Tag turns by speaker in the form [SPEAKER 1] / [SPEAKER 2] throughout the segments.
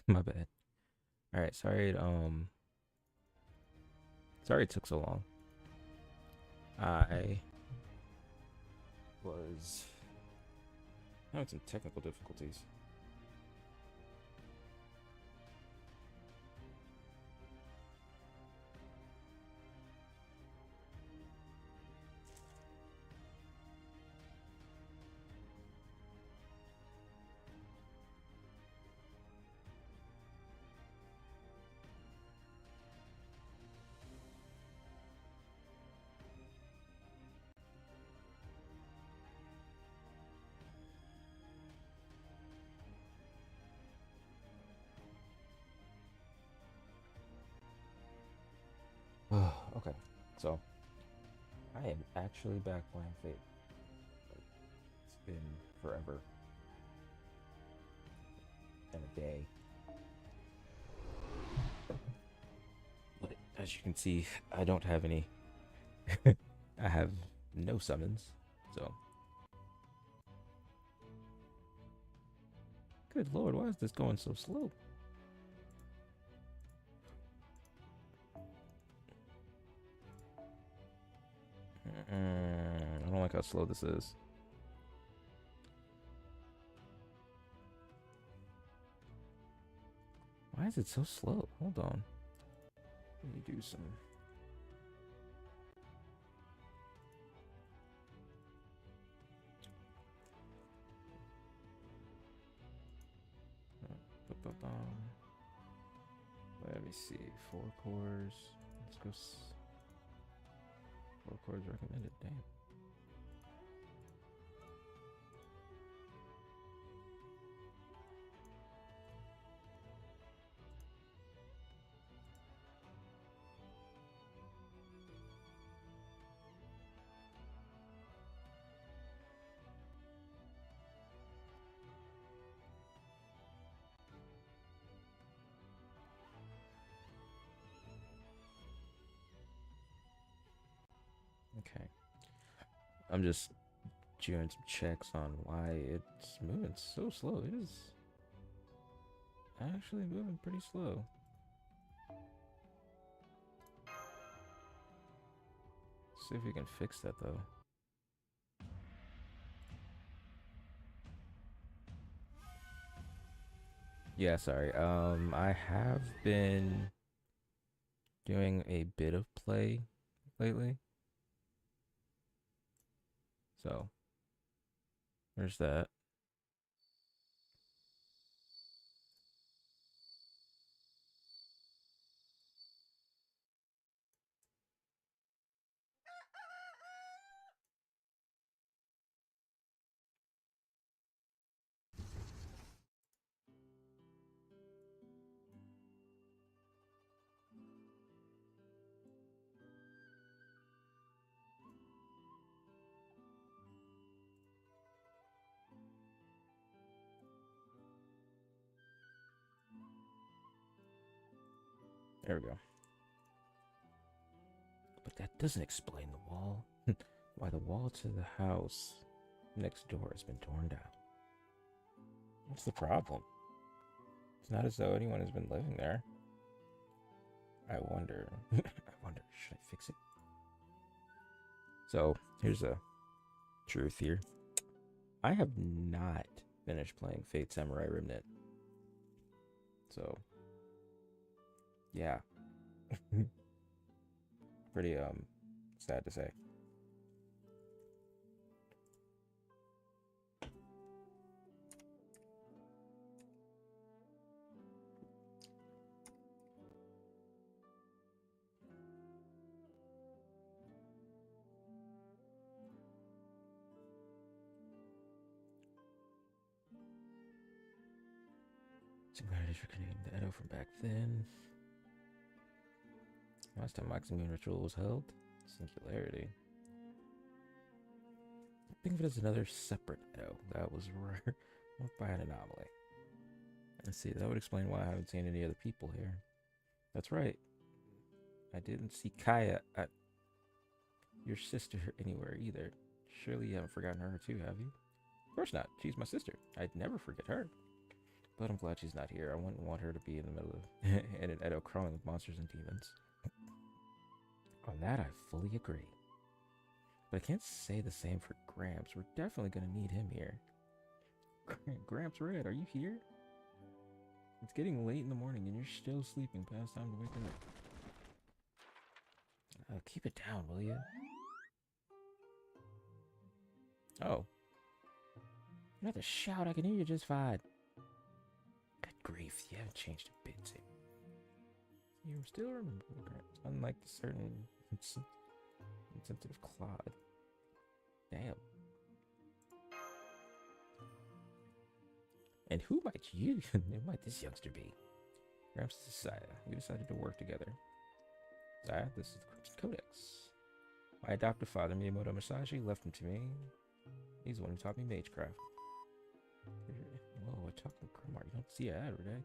[SPEAKER 1] My bad. All right, sorry it took so long. I was having some technical difficulties. Okay, so I am actually back playing Fate. Like, it's been forever and a day. But as you can see, I don't have any. I have no summons. So, good lord, why is this going so slow? I don't like how slow this is. Why is it so slow? Hold on. Let me do some. Let me see. Four cores. Let's go. Four cores recommended. Damn. Okay. I'm just doing some checks on why it's moving so slow. It is actually moving pretty slow. See if we can fix that though. Yeah, sorry. I have been doing a bit of play lately. So there's that. There we go. But that doesn't explain the wall. Why the wall to the house next door has been torn down. What's the problem? It's not as though anyone has been living there. I wonder. I wonder, should I fix it? So here's a truth here. I have not finished playing Fate Samurai Remnant. So yeah. Pretty sad to say. Similarities for connecting the Edo from back then. Last time Maximum Ritual was held. Singularity. Think of it as another separate Edo. That was rare by an anomaly. Let's see, that would explain why I haven't seen any other people here. That's right. I didn't see Kaya at your sister anywhere either. Surely you haven't forgotten her too, have you? Of course not. She's my sister. I'd never forget her. But I'm glad she's not here. I wouldn't want her to be in the middle of in an Edo crawling with monsters and demons. On that, I fully agree. But I can't say the same for Gramps. We're definitely gonna need him here. Gramps Red, are you here? It's getting late in the morning and you're still sleeping past time to wake up. Keep it down, will you? Oh. You don't have to shout, I can hear you just fine. Good grief, you haven't changed a bit. You still remember Gramps, unlike the certain insensitive Claude. Damn. And who might this youngster be? Gramps is Saya. We decided to work together. Saya, this is the Crimson Codex. My adoptive father, Miyamoto Masashi, left him to me. He's the one who taught me magecraft. Whoa, I talked to Grimar. You don't see an ad, right?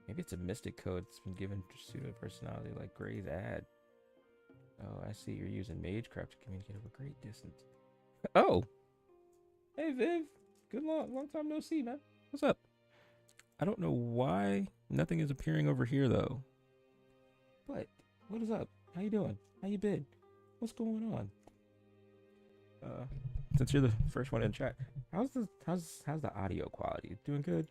[SPEAKER 1] Maybe it's a mystic code that's been given to pseudo-personality like Gray's ad. Oh, I see. You're using magecraft to communicate over great distance. Oh! Hey, Viv! Good long time no see, man. What's up? I don't know why nothing is appearing over here, though. But, what is up? How you doing? How you been? What's going on? Since you're the first one in chat, how's the audio quality? Doing good?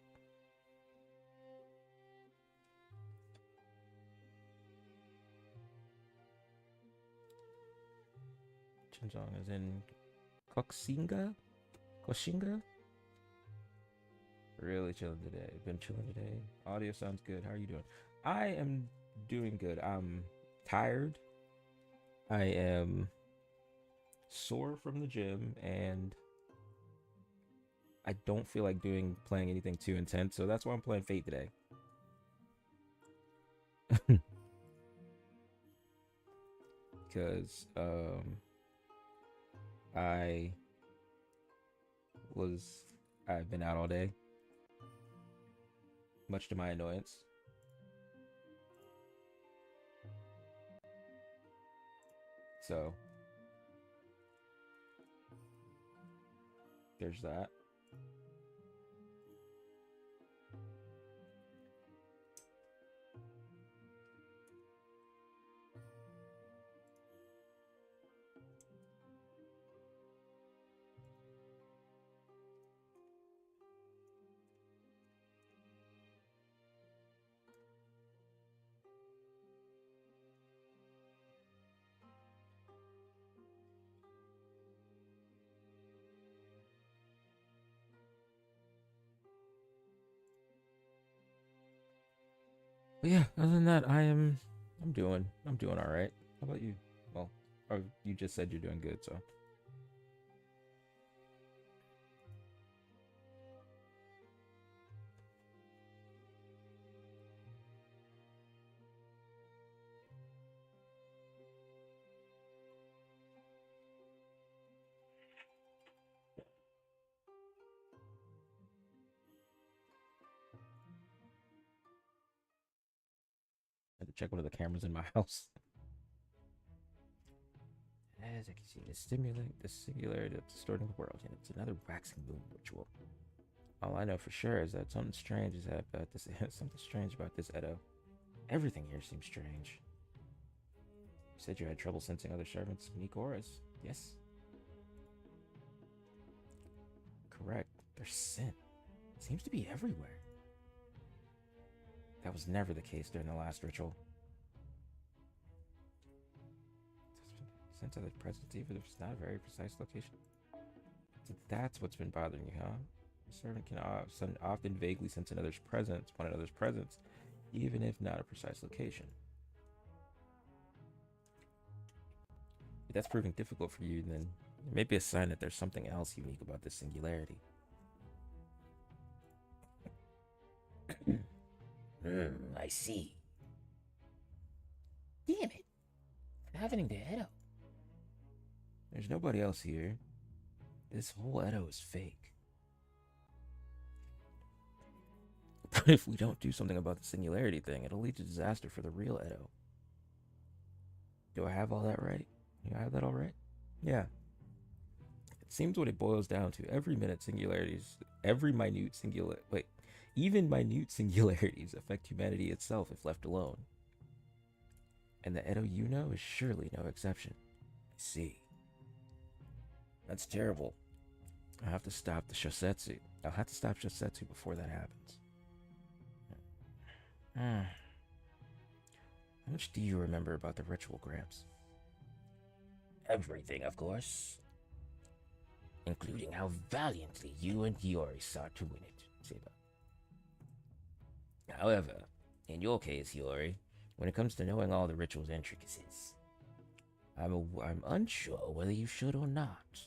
[SPEAKER 1] Chinjong is in Koxinga? Really chilling today. Been chilling today. Audio sounds good. How are you doing? I am doing good. I'm tired. I am sore from the gym, and I don't feel like playing anything too intense, so that's why I'm playing Fate today. Because I've been out all day, much to my annoyance. So there's that. But yeah, other than that, I'm doing all right. How about you? Well, or you just said you're doing good, so. I had to check one of the cameras in my house. As I can see, the singularity of distorting the world, and it's another waxing moon ritual. All I know for sure is that something strange is about this. Something strange about this Edo. Everything here seems strange. You said you had trouble sensing other servants' unique auras. Yes. Correct. Their scent seems to be everywhere. That was never the case during the last ritual. Sense of their presence, even if it's not a very precise location. So that's what's been bothering you, huh? A servant can often vaguely sense one another's presence, even if not a precise location. If that's proving difficult for you, then it may be a sign that there's something else unique about this singularity. I see. Damn it. What's happening to Edo? There's nobody else here. This whole Edo is fake. But if we don't do something about the singularity thing, it'll lead to disaster for the real Edo. Do I have all that right? You have that all right? Yeah. It seems what it boils down to. Every minute singularities, every minute singular. Wait. Even minute singularities affect humanity itself if left alone. And the Edo Yuno is surely no exception. I see. That's terrible. I'll have to stop the Shosetsu. I'll have to stop Shosetsu before that happens. How much do you remember about the ritual, Gramps? Everything, of course. Including how valiantly you and Hiyori sought to win it, Seba. However, in your case, Hiyori, when it comes to knowing all the ritual's intricacies, I'm unsure whether you should or not.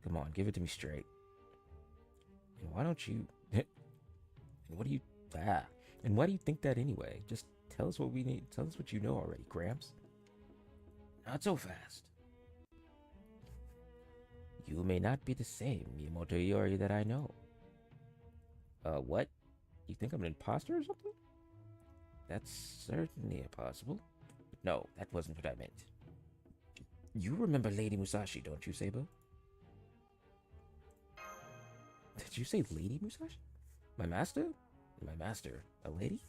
[SPEAKER 1] Come on, give it to me straight. And why don't you... and what do you... and why do you think that anyway? Just tell us what we need. Tell us what you know already, Gramps. Not so fast. You may not be the same Miyamoto Hiyori that I know. What? You think I'm an imposter or something? That's certainly possible. But no, that wasn't what I meant. You remember Lady Musashi, don't you, Seba? Did you say Lady Musashi? My master? My master, a lady?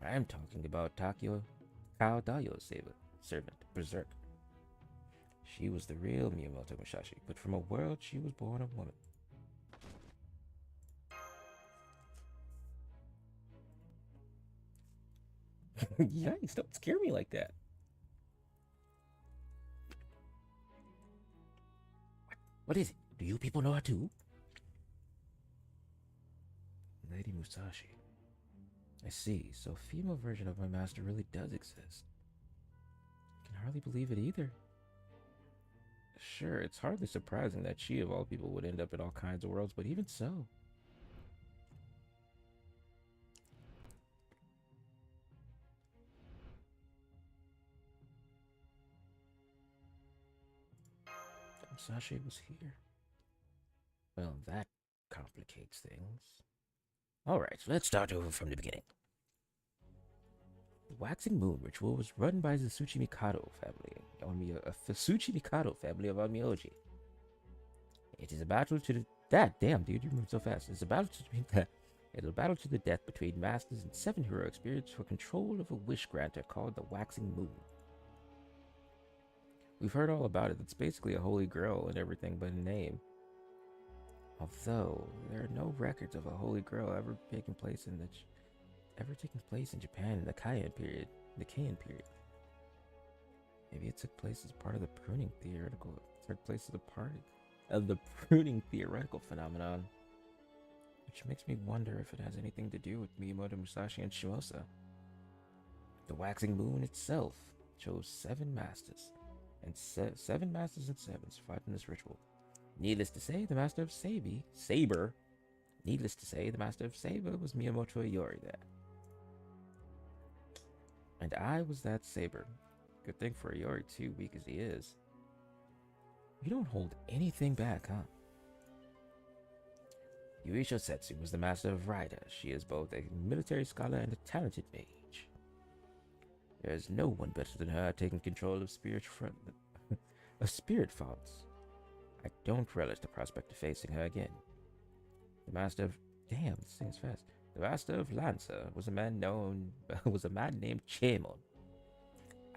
[SPEAKER 1] I am talking about Takio Kaodayo, Seba, servant, berserk. She was the real Miyamoto Musashi, but from a world she was born a woman. Yikes, don't scare me like that. What is it? Do you people know her too? Lady Musashi. I see, so a female version of my master really does exist. I can hardly believe it either. Sure, it's hardly surprising that she, of all people, would end up in all kinds of worlds, but even so. Musashi was here. Well, that complicates things. Alright, let's start over from the beginning. The Waxing Moon ritual was run by the Tsuchimikado family, Tsuchimikado family of Onmyoji. It is a battle to the... damn, dude, you moved so fast. It's a battle to the death between masters and 7 heroic spirits for control of a wish granter called the Waxing Moon. We've heard all about it. It's basically a holy grail and everything but a name. Although there are no records of a holy grail ever taking place in Japan in the Heian period. Maybe it took place as part of the pruning theoretical phenomenon. Which makes me wonder if it has anything to do with Miyamoto Musashi and Shimosa. The Waxing Moon itself chose 7 masters, and 7 masters and 7 survived in this ritual. Needless to say, the master of Saber was Miyamoto Hiyori there. And I was that Saber. Good thing for Hiyori too, weak as he is. You don't hold anything back, huh? Yui Shosetsu was the master of Raida. She is both a military scholar and a talented mage. There is no one better than her taking control of spirit fonts. I don't relish the prospect of facing her again. The master of... Damn, this thing is fast. The master of Lanza was a man named Chaemon.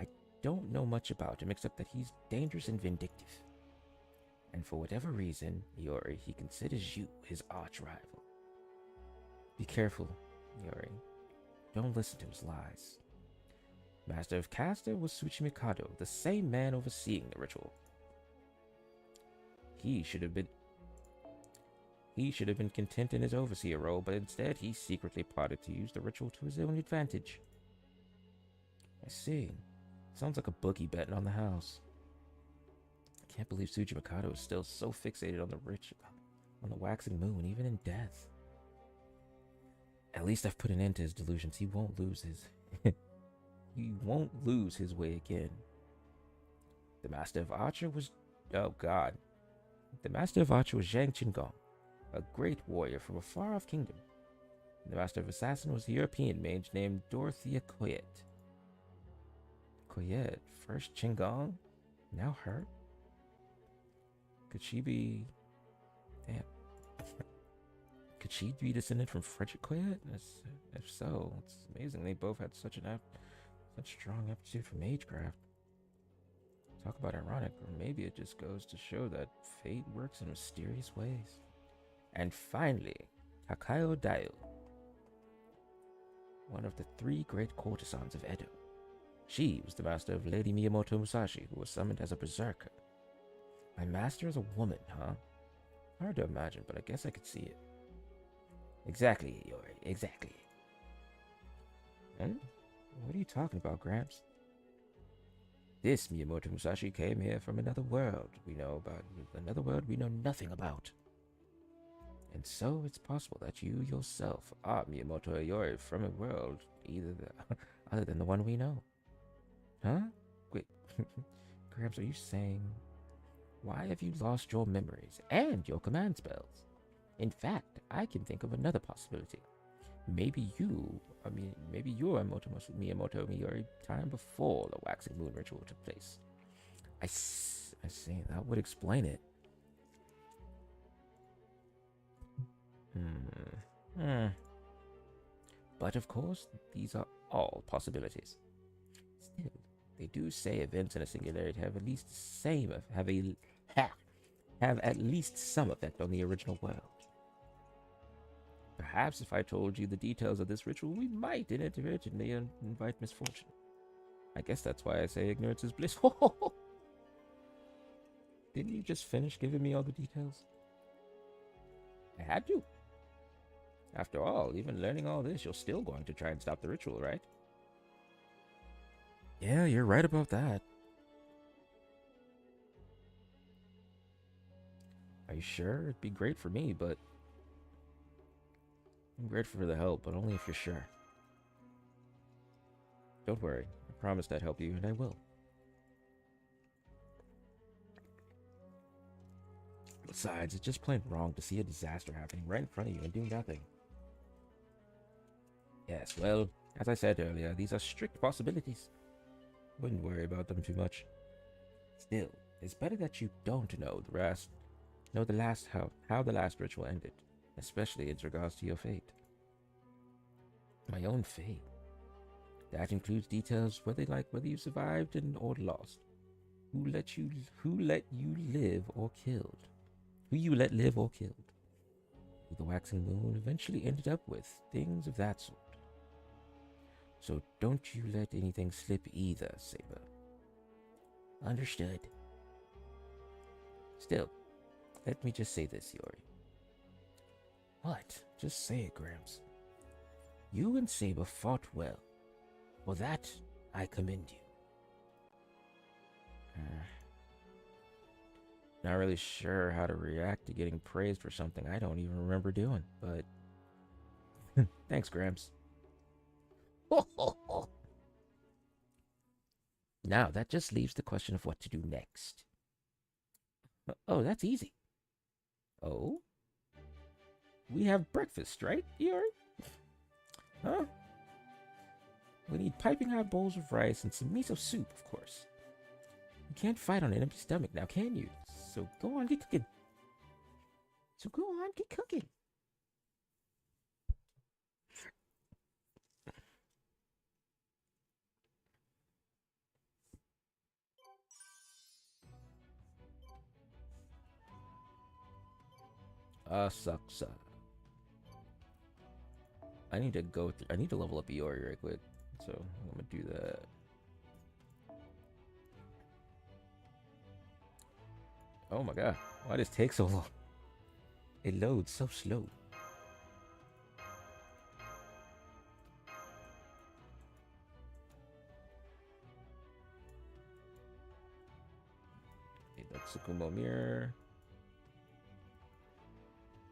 [SPEAKER 1] I don't know much about him except that he's dangerous and vindictive. And for whatever reason, Hiyori, he considers you his arch rival. Be careful, Hiyori. Don't listen to his lies. Master of Caster was Tsuchimikado, the same man overseeing the ritual. He should have been content in his overseer role, but instead he secretly plotted to use the ritual to his own advantage. I see. Sounds like a bookie betting on the house. I can't believe Tsuchimikado is still so fixated on the Waxing Moon, even in death. At least I've put an end to his delusions. He won't lose his way again. The Master of Archer was... Oh, God. The Master of Archer was Zhang Qinggong, a great warrior from a far-off kingdom. The Master of Assassin was a European mage named Dorothea Coyette. Coyette, first Qinggong, now her? Could she be... Damn. Could she be descended from Frederick Quiet? If so, it's amazing they both had such strong aptitude for magecraft. Talk about ironic, or maybe it just goes to show that fate works in mysterious ways. And finally, Takayo Daio, one of the 3 great courtesans of Edo. She was the master of Lady Miyamoto Musashi, who was summoned as a berserker. My master is a woman, huh? Hard to imagine, but I guess I could see it. Exactly, Iori, exactly. Hmm? What are you talking about, Gramps? This Miyamoto Musashi came here from another world we know nothing about. And so it's possible that you yourself are Miyamoto Iori from a world other than the one we know. Huh? Wait, Gramps, are you saying... Why have you lost your memories and your command spells? In fact, I can think of another possibility. Maybe you're Miyamoto Miori time before the Waxing Moon ritual took place. I see, that would explain it. But of course, these are all possibilities. Still, they do say events in a singularity have at least some effect on the original world. Perhaps if I told you the details of this ritual, we might inadvertently invite misfortune. I guess that's why I say ignorance is bliss. Didn't you just finish giving me all the details? I had to. After all, even learning all this, you're still going to try and stop the ritual, right? Yeah, you're right about that. Are you sure? It'd be great for me, but... I'm grateful for the help, but only if you're sure. Don't worry. I promised I'd help you, and I will. Besides, it's just plain wrong to see a disaster happening right in front of you and do nothing. Yes, well, as I said earlier, these are strict possibilities. Wouldn't worry about them too much. Still, it's better that you don't know how the last ritual ended, especially in regards to your fate. My own fate. That includes details whether you survived or lost. Who let you live or killed. Who you let live or killed. Who the waxing moon eventually ended up with. Things of that sort. So don't you let anything slip either, Saber. Understood. Still, let me just say this, Iori. What? Just say it, Gramps. You and Saber fought well. For that, I commend you. Not really sure how to react to getting praised for something I don't even remember doing, but... Thanks, Gramps. Now, that just leaves the question of what to do next. Oh, that's easy. Oh? We have breakfast, right, Iori? Huh? We need piping hot bowls of rice and some miso soup, of course. You can't fight on an empty stomach now, can you? So go on, get cooking. Sucks. I need to level up Iori right quick. So I'm gonna do that. Oh my god, why does it take so long? It loads so slow. Okay, that's Tsukumo Mirror.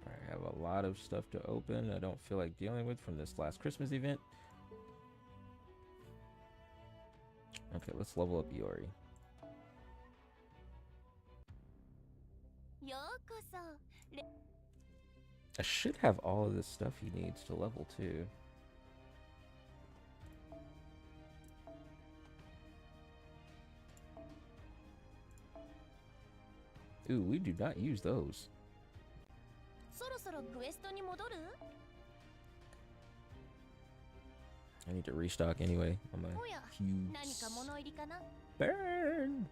[SPEAKER 1] I have a lot of stuff to open I don't feel like dealing with from this last Christmas event. Okay, let's level up Iori. I should have all of this stuff he needs to level 2. Ooh, we do not use those.
[SPEAKER 2] そろクエストに戻る？
[SPEAKER 1] I need to restock anyway on my
[SPEAKER 2] おや、何
[SPEAKER 1] cubes.
[SPEAKER 2] か物入りかな？
[SPEAKER 1] Burn!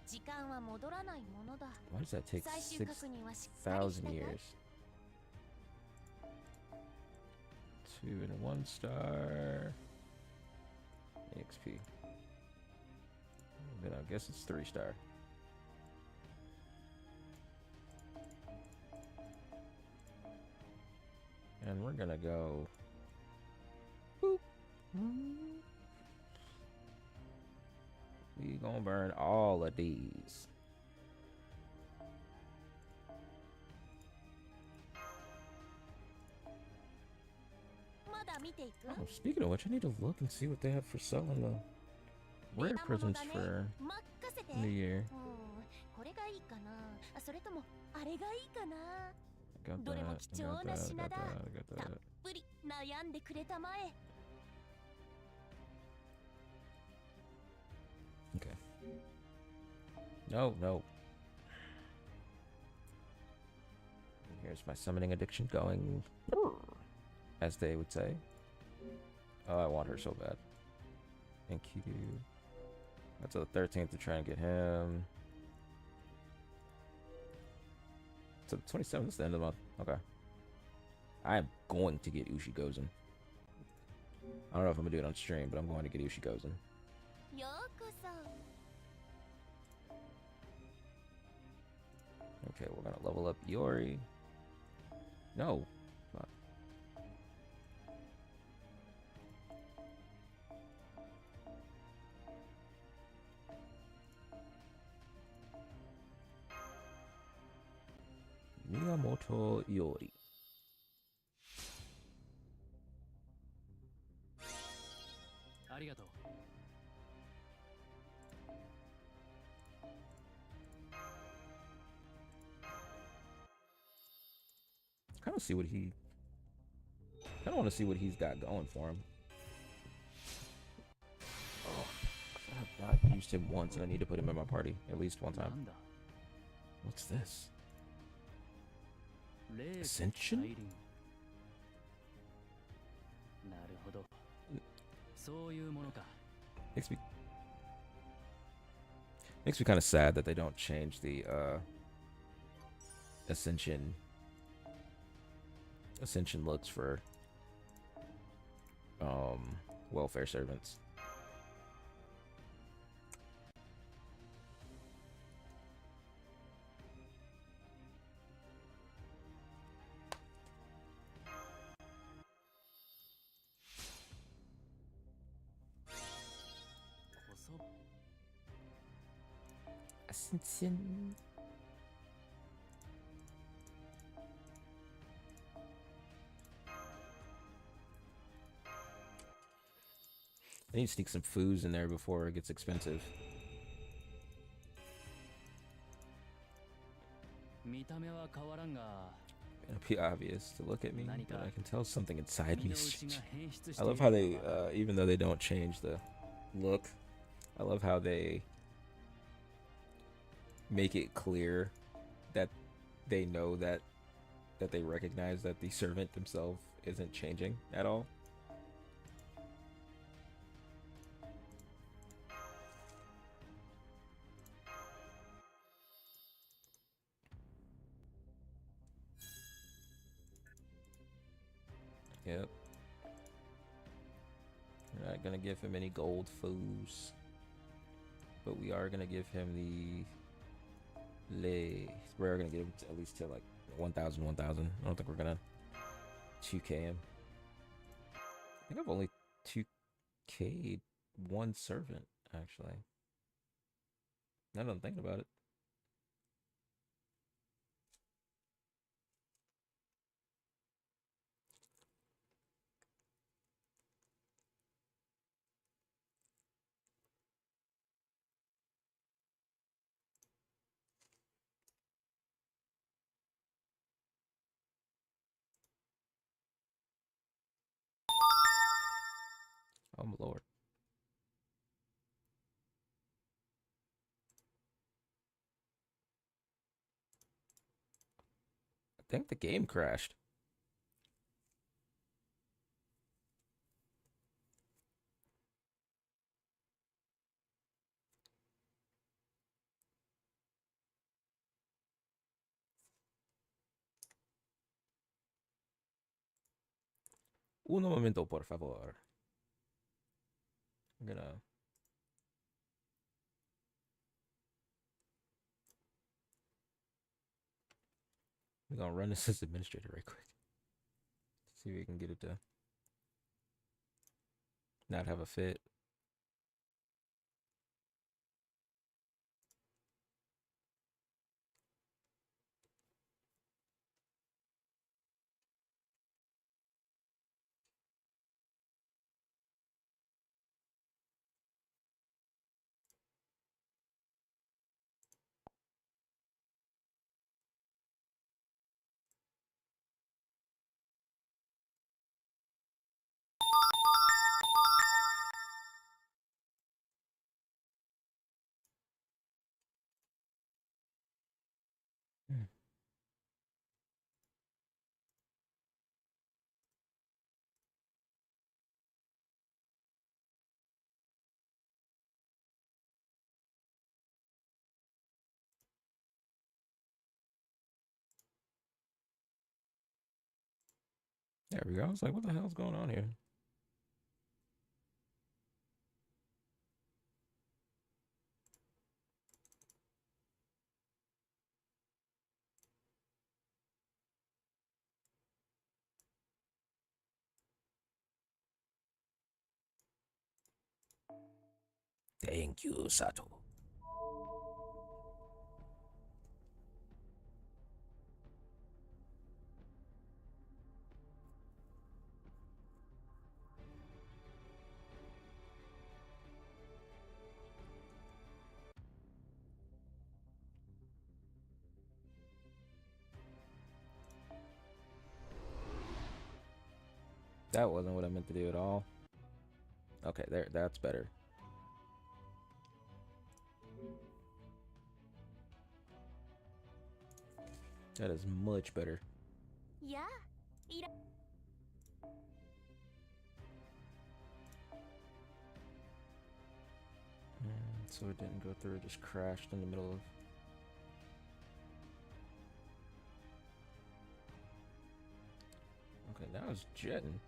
[SPEAKER 2] 時間は戻らないものだ。
[SPEAKER 1] Why does that take
[SPEAKER 2] 最終確認はしっかりした
[SPEAKER 1] 6,000
[SPEAKER 2] かい？
[SPEAKER 1] years? 2 and a 1 star. EXP. Then I guess it's 3 star. And we're gonna go. Boop. We gonna burn all of these. Oh, speaking of which, I need to look and see what they have for selling the rare presents for New Year. I got that, I got that, I got that, I got that. Okay. No, no. Here's my summoning addiction going, as they would say. Oh, I want her so bad. Thank you. That's the 13th to try and get him. So the 27th is the end of the month. Okay. I am going to get Ushi-Gozen. I don't know if I'm gonna do it on stream, but I'm going to get Ushi-Gozen. Okay, we're gonna level up Iori. No. Fuck. Miyamoto Iori. Kind of see what he. I don't want to see what he's got going for him. Oh, I've not used him once, and I need to put him in my party at least one time. What's this? Ascension? Makes me kind of sad that they don't change the Ascension looks for welfare servants. Ascension. I need to sneak some foods in there before it gets expensive. It'll be obvious to look at me, but I can tell something inside me is changing. I love how they, even though they don't change the look, I love how they make it clear that they know that they recognize that the servant themselves isn't changing at all. Yep. We're not gonna give him any gold foos, but we are gonna give him the we're gonna give him at least to like 1,000. I don't think we're gonna 2k him. I think I've only 2k'd one servant actually. Now that I'm thinking about it. Oh my lord. think the game crashed. Un momento, por favor. I'm gonna. We're gonna run this as administrator right quick. See if we can get it to not have a fit. There we go. I was like, what the hell's going on here? Thank you, Sato. That wasn't what I meant to do at all. Okay, there. That's better. That is much better.
[SPEAKER 2] Yeah.
[SPEAKER 1] So it didn't go through. It just crashed in the middle of. Okay, now it's jetting.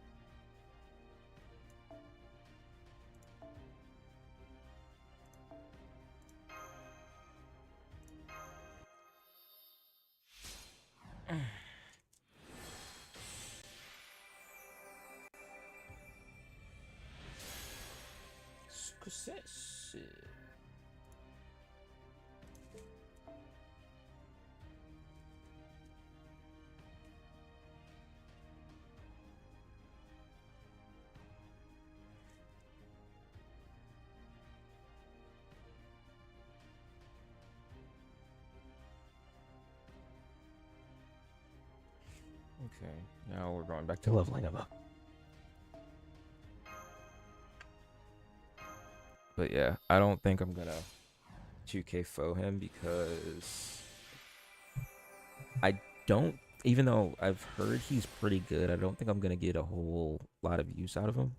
[SPEAKER 1] Success. Okay, now we're going back to leveling him up. But yeah, I don't think I'm gonna 2K foe him because I don't, even though I've heard he's pretty good, I don't think I'm gonna get a whole lot of use out of him.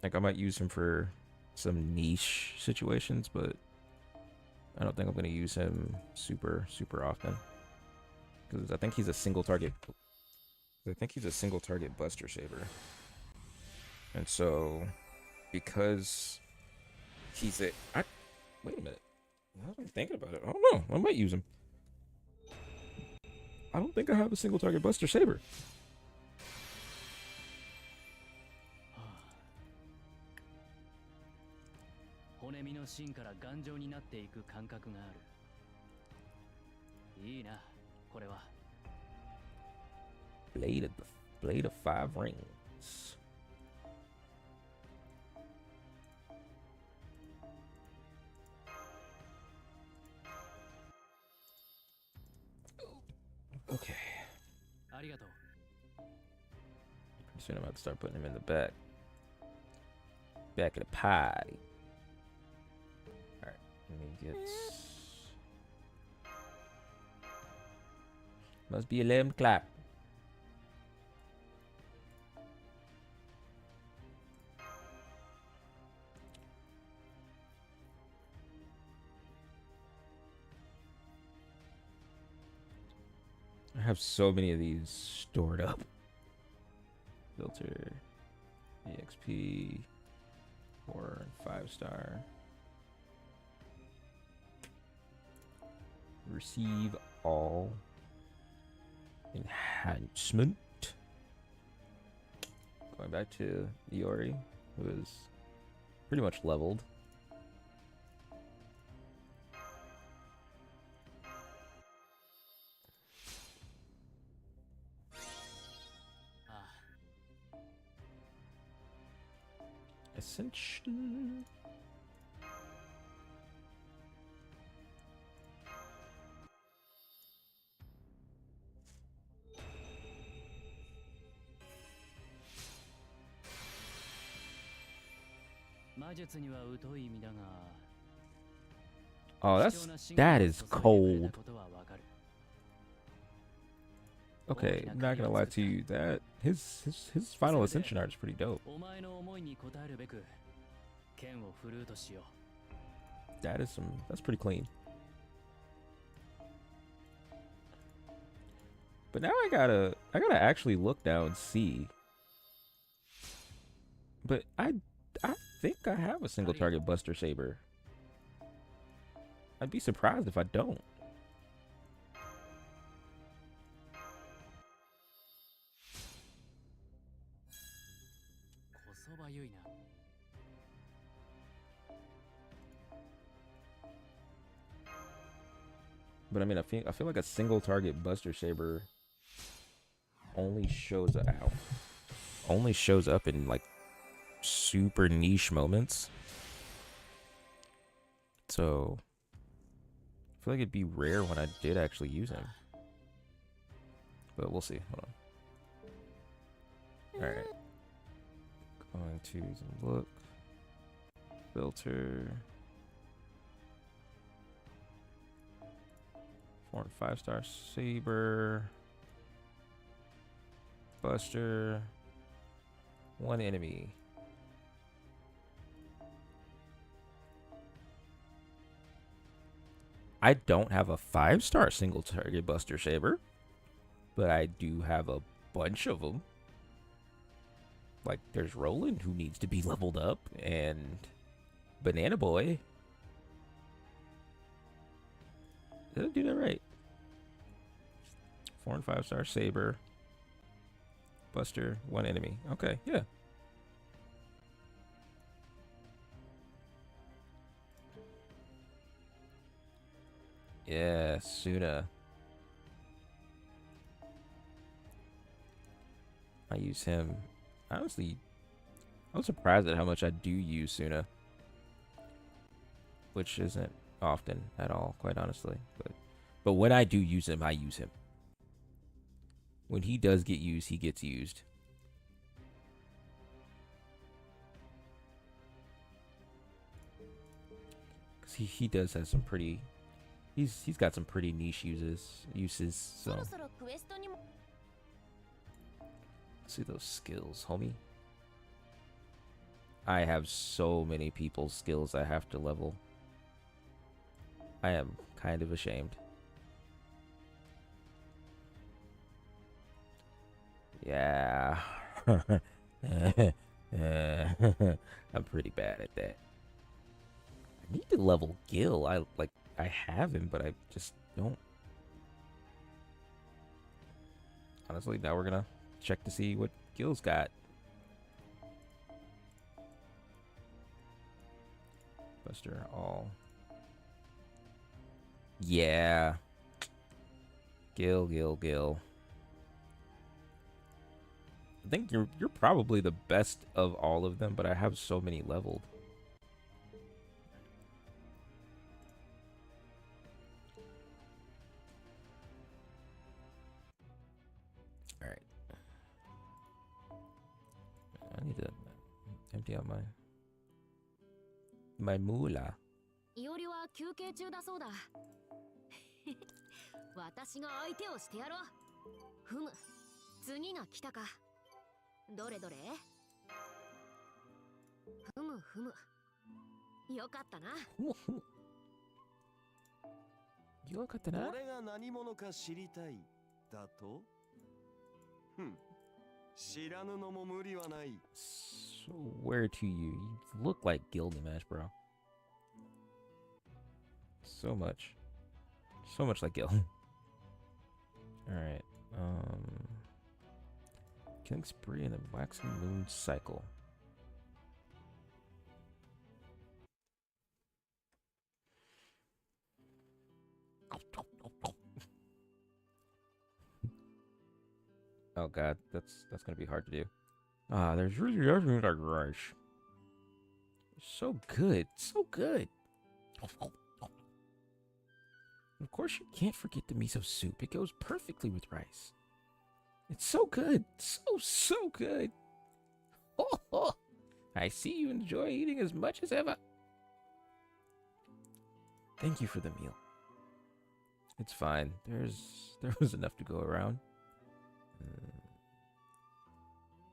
[SPEAKER 1] Like, I might use him for some niche situations, but I don't think I'm gonna use him super often. Because I think he's a single target. I think he's a single target Buster Saber. And so, because he's a... wait a minute. Now that I'm thinking about it, I don't know. I might use him. I don't think I have a single target Buster Saber. Blade of Five Rings. Okay. Pretty soon I'm about to start putting him in the back. Back of the pie. Alright, let me get... Must be 11 o'clock. I have so many of these stored up. Filter, EXP, 4 and 5 star. Receive all enhancement. Going back to Iori, who is pretty much leveled. Ascension. Oh, that is cold. Okay, I'm not gonna lie to you. That his final ascension art is pretty dope. That's pretty clean. But now I gotta actually look now and see. But I think I have a single target Buster Saber. I'd be surprised if I don't. But I mean, I feel like a single target Buster Saber only shows up in like super niche moments. So I feel like it'd be rare when I did actually use him. But we'll see. Hold on. Alright. Going to look. Filter. 4 and 5 star Saber. Buster. 1 enemy. I don't have a 5-star single target Buster Saber, but I do have a bunch of them. Like, there's Roland, who needs to be leveled up, and Banana Boy. Did I do that right? 4 and 5 star Saber. Buster, 1 enemy. Okay, yeah. Yeah, Suna. I use him. Honestly, I'm surprised at how much I do use Suna. Which isn't often at all, quite honestly. But when I do use him, I use him. When he does get used, he gets used. Because he does have some pretty... He's got some pretty niche uses, so... Let's see those skills, homie. I have so many people's skills I have to level. I am kind of ashamed. Yeah. I'm pretty bad at that. I need to level Gil. I have him, but I just don't. Honestly, now we're gonna check to see what Gil's got. Buster all. Yeah. Gil. I think you're probably the best of all of them, but I have so many leveled. All right. I need to empty out my moolah.
[SPEAKER 3] 私が相手をしてやろう。ふむ、次が来たか。どれどれ。ふむふむ。よかったな。
[SPEAKER 1] よかったな。
[SPEAKER 4] 俺が何者か知りたいだと？知らぬのも無理はない。
[SPEAKER 1] Swear to you, you look like Gilgamesh, bro. So much like Gil. Alright, killing spree in the waxing moon cycle. Oh god, that's gonna be hard to do. There's really everything like rice. So good, so good. Of course, you can't forget the miso soup. It goes perfectly with rice. It's so good, so good. Oh, I see you enjoy eating as much as ever. Thank you for the meal. It's fine. There was enough to go around.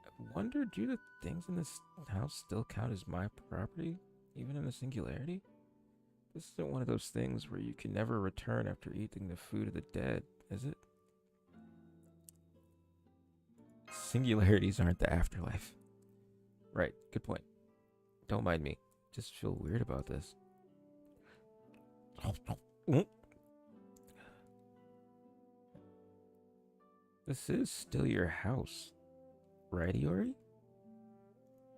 [SPEAKER 1] I wonder, do the things in this house still count as my property, even in the singularity? This isn't one of those things where you can never return after eating the food of the dead, is it? Singularities aren't the afterlife. Right, good point. Don't mind me. Just feel weird about this. This is still your house, right, Iori?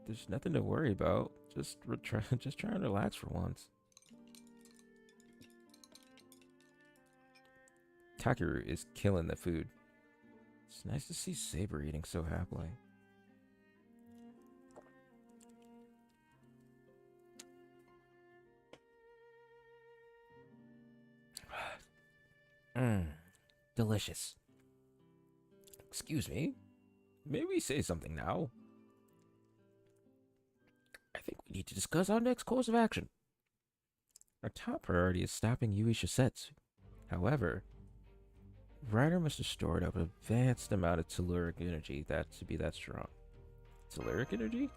[SPEAKER 1] There's nothing to worry about. Just try and relax for once. Takeru is killing the food. It's nice to see Saber eating so happily. Delicious. Excuse me. May we say something now? I think we need to discuss our next course of action. Our top priority is stopping Yui Shisetsu. However, Ryder must have stored up a vast amount of telluric energy to be that strong. Telluric energy?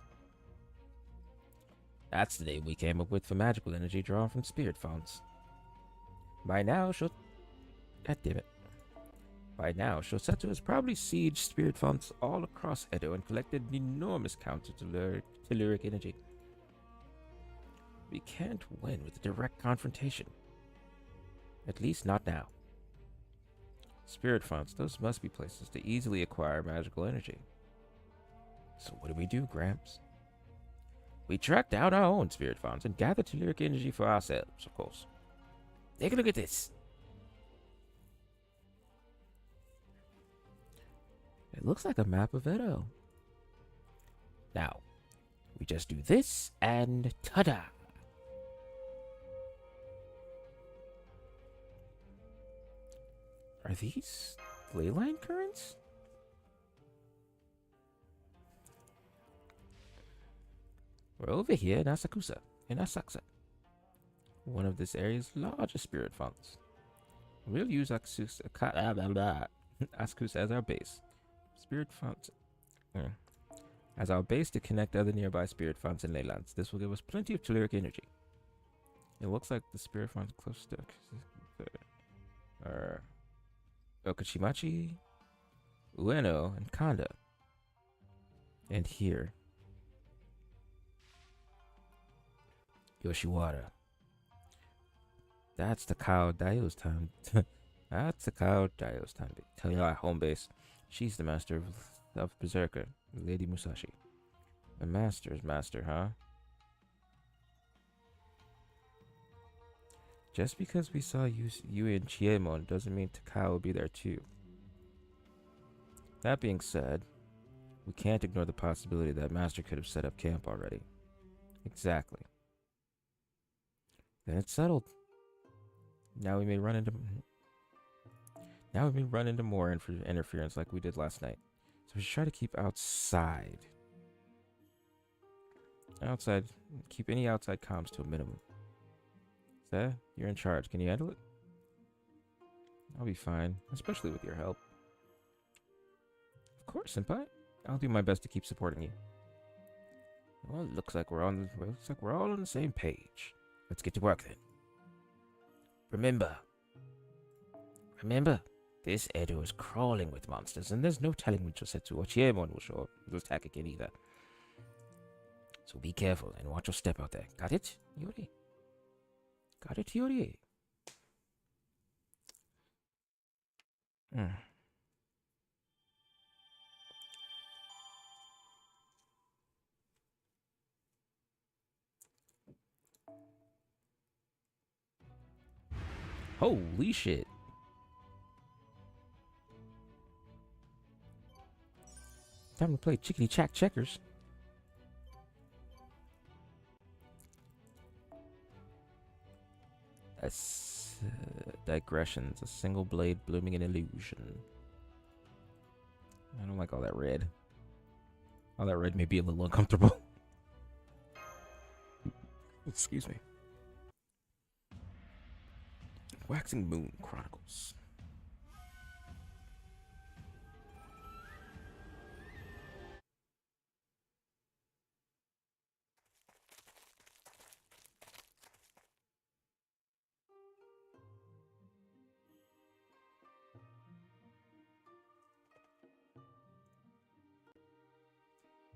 [SPEAKER 1] That's the name we came up with for magical energy drawn from spirit founts. By now, God damn it. By now, Shosetsu has probably sieged spirit founts all across Edo and collected enormous counts of telluric energy. We can't win with a direct confrontation. At least not now. Spirit founts, those must be places to easily acquire magical energy. So what do, Gramps? We track down our own spirit founts and gather telluric energy for ourselves, of course. Take a look at this. It looks like a map of Edo. Now, we just do this and ta-da! Are these ley line currents? We're over here in Asakusa, one of this area's largest spirit founts. We'll use Asakusa as our base. Spirit founts as our base to connect other nearby spirit founts and leylands. This will give us plenty of telluric energy. It looks like the spirit founts close to Okachimachi, Ueno, and Kanda. And here, Yoshiwara. That's the Kao Daio's time. That's the Kao Daio's time. Tell you our home base. She's the master of Berserker, Lady Musashi. A master's master, huh? Just because we saw Yui and Chiemon doesn't mean Takao will be there too. That being said, we can't ignore the possibility that Master could have set up camp already. Exactly. Then it's settled. Now we may run into more interference like we did last night. So we should try to keep outside. Keep any outside comms to a minimum. Seth, you're in charge. Can you handle it? I'll be fine, especially with your help. Of course, Senpai. I'll do my best to keep supporting you. Well, it looks like we're all on the same page. Let's get to work then. Remember, this Edo is crawling with monsters, and there's no telling when Josetsu or Chiemon will show up to attack again either. So be careful and watch your step out there. Got it, Yuri? Got it, Yuri? Holy shit. Time to play chickadee chack checkers. Digressions. A single blade blooming in illusion. I don't like all that red. All that red may be a little uncomfortable. Excuse me. Waxing Moon Chronicles.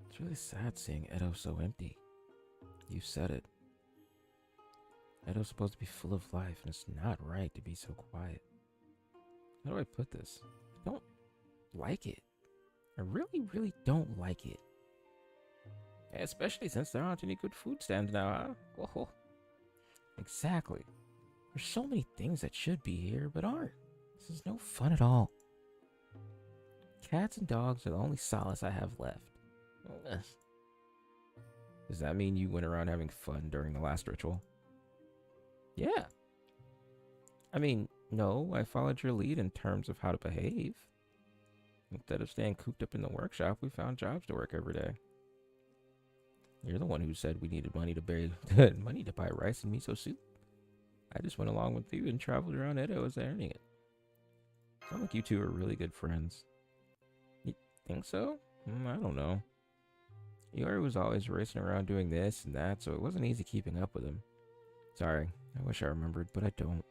[SPEAKER 1] It's really sad seeing Edo so empty. You said it. Edo's supposed to be full of life, and it's not right to be so quiet. How do I put this? I don't like it. I really, really don't like it. Especially since there aren't any good food stands now, huh? Whoa. Exactly. There's so many things that should be here, but aren't. This is no fun at all. Cats and dogs are the only solace I have left. Does that mean you went around having fun during the last ritual? Yeah. I mean, no, I followed your lead in terms of how to behave. Instead of staying cooped up in the workshop, we found jobs to work every day. You're the one who said we needed money to buy rice and miso soup. I just went along with you and traveled around Edo as earning it. Sound like you two are really good friends. You think so? I don't know. Iori was always racing around doing this and that, so it wasn't easy keeping up with him. Sorry, I wish I remembered, but I don't.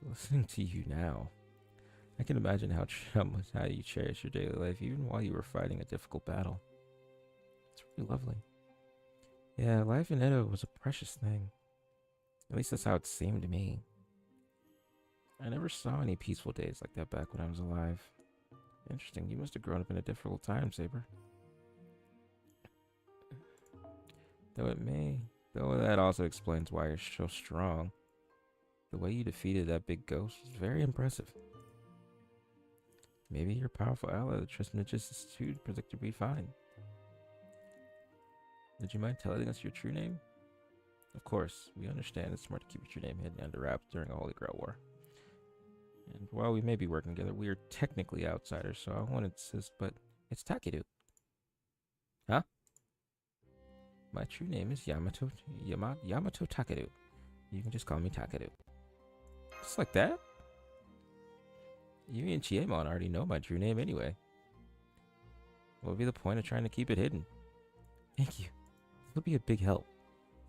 [SPEAKER 1] Listening to you now, I can imagine how you cherish your daily life, even while you were fighting a difficult battle. It's really lovely. Yeah, life in Edo was a precious thing. At least that's how it seemed to me. I never saw any peaceful days like that back when I was alive. Interesting, you must have grown up in a difficult time, Saber. Though that also explains why you're so strong. The way you defeated that big ghost was very impressive. Maybe your powerful ally, the Trismegistus Institute, predicted we'd be fine. Did you mind telling us your true name? Of course, we understand it's smart to keep your true name hidden under wraps during a Holy Grail War. And while we may be working together, we are technically outsiders, so I won't insist, but it's Takeru. Huh? My true name is Yamato Takeru. You can just call me Takeru. Just like that? You and Chiemon already know my true name anyway. What would be the point of trying to keep it hidden? Thank you. It'll be a big help.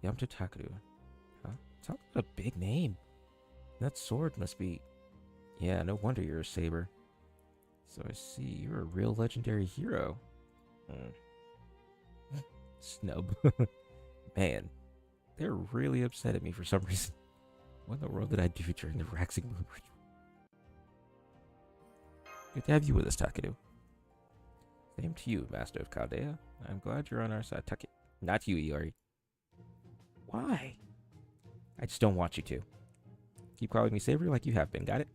[SPEAKER 1] Yamato Takeru. Huh? Talk about a big name. That sword must be... Yeah, no wonder you're a saber. So I see you're a real legendary hero. Snub. Man, they're really upset at me for some reason. What in the world did I do during the Waxing Moon ritual? Good to have you with us, Takeru. Same to you, Master of Chaldea. I'm glad you're on our side, Takeru. Not you, Iori. Why? I just don't want you to. Keep calling me Saber like you have been, got it?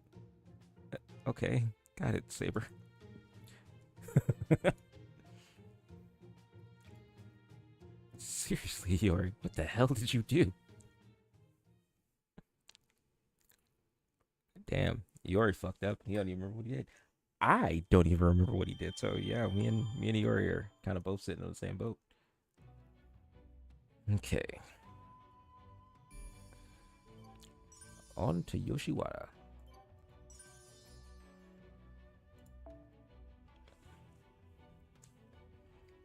[SPEAKER 1] Okay, got it, Saber. Seriously, Iori, what the hell did you do? Damn, Iori fucked up. He don't even remember what he did. I don't even remember what he did. So yeah, me and Iori are kind of both sitting on the same boat. Okay. On to Yoshiwara.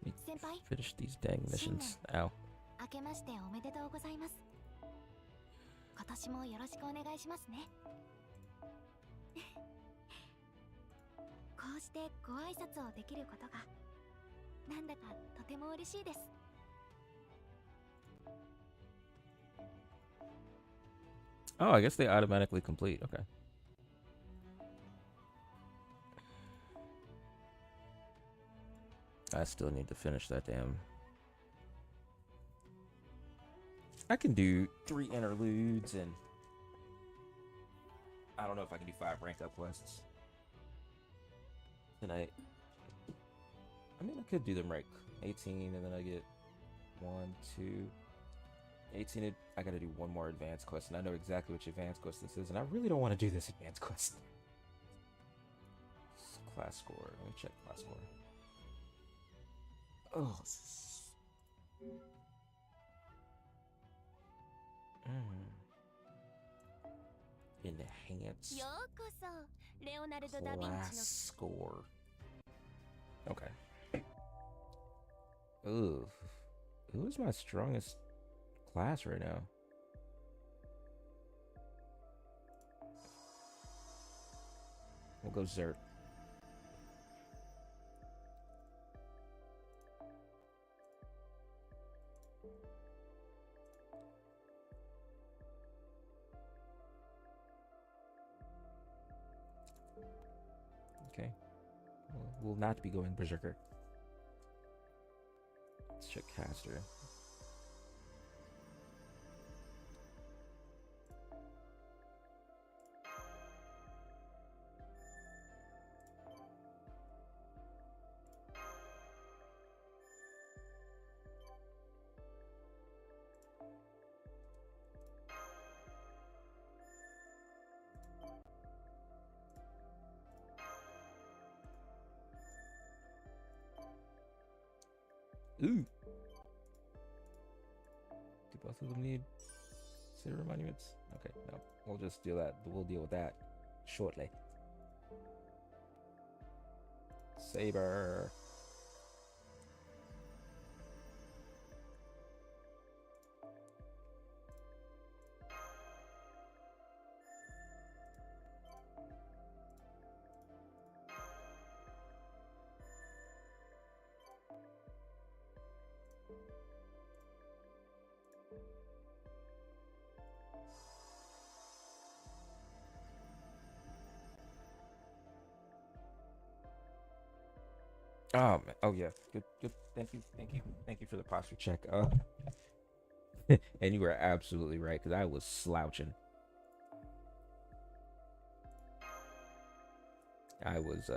[SPEAKER 1] Let me
[SPEAKER 2] 先輩
[SPEAKER 1] finish these dang missions. Ow.
[SPEAKER 2] 明けましておめでとうございます。今年もよろしくお願いしますね。こうしてご挨拶をできることがなんだかとても嬉しいです。
[SPEAKER 1] Oh, I guess they automatically complete. Okay. I still need to finish that damn. I can do 3 interludes and I don't know if I can do 5 ranked up quests tonight. I mean, I could do them right. 18 and then I get 1, 2, 18. I gotta do 1 more advanced quest, and I know exactly which advanced quest this is, and I really don't want to do this advanced quest. Class score. Let me check class score. Oh. Enhance
[SPEAKER 2] ようこそレオナルド・ダ・ヴィン
[SPEAKER 1] class
[SPEAKER 2] チ
[SPEAKER 1] score. Okay. Ooh. Who is my strongest class right now? We'll go Zert. Okay. We'll not be going Berserker. Let's check caster. Ooh. Do both of them need silver monuments? Okay, no. We'll just do that. We'll deal with that shortly. Saber. Oh man. Oh yeah. Good. Good. Thank you. Thank you. Thank you for the posture check. And you were absolutely right because I was slouching. I was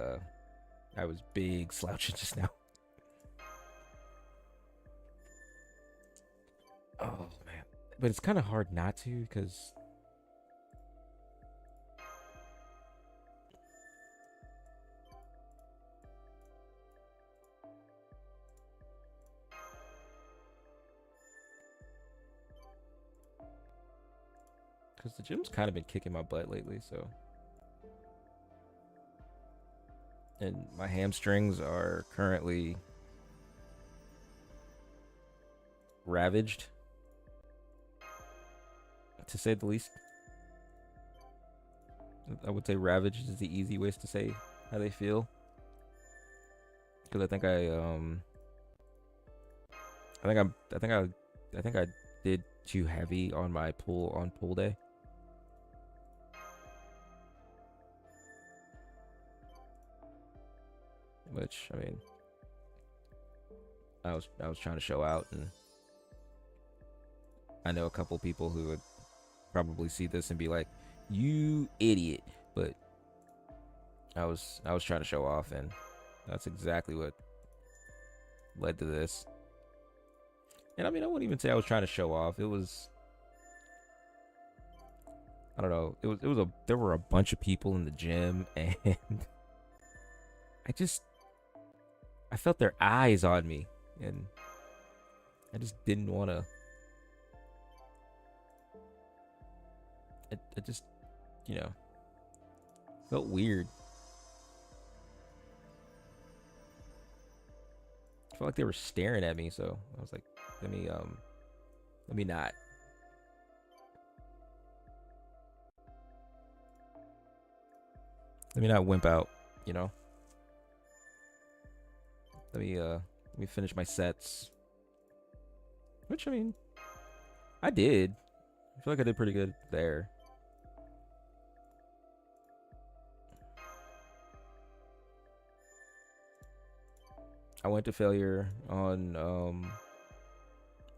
[SPEAKER 1] big slouching just now. Oh man. But it's kind of hard not to because the gym's kind of been kicking my butt lately, so. And my hamstrings are currently ravaged, to say the least. I would say ravaged is the easy ways to say how they feel. Because I think I did too heavy on my pull day. Which, I mean, I was trying to show out, and I know a couple people who would probably see this and be like, "You idiot!" But I was trying to show off, and that's exactly what led to this. And I mean, I wouldn't even say I was trying to show off. It was, I don't know. There were a bunch of people in the gym, and I felt their eyes on me, and I just didn't want to. it just, you know, felt weird. I felt like they were staring at me, so I was like, let me not. Let me not wimp out, you know? Let me finish my sets. Which, I mean, I did. I feel like I did pretty good there. I went to failure on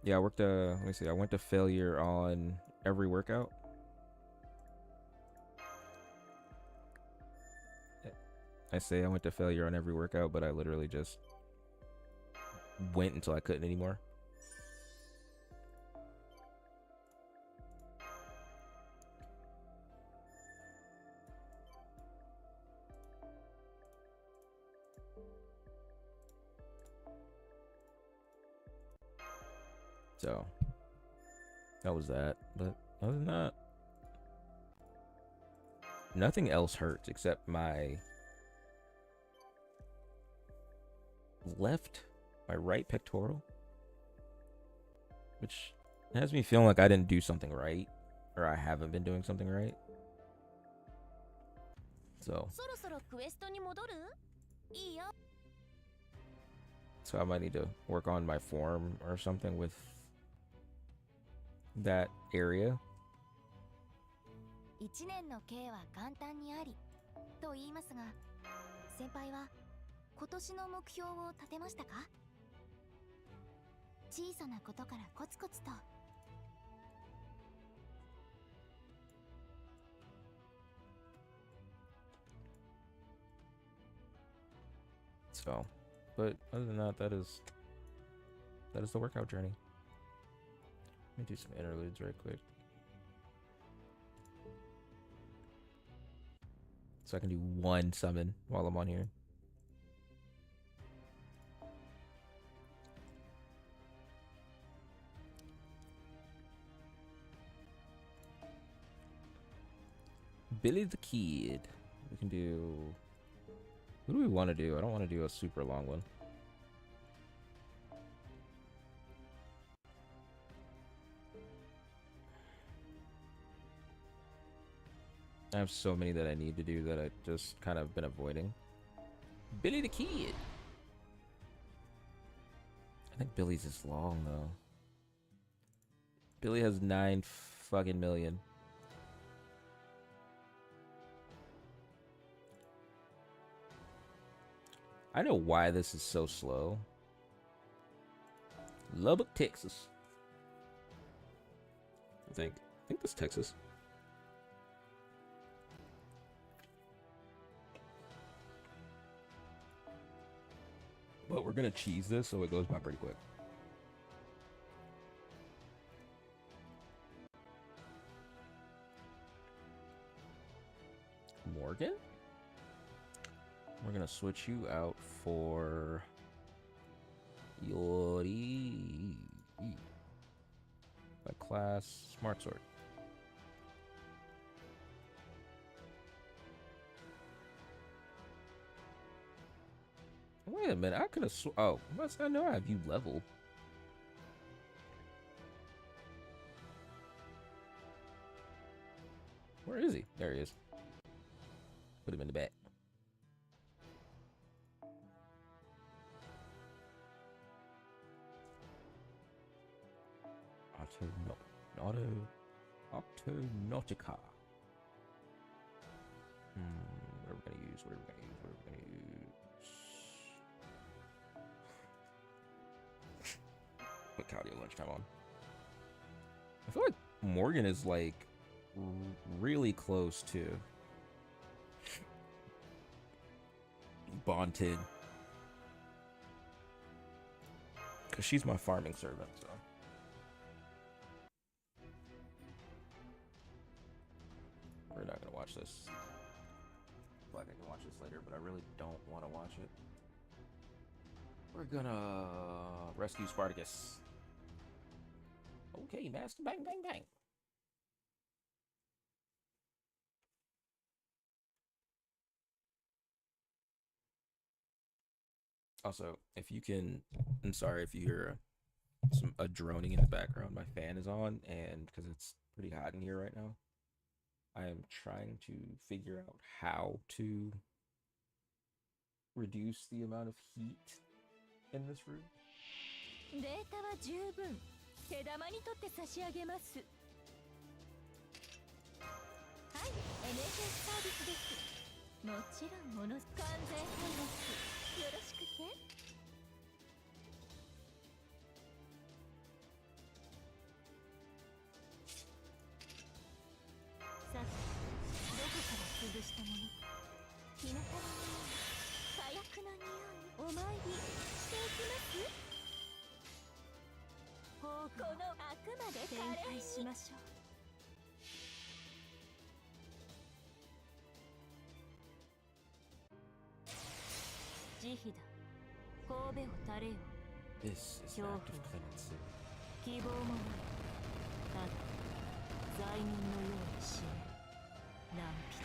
[SPEAKER 1] yeah, I worked let me see, I went to failure on every workout. I say I went to failure on every workout, but I literally just went until I couldn't anymore. So that was that. But other than that, nothing else hurts except my right pectoral, which has me feeling like I didn't do something right, or I haven't been doing something right. So I might need to work on my form or something with that area.
[SPEAKER 2] 1年の計は元旦にありと言いますが、先輩は今年の目標を立てましたか？小さなことからコツコツと。
[SPEAKER 1] So, but other than that, that is the workout journey. Let me do some interludes right quick, so I can do one summon while I'm on here. Billy the Kid. We can do... What do we want to do? I don't want to do a super long one. I have so many that I need to do that I just kind of been avoiding. Billy the Kid. I think Billy's is long though. Billy has 9 fucking million. I know why this is so slow. Lubbock, Texas. I think this is Texas. But we're gonna cheese this so it goes by pretty quick. Morgan? We're gonna switch you out for Yori. By class, Smart Sword. Wait a minute, I could have oh, I know I have you leveled. Where is he? There he is. Put him in the back. Autonautica. What are we gonna use? What are we gonna use? What are we gonna use? Put cardio lunchtime on. I feel like Morgan is like really close to Bonded, because she's my farming servant, so. We're not gonna watch this. Well, I can watch this later, but I really don't want to watch it. We're gonna rescue Spartacus. Okay, master, bang, bang, bang. Also, if you can, I'm sorry if you hear a droning in the background. My fan is on, and because it's pretty hot in here right now, I am trying to figure out how to reduce the amount of heat in this room.
[SPEAKER 2] データは十分手玉に取って差し上げます。はい、NHS サービスです。もちろん完全配列よろしくて。さて、どこから潰したものか。日向の火薬の匂い、お参りしていきます。このあくまで展開しましょう。慈悲だ。神戸を垂れよ。
[SPEAKER 1] This is an act of clemency.
[SPEAKER 2] 希望もない。ただ罪人のように死ね。何人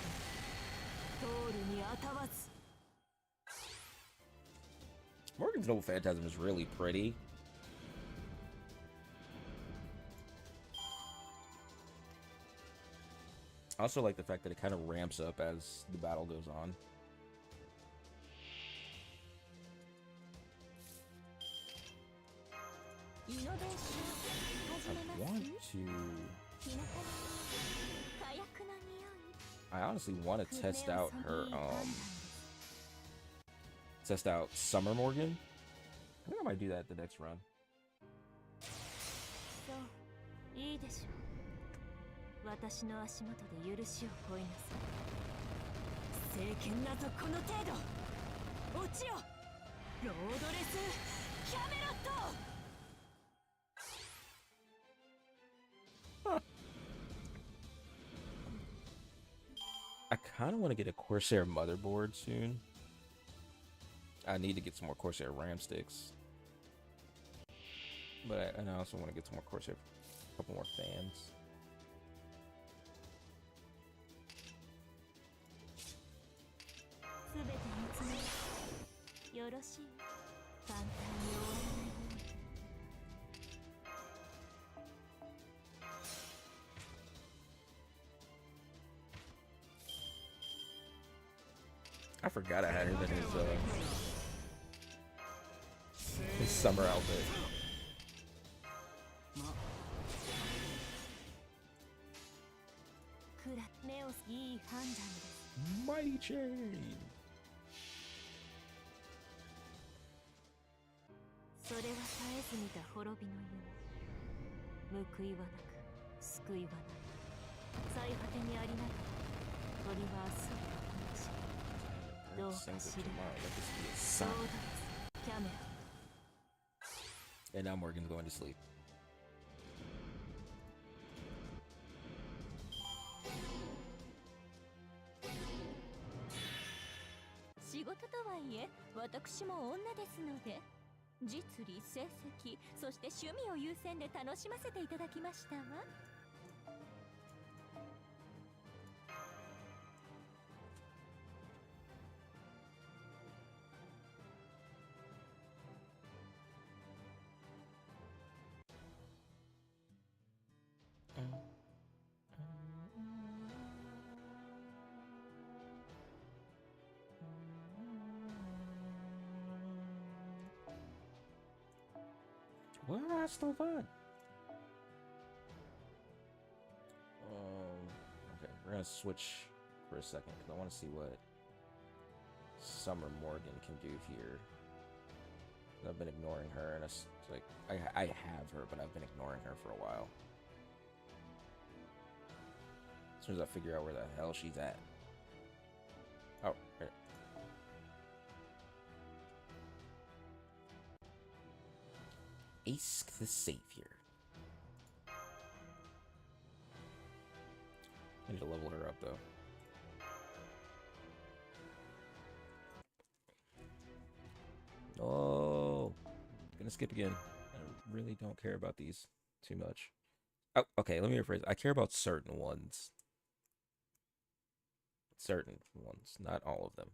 [SPEAKER 2] 通るにあたわず。
[SPEAKER 1] Morgan's Noble Phantasm is really pretty. I also like the fact that it kind of ramps up as the battle goes on. I want to... I honestly want to test out her, test out Summer Morgan. I think I might do that the next run.
[SPEAKER 2] いいでしょう。私の足元で許しを乞いなさい。聖剣なぞこの程度。落ちよ。ロードレスキャメロット。
[SPEAKER 1] I kind of want to get a Corsair motherboard soon. I need to get some more Corsair RAM sticks. But I also want to get some more Corsair, a couple more fans. I forgot I had him in his summer outfit. Mighty Chain.
[SPEAKER 2] それは絶えず見た滅びの夢。報いはなく救いはない。最果てにありながら鳥は明日を楽しみ。どうか知る。そうだ。キャメラ。
[SPEAKER 1] And now Morgan's going to sleep.
[SPEAKER 2] 仕事とはいえ、私も女ですので。実利、成績、そして趣味を優先で楽しませていただきましたわ。
[SPEAKER 1] Well, that's still fun. Okay, we're gonna switch for a second because I want to see what Summer Morgan can do here. I've been ignoring her, and it's like I have her, but I've been ignoring her for a while. As soon as I figure out where the hell she's at. Oh, here. Ask the Savior. I need to level her up though. Oh, gonna skip again. I really don't care about these too much. Oh, okay, let me rephrase. I care about certain ones. Certain ones, not all of them.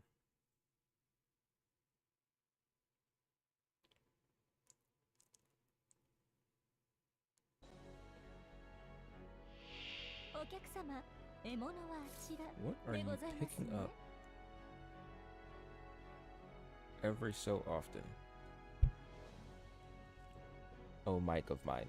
[SPEAKER 2] お客様、獲物はあちら
[SPEAKER 1] What are
[SPEAKER 2] で
[SPEAKER 1] you
[SPEAKER 2] ございます
[SPEAKER 1] picking
[SPEAKER 2] ね。
[SPEAKER 1] up every so often? Oh, mic of mine.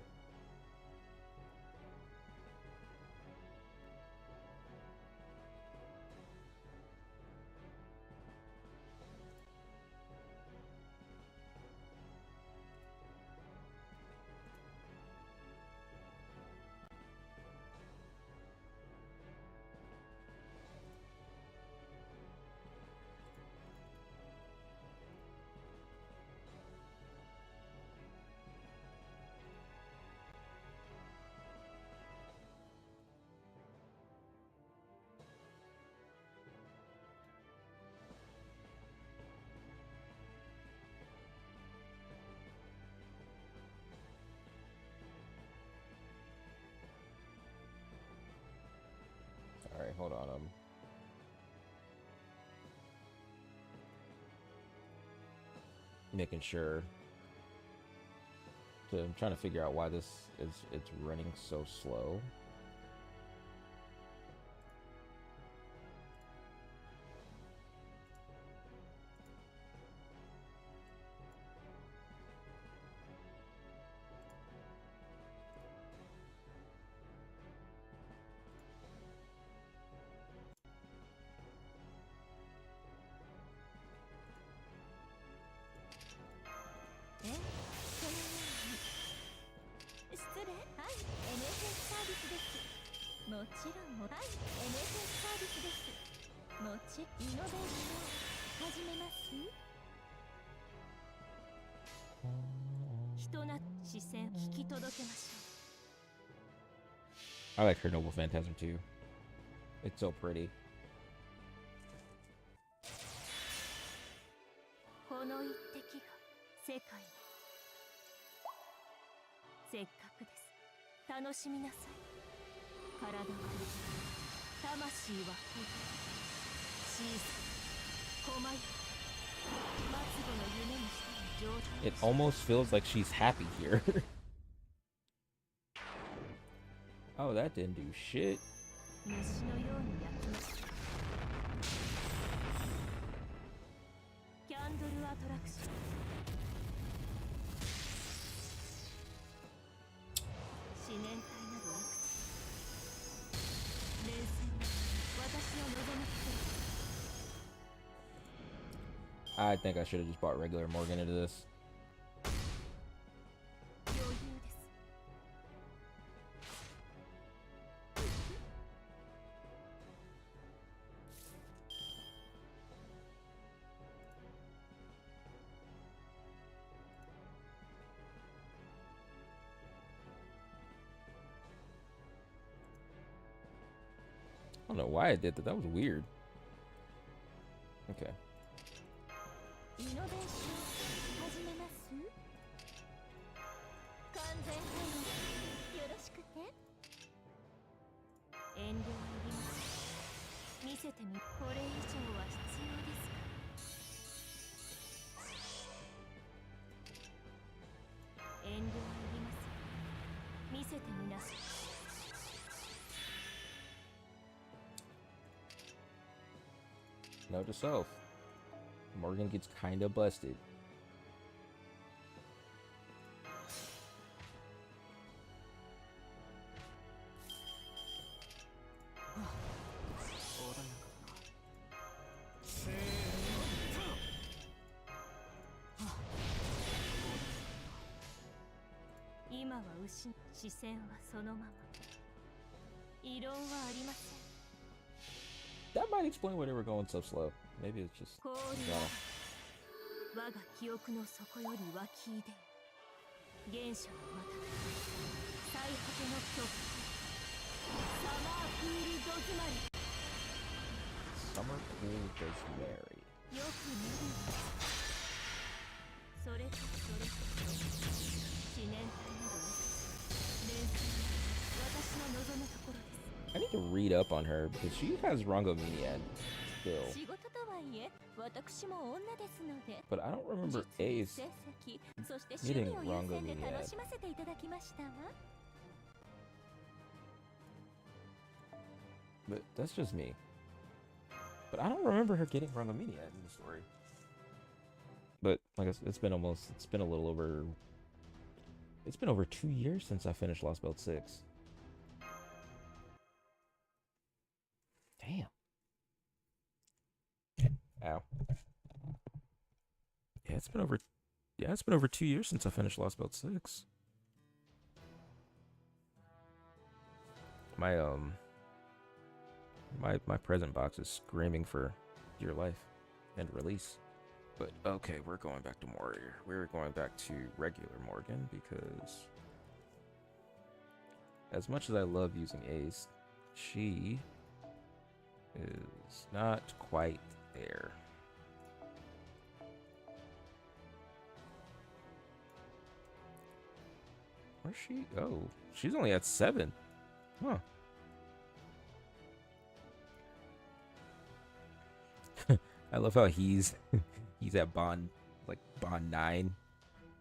[SPEAKER 1] All right, hold on. Making sure. I'm trying to figure out why it's running so slow.
[SPEAKER 2] NSS サービスです。もちろんも、はい、NSS サービスです。もちイノベーション始めます。人な視線引き届けましょ
[SPEAKER 1] I like her Noble Phantasm too. It's so pretty.
[SPEAKER 2] う。この一滴が世界に。せっかくです。楽しみなさい。体は魂はシーズン狛江末後の夢にしての状態
[SPEAKER 1] It almost feels like she's happy here. Oh, that didn't do shit.
[SPEAKER 2] 虫のように焼きました。キャンドルアトラクション。思念体などいくつ連戦は私を望みつける。
[SPEAKER 1] I think I should have just bought regular Morgan into this.
[SPEAKER 2] 余裕です。
[SPEAKER 1] I don't know why I did that. That was weird. Okay.
[SPEAKER 2] イノベーション始めます。完全配慮よろしくて。遠慮はいりません。見せてみ。これ以上は必要ですか。遠慮はいりません。見せてみなさい。
[SPEAKER 1] Note to self. Morgan gets kinda busted. That might explain why they were going so slow. Maybe it's just. No.
[SPEAKER 2] 我が記憶の底より湧き出原初のまた最果ての曲サマークールドズマリ
[SPEAKER 1] Summer Cool Does Mary.
[SPEAKER 2] よく見るのそれと思念体など連戦私の望むところです
[SPEAKER 1] I need to read up on her because she has Rangomaniac still.
[SPEAKER 2] 仕事とはいえ私も女ですので
[SPEAKER 1] But I don't remember
[SPEAKER 2] 実に
[SPEAKER 1] Ace
[SPEAKER 2] 成績そして趣味を優先で
[SPEAKER 1] Rangomaniac.
[SPEAKER 2] 楽しませていただきましたわ
[SPEAKER 1] But that's just me. But I don't remember her getting Rangaminiat in the story. But like it's been a little over. It's been over 2 years since I finished Lost Belt 6. Damn. Ow. Yeah, it's been over 2 years since I finished Lost Belt 6. My my present box is screaming for Dear Life and release. But okay, we're going back to Warrior. We're going back to regular Morgan because as much as I love using Ace, she is not quite there. Where's she? Oh, she's only at 7. Huh. I love how he's at bond 9,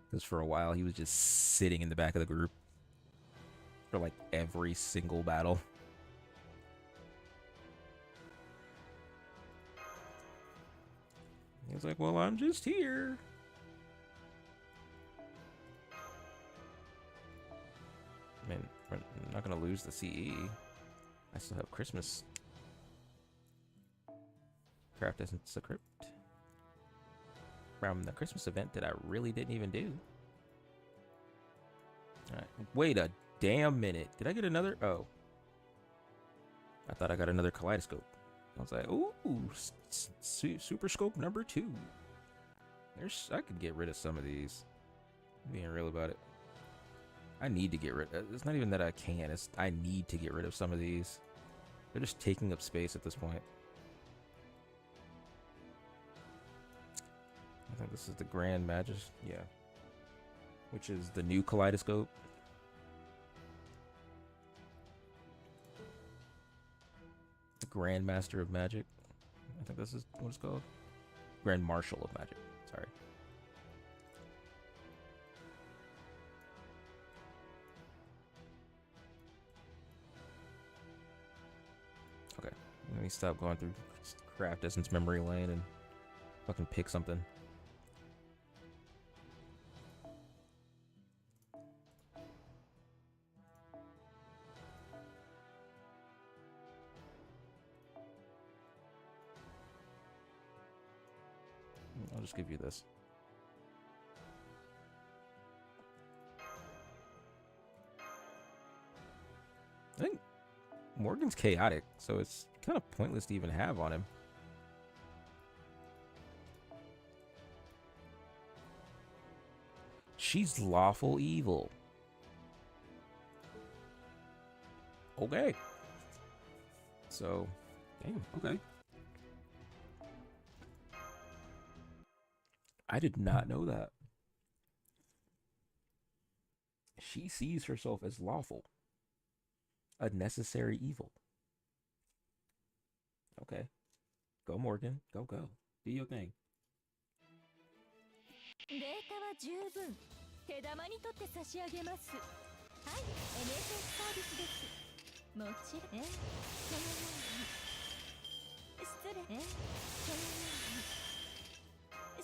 [SPEAKER 1] because for a while he was just sitting in the back of the group for like every single battle. He was like, well, I'm just here. I mean, we're not gonna lose the CE. I still have Christmas. Craft Essence Crypt from the Christmas event that I really didn't even do. Alright, wait a damn minute. Did I get another? Oh. I thought I got another Kaleidoscope. I was like, ooh, Super Scope number 2. I could get rid of some of these. I'm being real about it. I need to get rid. It's not even that I can. It's I need to get rid of some of these. They're just taking up space at this point. I think this is the Grand Magus. Yeah. Which is the new Kaleidoscope. The Grand Master of Magic. I think this is what it's called. Grand Marshal of Magic. Sorry. Okay. Let me stop going through Craft Essence Memory Lane and fucking pick something. I'll just give you this. I think Morgan's chaotic, so it's kind of pointless to even have on him. She's lawful evil. Okay. So, damn, okay. I did not know that. She sees herself as lawful. A necessary evil. Okay. Go, Morgan. Go, go. Do your thing.
[SPEAKER 2] データは十分手玉にとって差し上げます。はい、NSS サービスです。もちろん、そのように。失礼、そのように。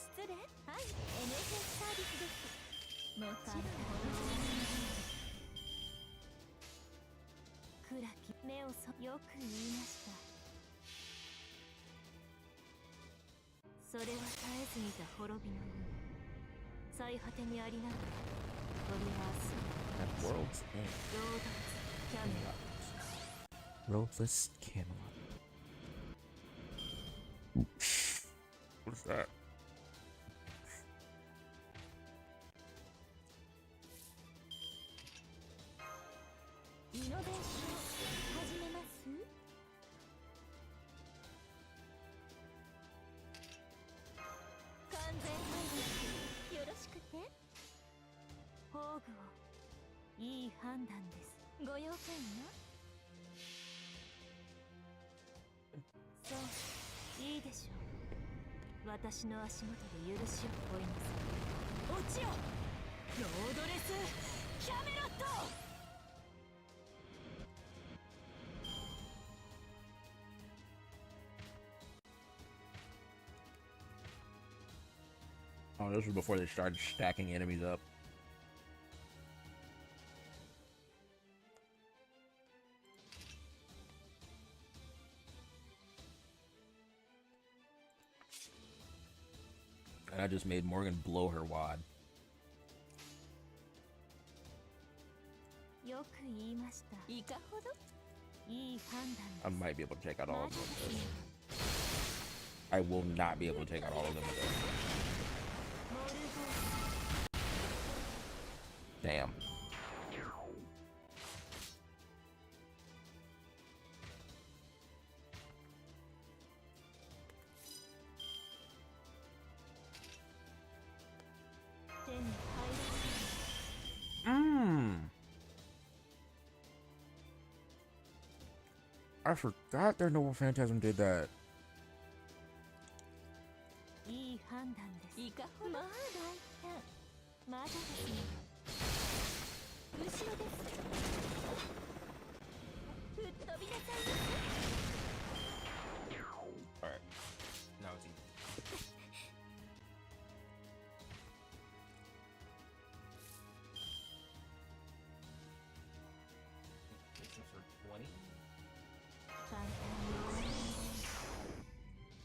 [SPEAKER 2] 失礼、はい、NSS サービスです。もちろん。暗き目をよく言いました。それは絶えず見た滅びの夢。最果てにありながらトリバース
[SPEAKER 1] At World's End.
[SPEAKER 2] ロードキャメロット
[SPEAKER 1] Roadless Camelot. What is that?
[SPEAKER 2] イノベーション始めます。完全配慮よろしくて。宝具をいい判断です。ご用件は？そう、いいでしょう。私の足元で許しを請います。落ちよ、ロードレスキャメロット。
[SPEAKER 1] Oh, this was before they started stacking enemies up. And I just made Morgan blow her wad.
[SPEAKER 2] よく言いました。いかほどいい判断
[SPEAKER 1] I
[SPEAKER 2] です。
[SPEAKER 1] might be able to take out all
[SPEAKER 2] ま
[SPEAKER 1] of
[SPEAKER 2] だ
[SPEAKER 1] them
[SPEAKER 2] で
[SPEAKER 1] with
[SPEAKER 2] す
[SPEAKER 1] this.
[SPEAKER 2] よ。
[SPEAKER 1] I will not be able to take out all of them with this.
[SPEAKER 2] モルゴー
[SPEAKER 1] Damn. I forgot their Noble Phantasm did that.
[SPEAKER 2] いい判断です。いかほどまあ大胆。まだですよ。後ろです。吹っ飛びなさいませ。
[SPEAKER 1] Alright. Now it's easy.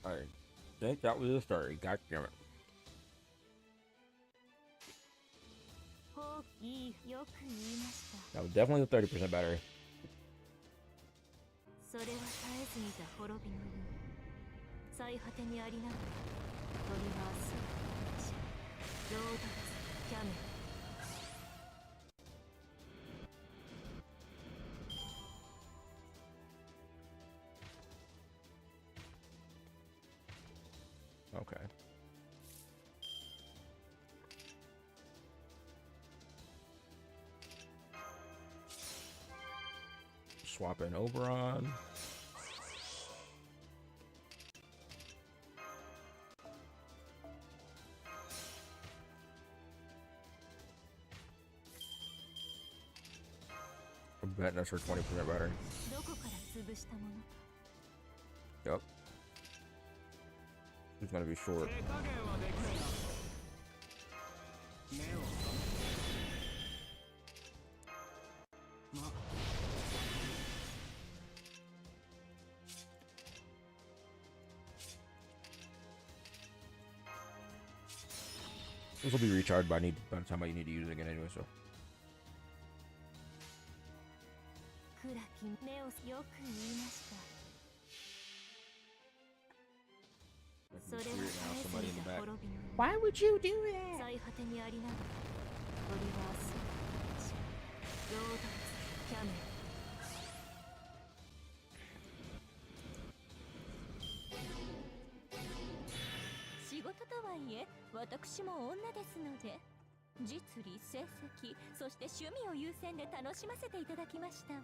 [SPEAKER 1] Alright. Think that was the story. God damn it.
[SPEAKER 2] ほういいよく言いました。
[SPEAKER 1] That was definitely the 30% battery.
[SPEAKER 2] それは絶えず見た滅びの夢。最果てにありながらトリバースロードレスキャメル
[SPEAKER 1] Okay. Swap in Oberon. I'm betting that's her 20% battery.
[SPEAKER 2] どこから潰したものか
[SPEAKER 1] Yep. He's gonna be short.
[SPEAKER 5] 手加減はできるな。目を覚め。まあ。
[SPEAKER 1] This will be recharged by the time I need to use it again anyway, so.
[SPEAKER 2] 暗き目をよく言いました。それは絶えず見た滅びの夢。
[SPEAKER 1] Why would you do that?
[SPEAKER 2] 最果てにありながらトリバースロードレスキャメル 仕事とはいえ私も女ですので実利成績そして趣味を優先で楽しませていただきましたわ。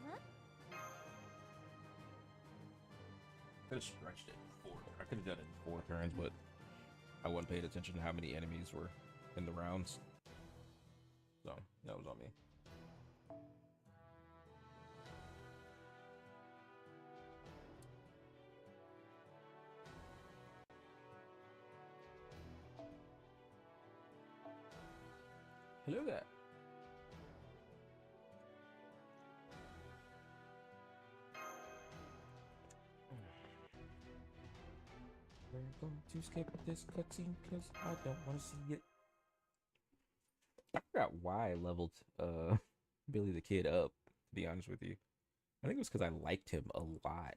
[SPEAKER 1] Could have stretched it four. I could have done it in 4 turns, but I wasn't paying attention to how many enemies were in the rounds. So that was on me. Hello there. We're going to skip this cutscene because I don't want to see it. I forgot why I leveled Billy the Kid up, to be honest with you. I think it was because I liked him a lot.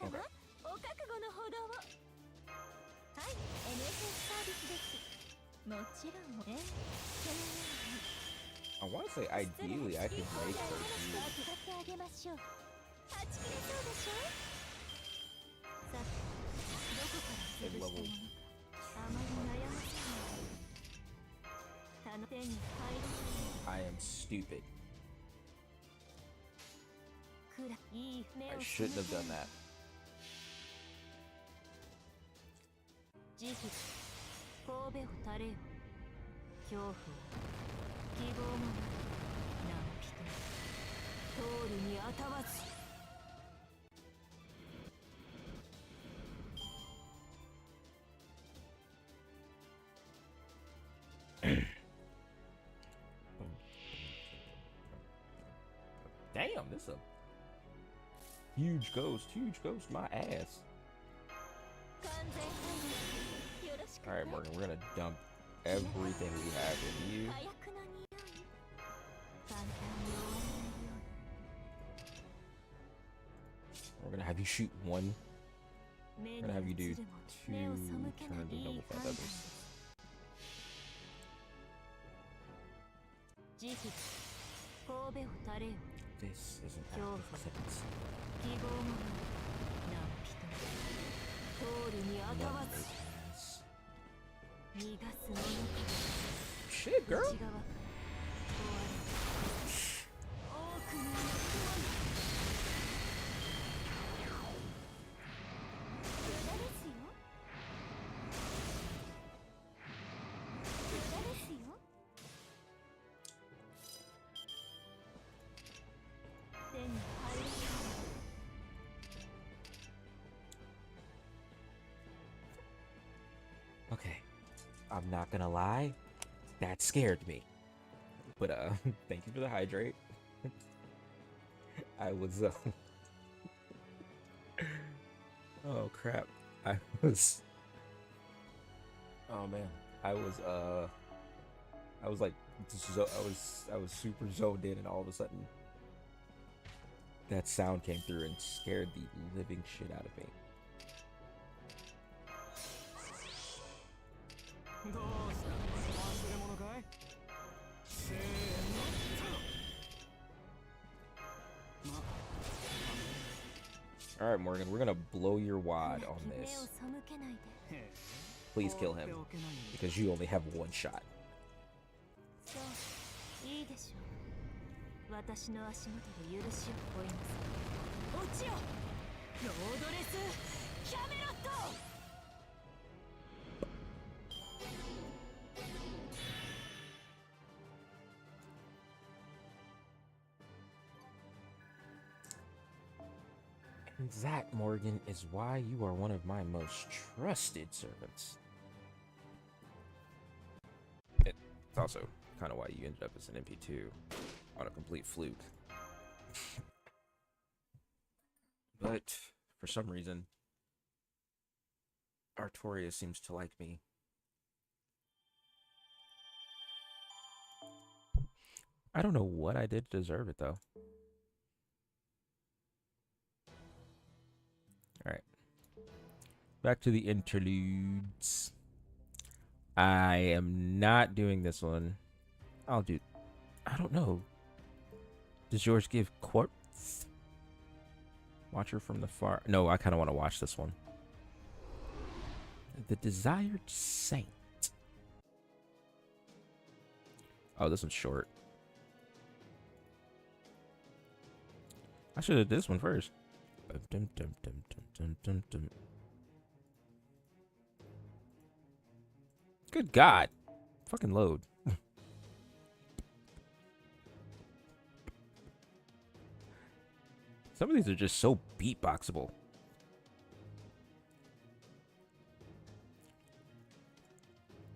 [SPEAKER 1] Okay.
[SPEAKER 2] お覚悟のほどを。はい、NSS サービスです。もちろん、
[SPEAKER 1] I want to say ideally I could make her do
[SPEAKER 2] 預かってあげましょう。はち切れそうでしょ。さて、どこから潰したものか。あまり悩ませない。手に入らない。
[SPEAKER 1] I am stupid.
[SPEAKER 2] くらいい目を
[SPEAKER 1] I shouldn't have done that.
[SPEAKER 2] 慈悲神戸を垂れよ恐怖を希望もなく通るにあたわず。
[SPEAKER 1] Damn, this is a huge ghost, my ass.
[SPEAKER 2] 完全反応よろしくね。
[SPEAKER 1] Alright, Morgan, we're gonna dump everything we have in you.
[SPEAKER 2] 火薬の匂い簡単に終わらないよう
[SPEAKER 1] We're gonna have you shoot one.
[SPEAKER 2] 目
[SPEAKER 1] We're gonna have you do
[SPEAKER 2] に映るも目を
[SPEAKER 1] two
[SPEAKER 2] 背けない
[SPEAKER 1] turns of
[SPEAKER 2] いい
[SPEAKER 1] double
[SPEAKER 2] 判
[SPEAKER 1] five
[SPEAKER 2] 断
[SPEAKER 1] others.
[SPEAKER 2] です慈悲神戸を垂れよ
[SPEAKER 1] This is an act
[SPEAKER 2] Yo.
[SPEAKER 1] of clemency.
[SPEAKER 2] 希望もない何人通るにあた
[SPEAKER 1] None
[SPEAKER 2] わ
[SPEAKER 1] may
[SPEAKER 2] ず
[SPEAKER 1] pass.
[SPEAKER 2] 逃がすものか
[SPEAKER 1] Shit,
[SPEAKER 2] 内
[SPEAKER 1] girl.
[SPEAKER 2] 側から終わる多くの欲無駄ですよ無駄ですよ手に入る
[SPEAKER 1] Okay, I'm not gonna lie, that scared me. But thank you for the hydrate. I was oh crap. I was oh man. I was like I was super zoned in, and all of a sudden that sound came through and scared the living shit out of me.
[SPEAKER 5] どうした忘れ物かいせーのま
[SPEAKER 1] All right, Morgan, we're gonna blow your wad on
[SPEAKER 2] 目を
[SPEAKER 1] this.
[SPEAKER 2] 背けないで
[SPEAKER 5] へえ
[SPEAKER 1] Please kill
[SPEAKER 5] 放って
[SPEAKER 1] him
[SPEAKER 5] おけないんだ
[SPEAKER 1] because you only have one shot.
[SPEAKER 2] そういいでしょう私の足元で許しを乞いなさい落ちよロードレスキャメロット
[SPEAKER 1] And that, Morgan, is why you are one of my most trusted servants. It's also kind of why you ended up as an MP2 on a complete fluke. But for some reason, Artorias seems to like me. I don't know what I did to deserve it, though. Alright. Back to the interludes. I am not doing this one. I'll do... I don't know. Does yours give quartz? Watcher from the far... No, I kind of want to watch this one. The Desired Saint. Oh, this one's short. I should have did this one first. Dum, dum, dum, dum, dum, dum, dum. Good God. Fucking load. Some of these are just so beatboxable.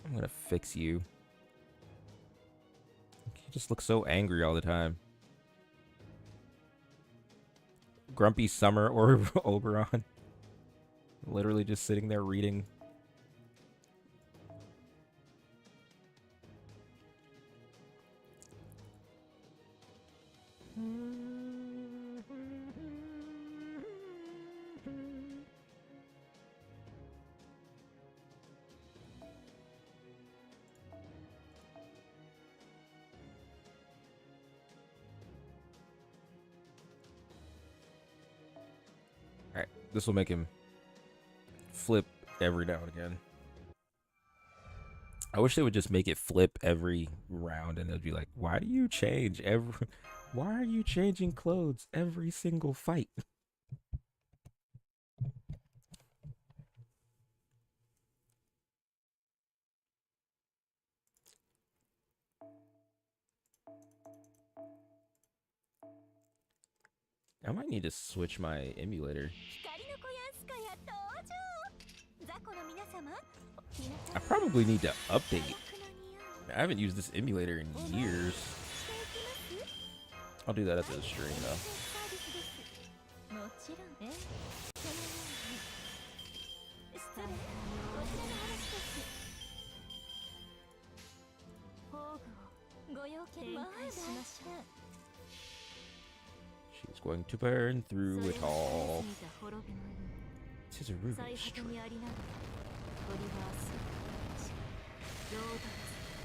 [SPEAKER 1] I'm gonna fix you. You just look so angry all the time. Grumpy Summer or Oberon. Literally just sitting there reading. Alright, this will make him flip every now and again. I wish they would just make it flip every round and they'd be like, why do you change every... Why are you changing clothes every single fight? I might need to switch my emulator.
[SPEAKER 2] 光の子やんすかや登場。雑魚の皆様、
[SPEAKER 1] I probably need to update.
[SPEAKER 2] 砂漠の匂い
[SPEAKER 1] I haven't used this emulator in years.
[SPEAKER 2] していきます。
[SPEAKER 1] I'll do that after the stream though.
[SPEAKER 2] サービスです。もちろんね。そのように。失礼。こちらの話です。宝具をご用件展開しましょう。
[SPEAKER 1] She's going to burn through it all.
[SPEAKER 2] 見た滅びの夢。
[SPEAKER 1] This is a Ruby
[SPEAKER 2] 最果て
[SPEAKER 1] stream.
[SPEAKER 2] にありながらトリバースロードレス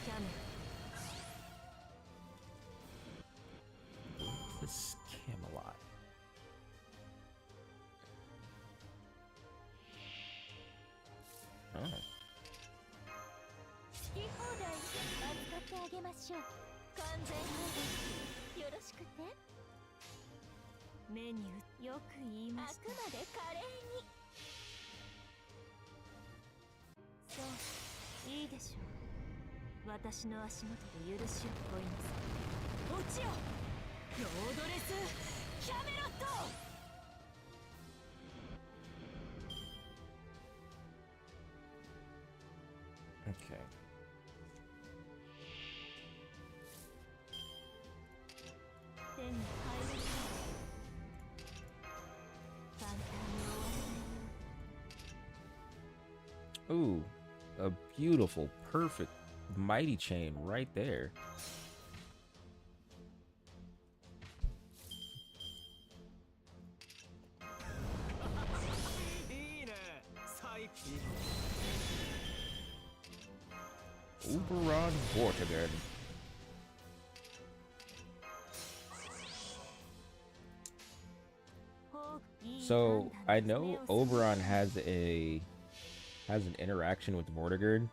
[SPEAKER 2] キャメ
[SPEAKER 1] This Camelot. Oh.
[SPEAKER 2] 好き放題扱ってあげましょう。完全放題よろしくて。メニューよく言いました。あくまで華麗に。そういいでしょう。私の足元で許しを請います。落ちよロードレスキャメロット。
[SPEAKER 1] Okay.
[SPEAKER 2] 手に入る簡単に終わらないよ。
[SPEAKER 1] Ooh, a beautiful, perfect, mighty chain right there.
[SPEAKER 5] いいね最近
[SPEAKER 1] Oberon Vortigern. So I know Oberon has an interaction with Vortigern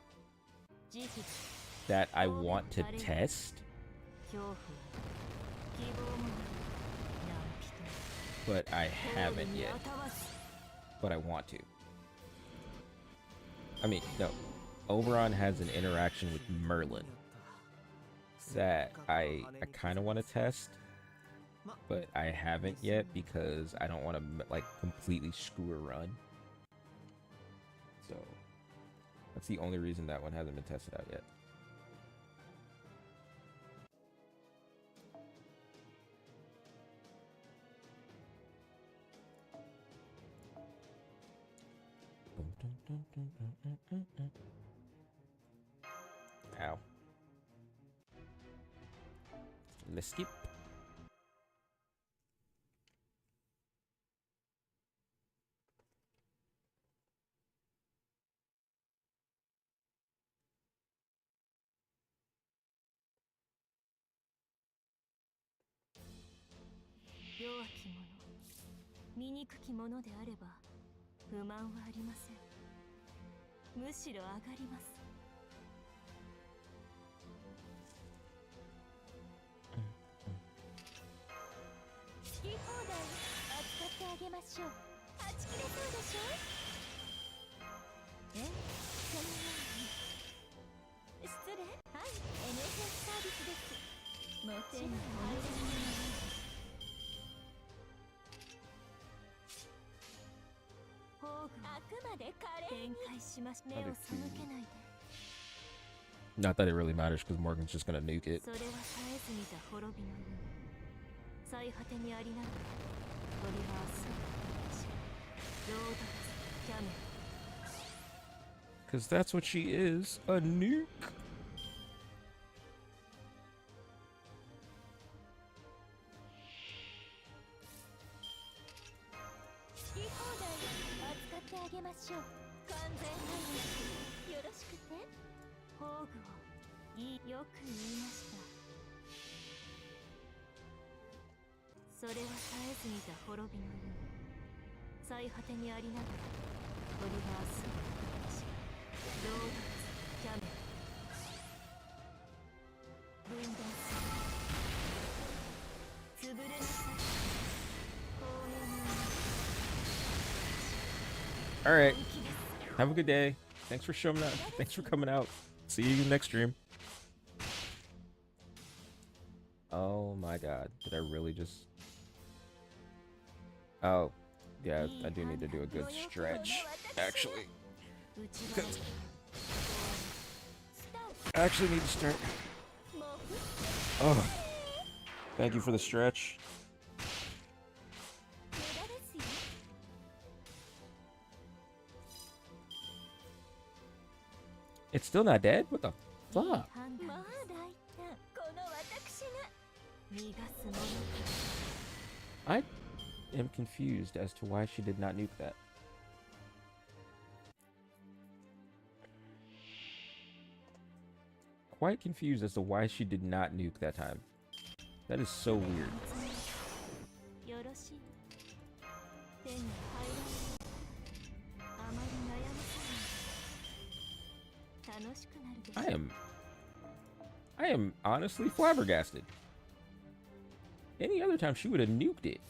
[SPEAKER 1] that I want to test, but I haven't yet. But I want to. I mean, no. Oberon has an interaction with Merlin that I kind of want to test, but I haven't yet because I don't want to like completely screw a run. So that's the only reason that one hasn't been tested out yet. Ow. Let's skip.
[SPEAKER 2] Yoaki 者、醜き者であれば不満はありません。むしろ上がります。好き放題扱ってあげましょう。はち切れそうでしょ。そのように。失礼。はい、NHS サービスです。もちろん安全なもの。あくまで華麗に展開しまし。目を背けないで。
[SPEAKER 1] Not that it really matters because Morgan's just gonna nuke it.
[SPEAKER 2] それは絶えず見た滅びの夢。最果てにありながらトリバースロードレスキャメ
[SPEAKER 1] Because that's what she is, a nuke.
[SPEAKER 2] 好き放題扱ってあげましょう。完全配慮よろしくて。宝具をよく言いました。それは絶えず見た滅びの夢。最果てにありながらトリバースロードレスキャメ分断する潰れなさい。
[SPEAKER 1] All right. Have a good day. Thanks for showing up. Thanks for coming out. See you next stream. Oh my god. Did I really just... Oh, yeah, I do need to do a good stretch, actually.
[SPEAKER 2] 内側
[SPEAKER 1] Good.
[SPEAKER 2] スター
[SPEAKER 1] I actually need to start.
[SPEAKER 2] もう
[SPEAKER 1] Oh, thank you for the stretch.
[SPEAKER 2] 無駄ですよ
[SPEAKER 1] It's still not dead? What the
[SPEAKER 2] いい
[SPEAKER 1] fuck?
[SPEAKER 2] 判断まだ言ったこの私が逃がすもの
[SPEAKER 1] I am confused as to why she did not nuke that. Quite confused as to why she did not nuke that time. That is so weird.
[SPEAKER 2] よろしい手に入らないあまり悩まさない楽しくなるでしょ
[SPEAKER 1] I am honestly flabbergasted. Any other time she would have nuked it.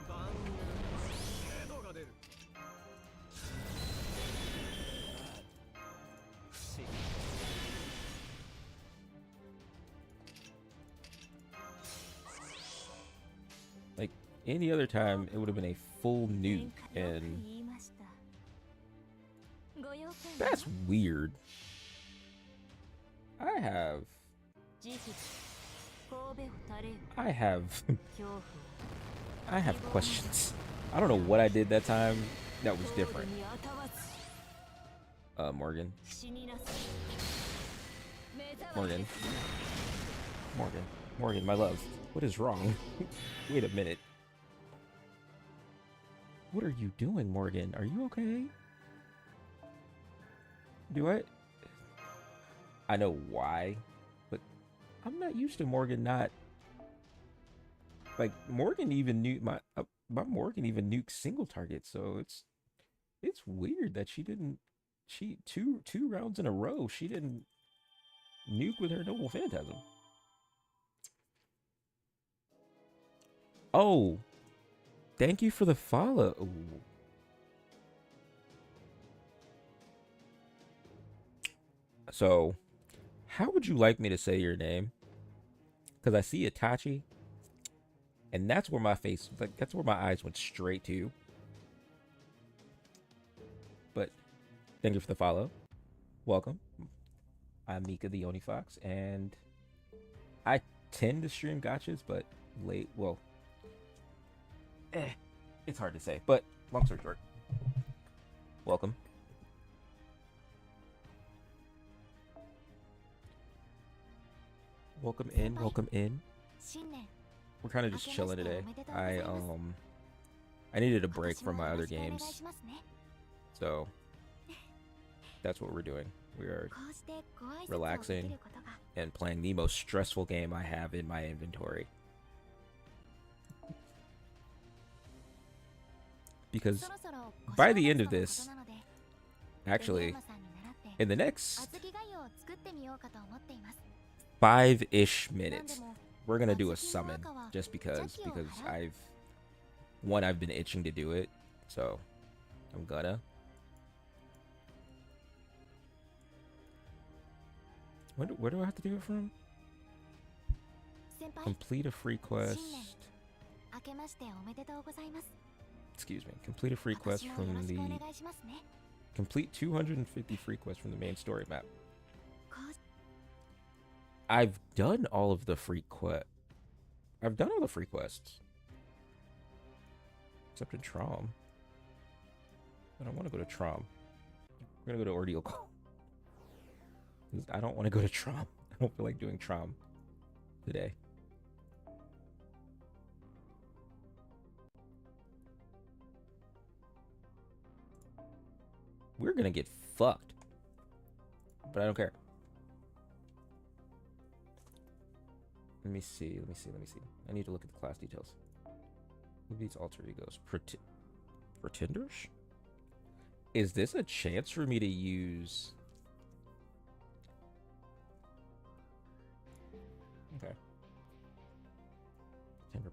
[SPEAKER 5] 万能程度が出る不思議
[SPEAKER 1] Like any other time, it would have been a full
[SPEAKER 2] 前
[SPEAKER 1] nuke,
[SPEAKER 2] 回よく
[SPEAKER 1] and
[SPEAKER 2] 言いましたご用件は
[SPEAKER 1] that's weird. I have
[SPEAKER 2] 慈悲神戸を垂れよ
[SPEAKER 1] I have
[SPEAKER 2] 恐怖
[SPEAKER 1] I have questions. I don't know what I did that time that was
[SPEAKER 2] を
[SPEAKER 1] different.
[SPEAKER 2] にあたわず
[SPEAKER 1] Morgan.
[SPEAKER 2] 死になさい目障
[SPEAKER 1] Morgan.
[SPEAKER 2] りです
[SPEAKER 1] Morgan. Morgan, my love. What is wrong? Wait a minute. What are you doing, Morgan? Are you okay? Do I know why, but I'm not used to Morgan not. Like Morgan even nuke my Morgan even nuked single targets, so it's weird that she didn't. She two rounds in a row she didn't nuke with her Noble Phantasm. Oh, thank you for the follow. Ooh. So, how would you like me to say your name? Because I see Itachi, and that's where my face, like, that's where my eyes went straight to. But thank you for the follow. Welcome. I'm Mika the Oni Fox, and I tend to stream gotchas, but late. Well, it's hard to say. But long story short, welcome. Welcome in. Welcome in.
[SPEAKER 2] 新年
[SPEAKER 1] We're kind of just chilling today. I needed a break from my other
[SPEAKER 2] 今年もよろ
[SPEAKER 1] games,
[SPEAKER 2] しくお願いしますね
[SPEAKER 1] so that's what we're doing. We are
[SPEAKER 2] こうしてご挨拶を
[SPEAKER 1] relaxing
[SPEAKER 2] できることが
[SPEAKER 1] and playing the most stressful game I have in my inventory. Because
[SPEAKER 2] そろそろご
[SPEAKER 1] by
[SPEAKER 2] 正
[SPEAKER 1] the
[SPEAKER 2] 月
[SPEAKER 1] end of
[SPEAKER 2] との
[SPEAKER 1] this,
[SPEAKER 2] ことなので
[SPEAKER 1] actually,
[SPEAKER 2] 紅山さんに習って
[SPEAKER 1] in the next
[SPEAKER 2] 小豆がゆを作ってみようかと思っています
[SPEAKER 1] 5-ish
[SPEAKER 2] なんで
[SPEAKER 1] minutes,
[SPEAKER 2] も
[SPEAKER 1] we're gonna do a summon just because I've been itching to do it, so I'm gonna. Where do I have to do it from?
[SPEAKER 2] 先輩
[SPEAKER 1] Complete a free quest.
[SPEAKER 2] 明けましておめでとうございます
[SPEAKER 1] Excuse me. Complete a free
[SPEAKER 2] 今
[SPEAKER 1] quest
[SPEAKER 2] 年もよろ
[SPEAKER 1] from
[SPEAKER 2] しくお
[SPEAKER 1] the
[SPEAKER 2] 願いしますね
[SPEAKER 1] complete 250 free quests from the main story map.
[SPEAKER 2] こう
[SPEAKER 1] I've done all of the free I've done all the free quests. Except in Trom. I don't want to go to Trom. We're gonna go to Ordeal Call. I don't want to go to Trom. I don't feel like doing Trom today. We're gonna get fucked. But I don't care. Let me see. I need to look at the class details. Who beats alter egos? Pretenders? Is this a chance for me to use... Okay.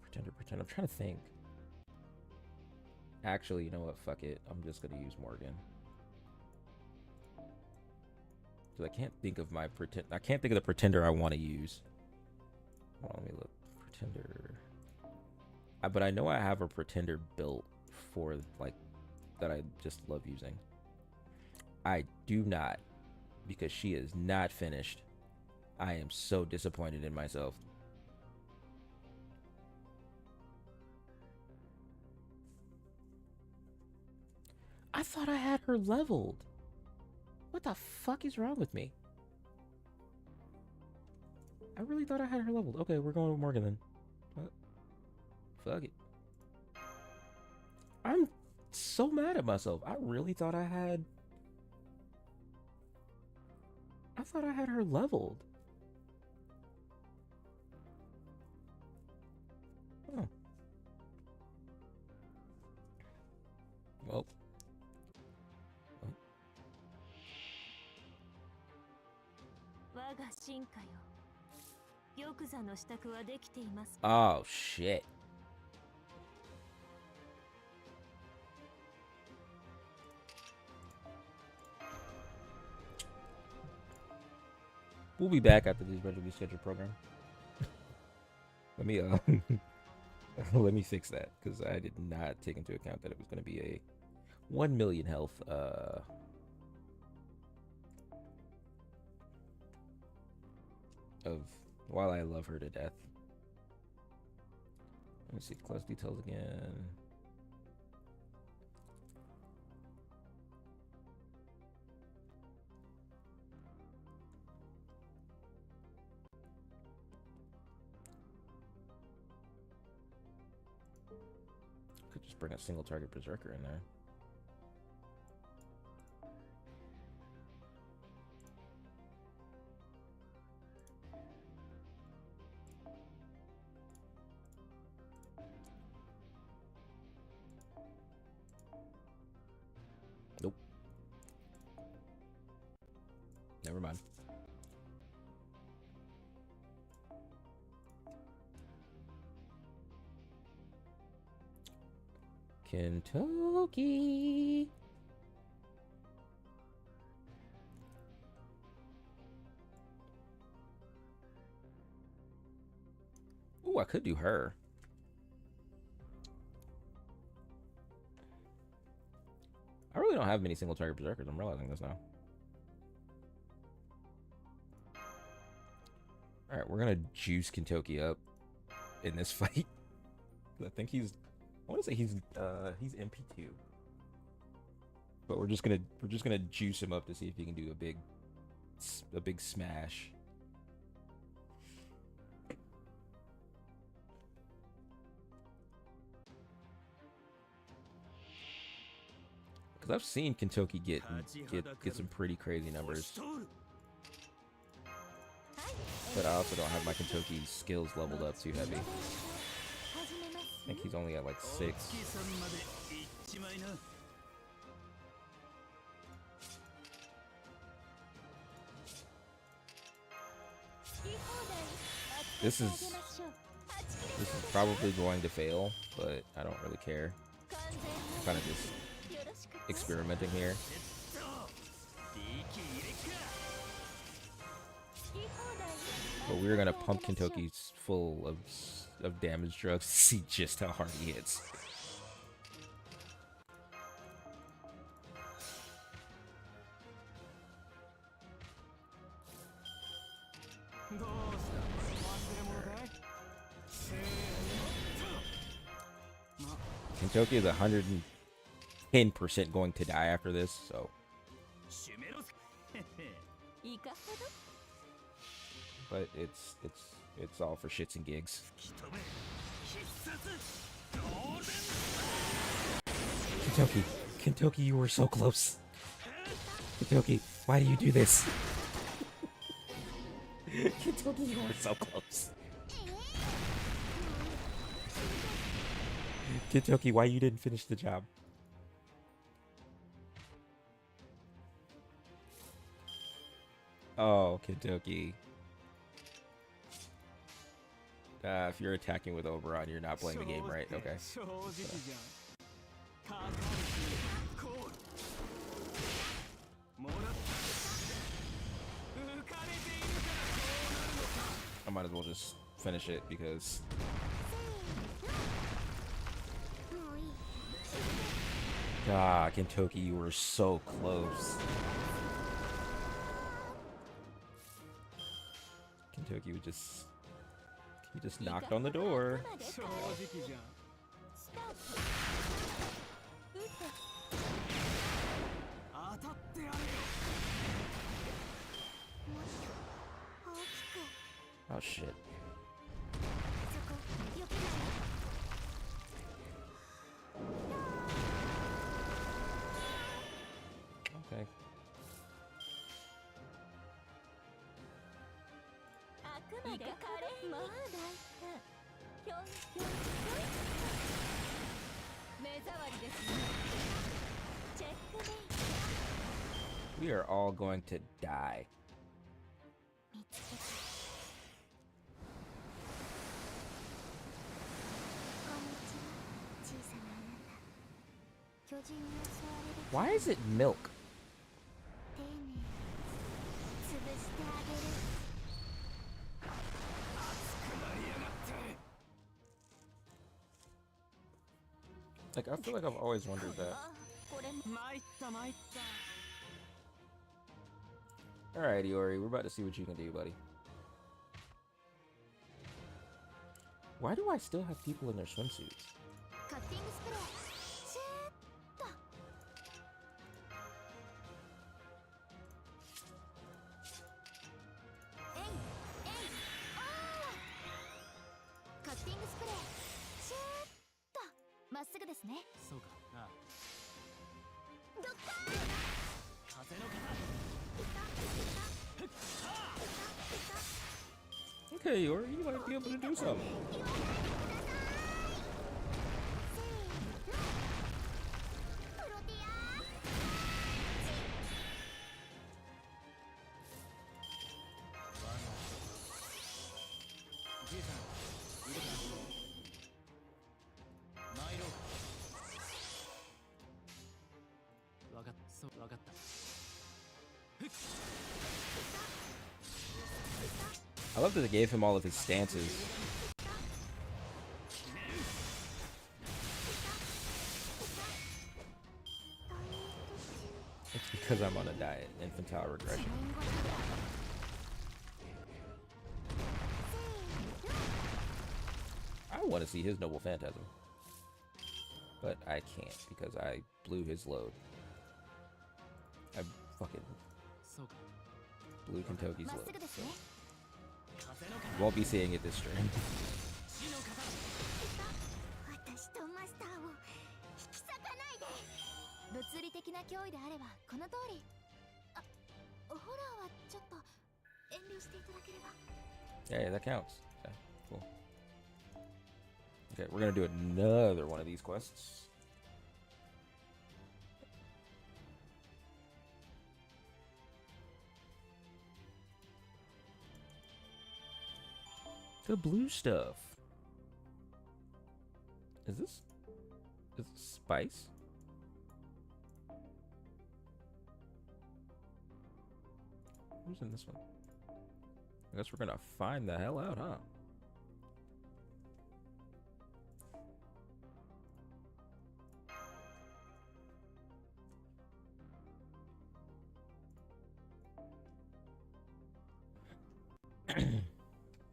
[SPEAKER 1] Pretender. I'm trying to think. Actually, you know what? Fuck it. I'm just gonna use Morgan. Because I can't think of I can't think of the pretender I want to use. Hold on, let me look. Pretender. But I know I have a pretender built for like that I just love using. I do not, because she is not finished. I am so disappointed in myself. I thought I had her leveled. What the fuck is wrong with me? I really thought I had her leveled. Okay, we're going with Morgan then. What? Fuck it. I'm so mad at myself. I really thought I had... I thought I had her leveled. Oh. Well.
[SPEAKER 2] 我が進化よ。玉座の支度はできていますか？
[SPEAKER 1] Oh, shit. We'll be back after this regularly scheduled program. Let me let me fix that, because I did not take into account that it was going to be a 1 million health of while I love her to death. Let me see the class details again. Could just bring a single target berserker in there. Nope. Never mind. Kentucky. Ooh, I could do her. I really don't have many single target berserkers. I'm realizing this now. All right, we're gonna juice Kentucky up in this fight. I think he's. I want to say he's MP2, but we're just gonna juice him up to see if he can do a big smash. Because I've seen Kentucky get some pretty crazy numbers, but I also don't have my Kentucky's skills leveled up too heavy. I think he's only at like 6. This is probably going to fail, but I don't really care. I'm kind of just experimenting here. But we're gonna pump Kentucky full of damage drugs to see just how hard he hits. Kentucky is 110% going to die after this, so. But it's all for shits and gigs. Kentucky, you were so close. Kentucky, why do you do this? Kentucky, you were so close. Kentucky, why you didn't finish the job? Oh, Kentucky. If you're attacking with Oberon, you're not playing the game right. Okay. I might as well just finish it because God, Kentucky, you were so close. Kentucky would just... He just knocked on the door.
[SPEAKER 5] 正直じゃん。当たってやれよ。
[SPEAKER 1] Oh shit.
[SPEAKER 2] そこ避けない
[SPEAKER 1] Okay.
[SPEAKER 2] あくまでカレーまあ大変ひょんひょんひょん目障りですねチェックメイト
[SPEAKER 1] We are all going to die.
[SPEAKER 2] 見つけたこんにちは小さなあなた巨人に襲われる
[SPEAKER 1] Why is it milk?
[SPEAKER 2] 丁寧に潰してあげる
[SPEAKER 1] Like, I feel like I've always wondered that.
[SPEAKER 2] これも
[SPEAKER 5] 参った参った。
[SPEAKER 1] Alright, Iori, we're about to see what you can do, buddy. Why do I still have people in their swimsuits?
[SPEAKER 2] カッティングスプレーシューッとえいえいあーカッティングスプレーシューッとまっすぐですね
[SPEAKER 5] そうか。ああ。
[SPEAKER 2] ドッカー
[SPEAKER 5] 風の
[SPEAKER 1] Okay, Iori, you might be able to do something.
[SPEAKER 2] プロティア
[SPEAKER 5] じいさん、いるか。参ろう。わかった。そう、わかった。
[SPEAKER 1] I love that they gave him all of his stances. It's because I'm on a diet. Infantile regression. I want to see his noble phantasm. But I can't because I blew his load. I fucking
[SPEAKER 5] そうか。
[SPEAKER 1] blew Kentucky's
[SPEAKER 2] まっ
[SPEAKER 1] load.
[SPEAKER 2] すぐですね
[SPEAKER 5] 風の
[SPEAKER 1] Won't be seeing it this stream.
[SPEAKER 5] 死の刀。
[SPEAKER 2] 私とマスターを引き裂かないで物理的な脅威であればこの通りあホラーはちょっと遠慮していただければ
[SPEAKER 1] Yeah, that counts. Okay, cool. Okay, we're gonna do another one of these quests. The blue stuff. Is this spice? Who's in this one? I guess we're gonna find the hell out, huh?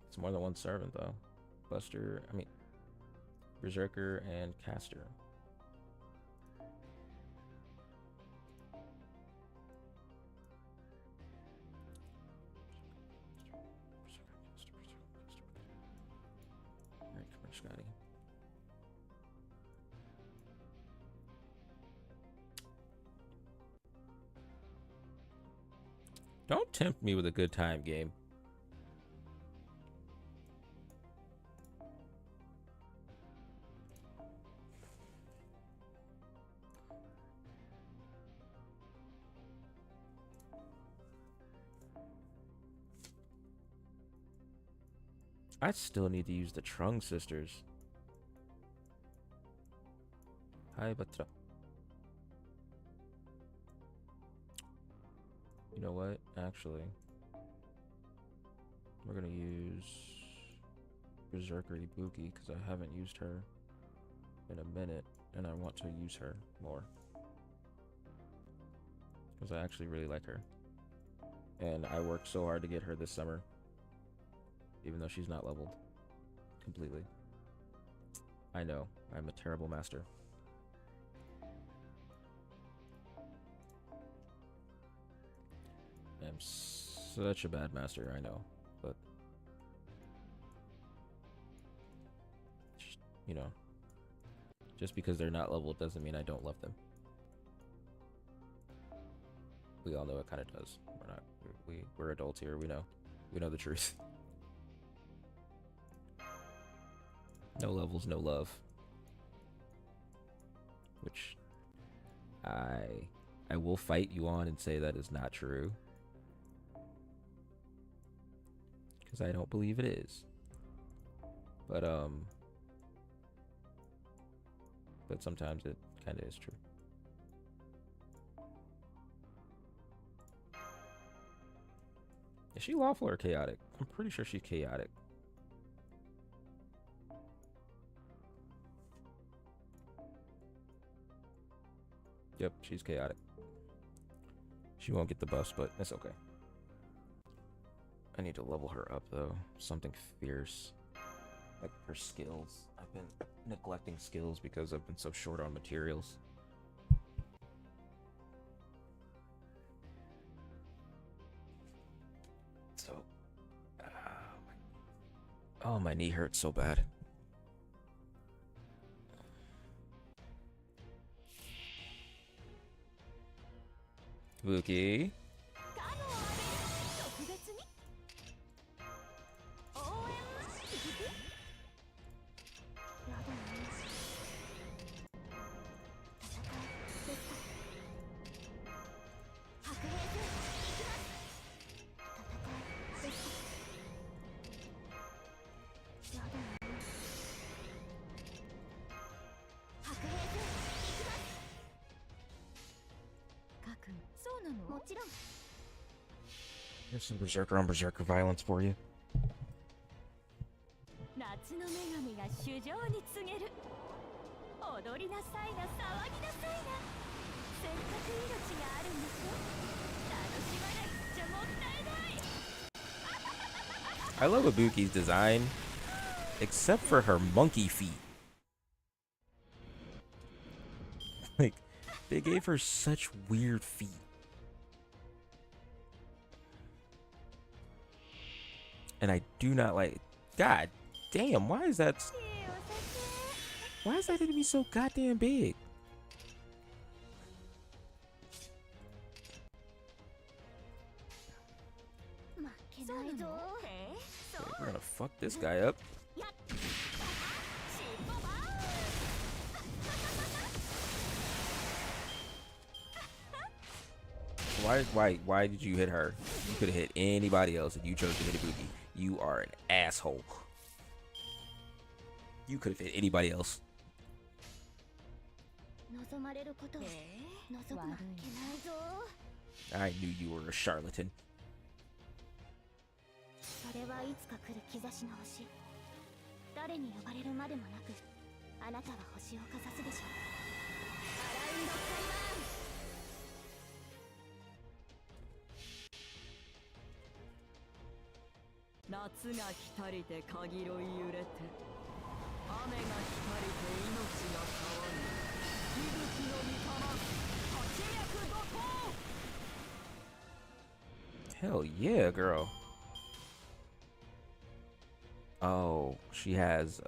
[SPEAKER 1] It's more than one servant, though. Berserker and Caster. Alright, come on, Scotty. Don't tempt me with a good time, game. I still need to use the Trung sisters. Hi, Batra. You know what? Actually, we're gonna use Berserker Ibuki because I haven't used her in a minute, and I want to use her more. because I actually really like her. And I worked so hard to get her this summer, even though she's not leveled completely. I know, I'm a terrible master. I'm such a bad master, I know, but you know, just because they're not leveled doesn't mean I don't love them. We all know it kind of does. We're adults here. We know the truth. No levels, no love. Which I will fight you on and say that is not true, because I don't believe it is. But sometimes it kind of is true. Is she lawful or chaotic? I'm pretty sure she's chaotic. Yep, she's chaotic. She won't get the buffs, but it's okay. I need to level her up though. Something fierce. Like her skills. I've been neglecting skills because I've been so short on materials. So, oh, my knee hurts so bad. Wookie. Here's some berserker on berserker violence for you. I love Ibuki's design, except for her monkey feet. Like, they gave her such weird feet. And I do not like. God damn, why is that enemy so goddamn big? Okay, we're gonna fuck this guy up. Why did you hit her? You could have hit anybody else and you chose to hit Ibuki. You are an asshole. You could have hit anybody else. I knew you were a charlatan. Hell yeah, girl. Oh, she has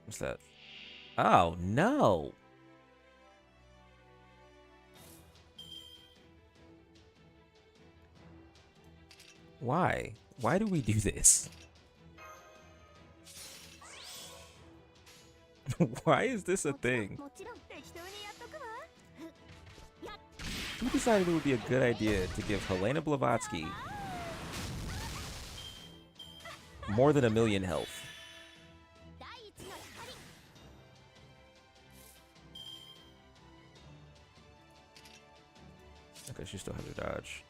[SPEAKER 1] what's that? Oh no. Why? Why do we do this? Why is this a thing? Who decided it would be a good idea to give Helena Blavatsky more than 1,000,000 health? Okay, she still has her dodge.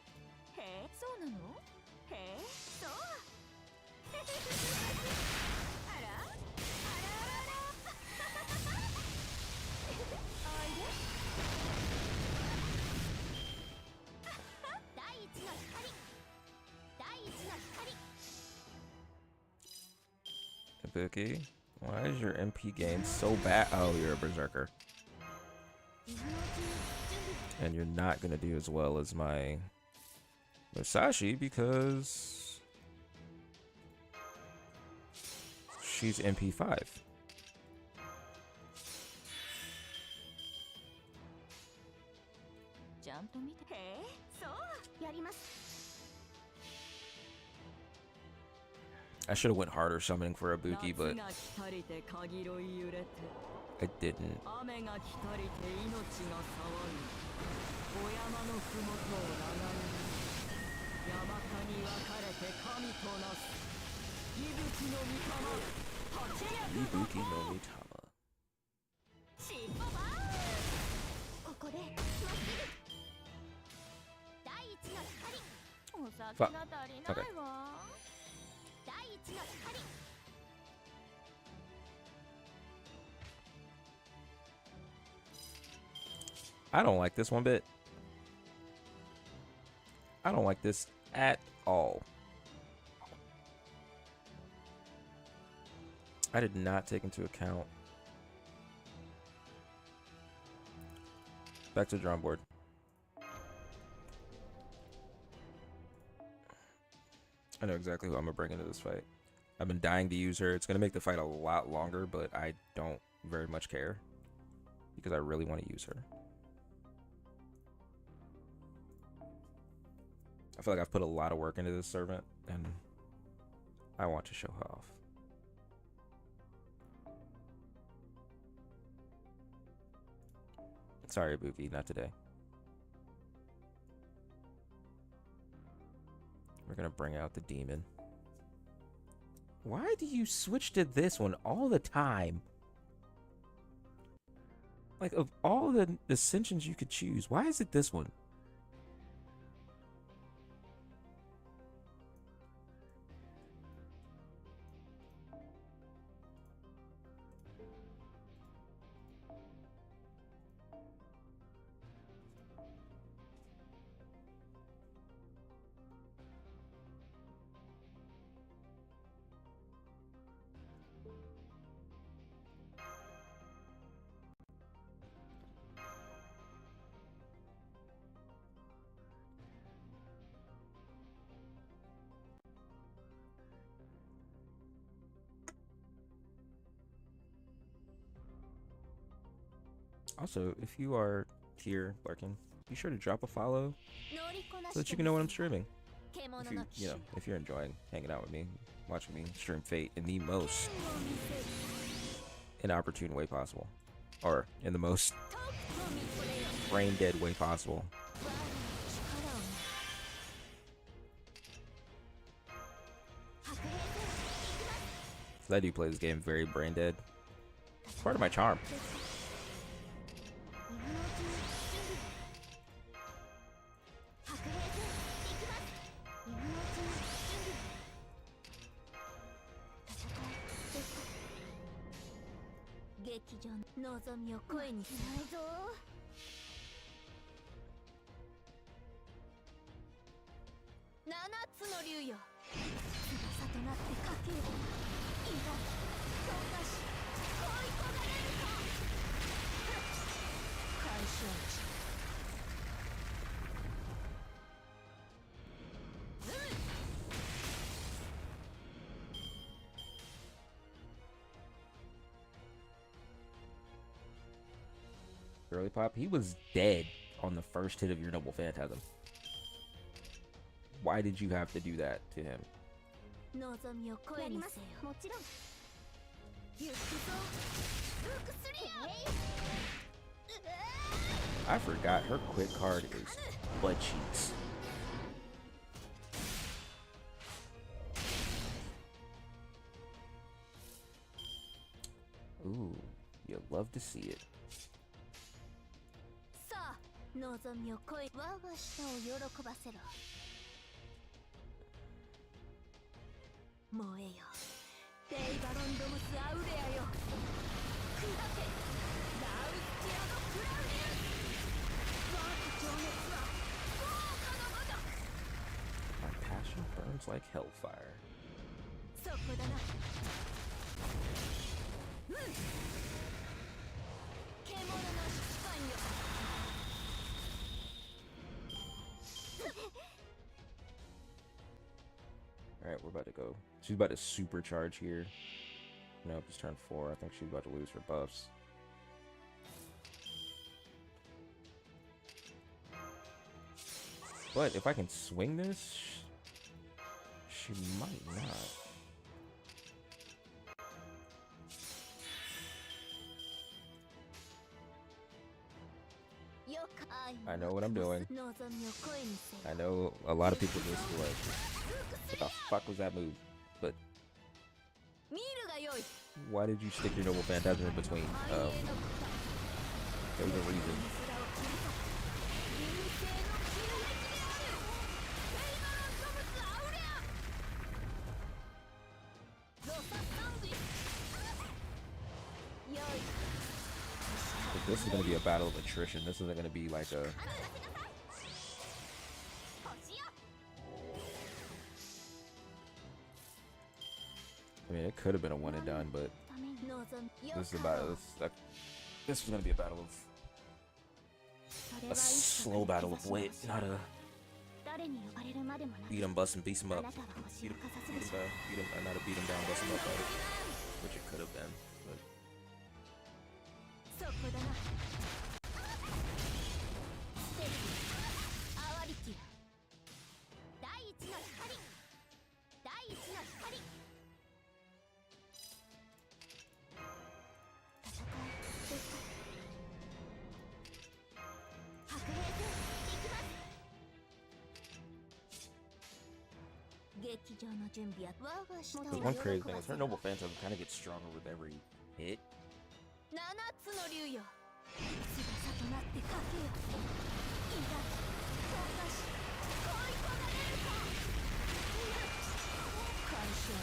[SPEAKER 1] Bookie. Why is your MP gain so bad? Oh, you're a berserker. And you're not gonna do as well as my Musashi because she's MP5.
[SPEAKER 2] ちゃんと見て。
[SPEAKER 3] へえ、そうやります。
[SPEAKER 1] I should have went harder summoning for a Buki, but
[SPEAKER 5] 夏が来たりて鍵ろい揺れて
[SPEAKER 1] I didn't.
[SPEAKER 5] 雨が来たりて命が騒ぐお山のふもとを流れ山かに分かれて神となす息吹の御霊立ちや
[SPEAKER 1] Ibuki no Mitama.
[SPEAKER 3] シッポバーここでまっすぐ第一の光
[SPEAKER 2] お酒が足りないわ。
[SPEAKER 3] 第一の光
[SPEAKER 1] I don't like this one bit. I don't like this at all. I did not take into account. Back to the drawing board. I know exactly who I'm gonna bring into this fight. I've been dying to use her. It's gonna make the fight a lot longer, but I don't very much care because I really want to use her. I feel like I've put a lot of work into this servant, and I want to show her off. Sorry, Buki, not today. We're gonna bring out the demon. Why do you switch to this one all the time? Like, of all the ascensions you could choose, why is it this one? Also, if you are here lurking, be sure to drop a follow
[SPEAKER 3] 乗りこな
[SPEAKER 1] so that
[SPEAKER 3] し
[SPEAKER 1] you
[SPEAKER 3] て
[SPEAKER 1] can know what
[SPEAKER 3] み
[SPEAKER 1] I'm
[SPEAKER 3] せ
[SPEAKER 1] streaming.
[SPEAKER 3] 獣
[SPEAKER 1] If
[SPEAKER 3] の
[SPEAKER 1] you,
[SPEAKER 3] 騎
[SPEAKER 1] you
[SPEAKER 3] 士
[SPEAKER 1] know, if you're enjoying hanging out with me, watching me stream Fate in the most inopportune way possible, or in the most
[SPEAKER 3] と見とれよ
[SPEAKER 1] brain dead way possible.
[SPEAKER 3] 我の力をね白兵戦行きます
[SPEAKER 1] 'Cause I do play this game very brain dead. It's part of my charm.
[SPEAKER 3] 今のうちに準備を白兵戦行きます今のうちに準備を戦いですか劇場の望みを声にしないぞ七つの竜よ翼となってかけよいざそうなし恋焦がれるか干渉地
[SPEAKER 1] Girly Pop, he was dead on the first hit of your Noble Phantasm. Why did you have to do that to him?
[SPEAKER 3] 望みを声にせよもちろん行くぞルクスリア
[SPEAKER 1] I forgot her quick card is butt cheeks. Ooh, you love to see it.
[SPEAKER 3] さあ望みを声我が舌を喜ばせろ燃えよデイバロンドムスアウレアよ砕けラウスティアド・クラウディウス我が情熱は豪華のごとく
[SPEAKER 1] My passion burns like hellfire.
[SPEAKER 3] そこだな獣の疾患よ。
[SPEAKER 1] Alright, we're about to go. She's about to supercharge here. Nope, it's turn 4. I think she's about to lose her buffs. But if I can swing this, she might not. I know what I'm doing. I know a lot of people just like, what the fuck was that move? But why did you stick your Noble Phantasm in between? There's a reason. But this is going to be a battle of attrition. This isn't going to be like a... I mean, it could have been a one and done, but this is about this is going to be a battle of a slow battle of wit, not a beat him, bust him, beat him up, not a beat him down, bust him up fight, which it could have been. But
[SPEAKER 3] そこだな。アワリティ第一の光、第一の光。戦いですか。白兵戦行きます。劇場の準備は我が下を
[SPEAKER 1] the one crazy thing is her Noble Phantasm kind of gets stronger with every hit.
[SPEAKER 3] 七つの竜よ、翼となってかけよ。いざ強化し恋い焦がれるか。干渉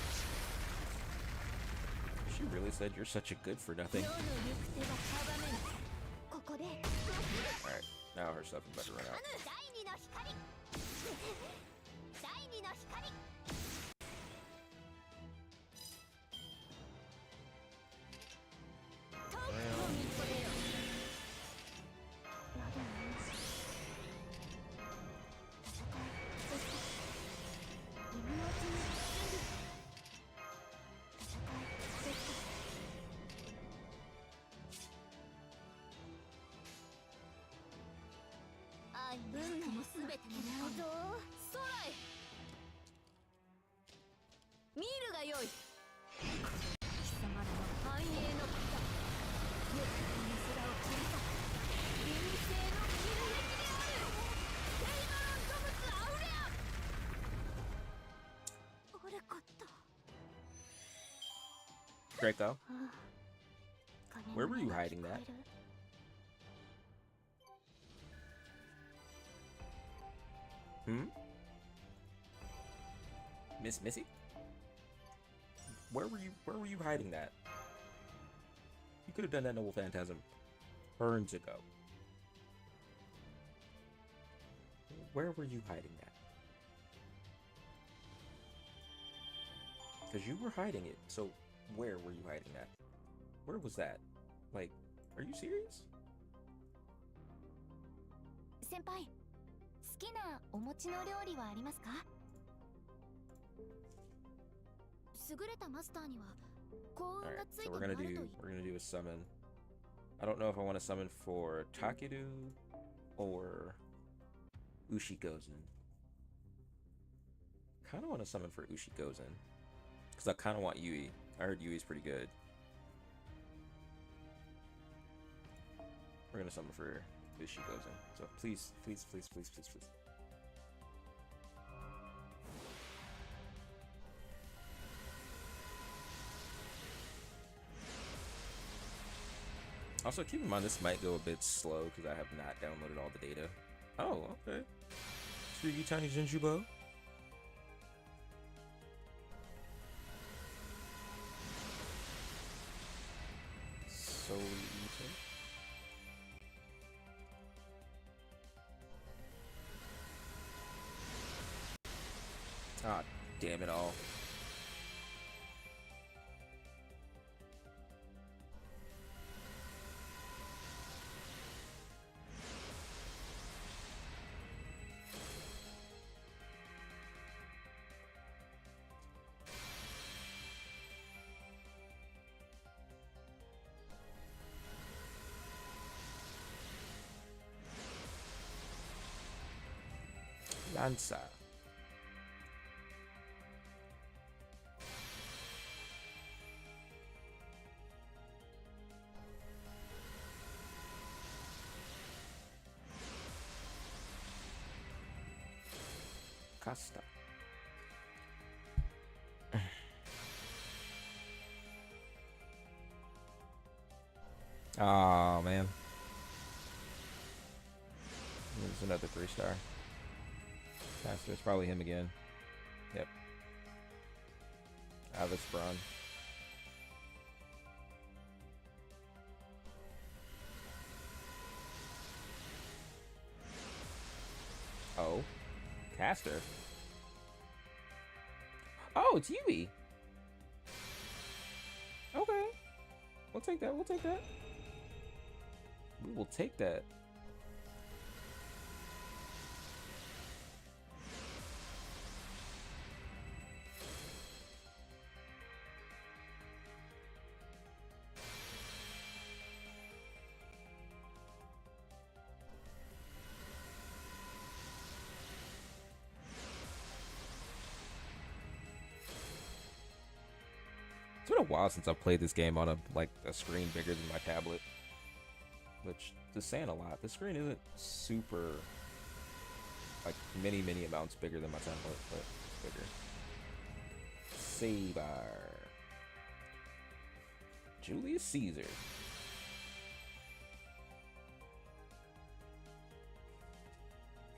[SPEAKER 3] し
[SPEAKER 1] She really said you're such a good for nothing.
[SPEAKER 3] 世の行く手が阻めぬ。ここで
[SPEAKER 1] Alright, now her stuff is about to run out.
[SPEAKER 3] 第二の光、第二の光。運命もすべて狙うぞ。空へ。見るがよい。貴様らの繁栄の旗。よくこの空を切り裂く。臨星の切る撃である。ペイマロンドムスアウレア。悪かった。
[SPEAKER 1] Draco, where were you hiding that? Miss Missy? Where were you hiding that? You could have done that Noble Phantasm turns ago. Where were you hiding that? Because you were hiding it, so where were you hiding that? Where was that? Like, are you serious?
[SPEAKER 3] 先輩、好きなお餅の料理はありますか？優れたマスターには幸運が
[SPEAKER 1] Alright,
[SPEAKER 3] ついて
[SPEAKER 1] so
[SPEAKER 3] も
[SPEAKER 1] we're
[SPEAKER 3] ら
[SPEAKER 1] gonna
[SPEAKER 3] うという。
[SPEAKER 1] do a summon. I don't know if I want to summon for Takeru or Ushikozen. Kind of want to summon for Ushikozen because I kind of want Yui. I heard Yui's pretty good. We're gonna summon for Ushikozen. So please, please, please, please, please, please. Also, keep in mind this might go a bit slow because I have not downloaded all the data. Oh, okay. Tsugi Tiny Jinjubo. So easy. Ah, damn it all. Sansa. Costa. Oh man. There's another 3-star. Master, it's probably him again. Yep. Alice Braun. Oh. Caster. Oh, it's Yui. Okay. We'll take that. We'll take that. We will take that. It's been a while since I've played this game on a screen bigger than my tablet, which is saying a lot. The screen isn't super many amounts bigger than my tablet, but it's bigger. Saber. Julius Caesar.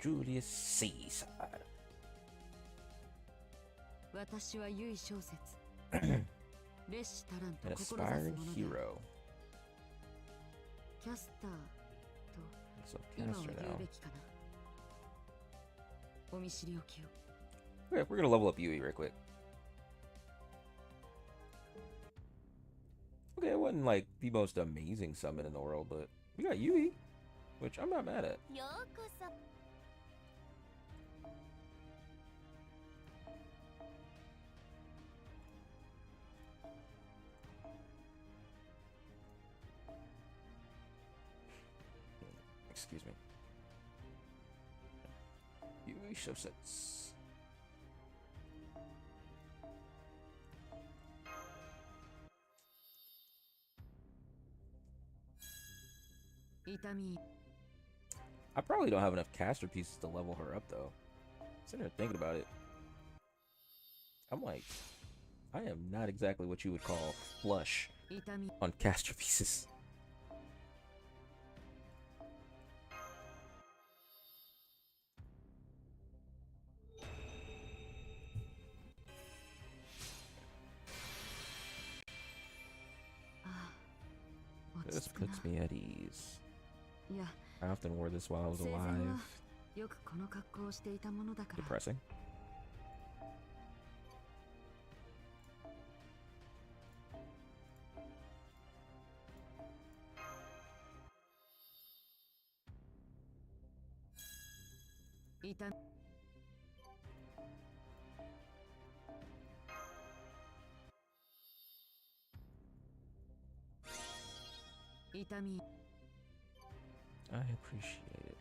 [SPEAKER 1] Julius Caesar.
[SPEAKER 5] 私は唯小説烈士タランと
[SPEAKER 1] An
[SPEAKER 5] 志す
[SPEAKER 1] aspiring
[SPEAKER 5] 者だ
[SPEAKER 1] hero.
[SPEAKER 5] キャスター
[SPEAKER 1] So
[SPEAKER 5] と今は
[SPEAKER 1] caster
[SPEAKER 5] 言う
[SPEAKER 1] now.
[SPEAKER 5] べきかなお見知りおきを
[SPEAKER 1] Okay, we're gonna level up Yui real quick. Okay, it wasn't the most amazing summon in the world, but we got Yui, which I'm not mad at.
[SPEAKER 3] ようこそ
[SPEAKER 1] Excuse me. Yui Shosetsu.
[SPEAKER 5] 痛み
[SPEAKER 1] I probably don't have enough caster pieces to level her up though. Sitting there thinking about it. I'm I am not exactly what you would call flush
[SPEAKER 5] 痛み
[SPEAKER 1] on caster pieces. This puts me at ease.
[SPEAKER 5] いや
[SPEAKER 1] I often wore this while I was
[SPEAKER 5] 生前
[SPEAKER 1] alive.
[SPEAKER 5] はよくこの格好をしていたものだから
[SPEAKER 1] Depressing.
[SPEAKER 5] 痛み痛み
[SPEAKER 1] I appreciate it.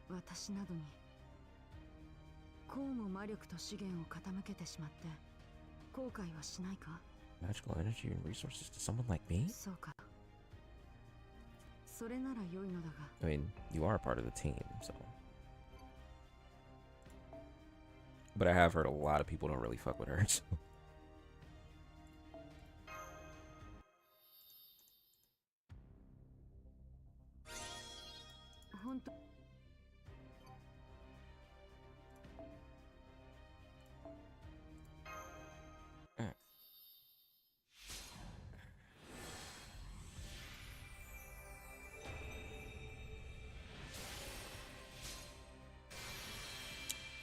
[SPEAKER 5] "私などにこうも魔力と資源を傾けてしまって後悔はしないか?"
[SPEAKER 1] Magical energy and resources to someone like me?
[SPEAKER 5] そうかそれなら良いのだが
[SPEAKER 1] I mean, you are a part of the team, so. But I have heard a lot of people don't really fuck with her, so.
[SPEAKER 5] 本当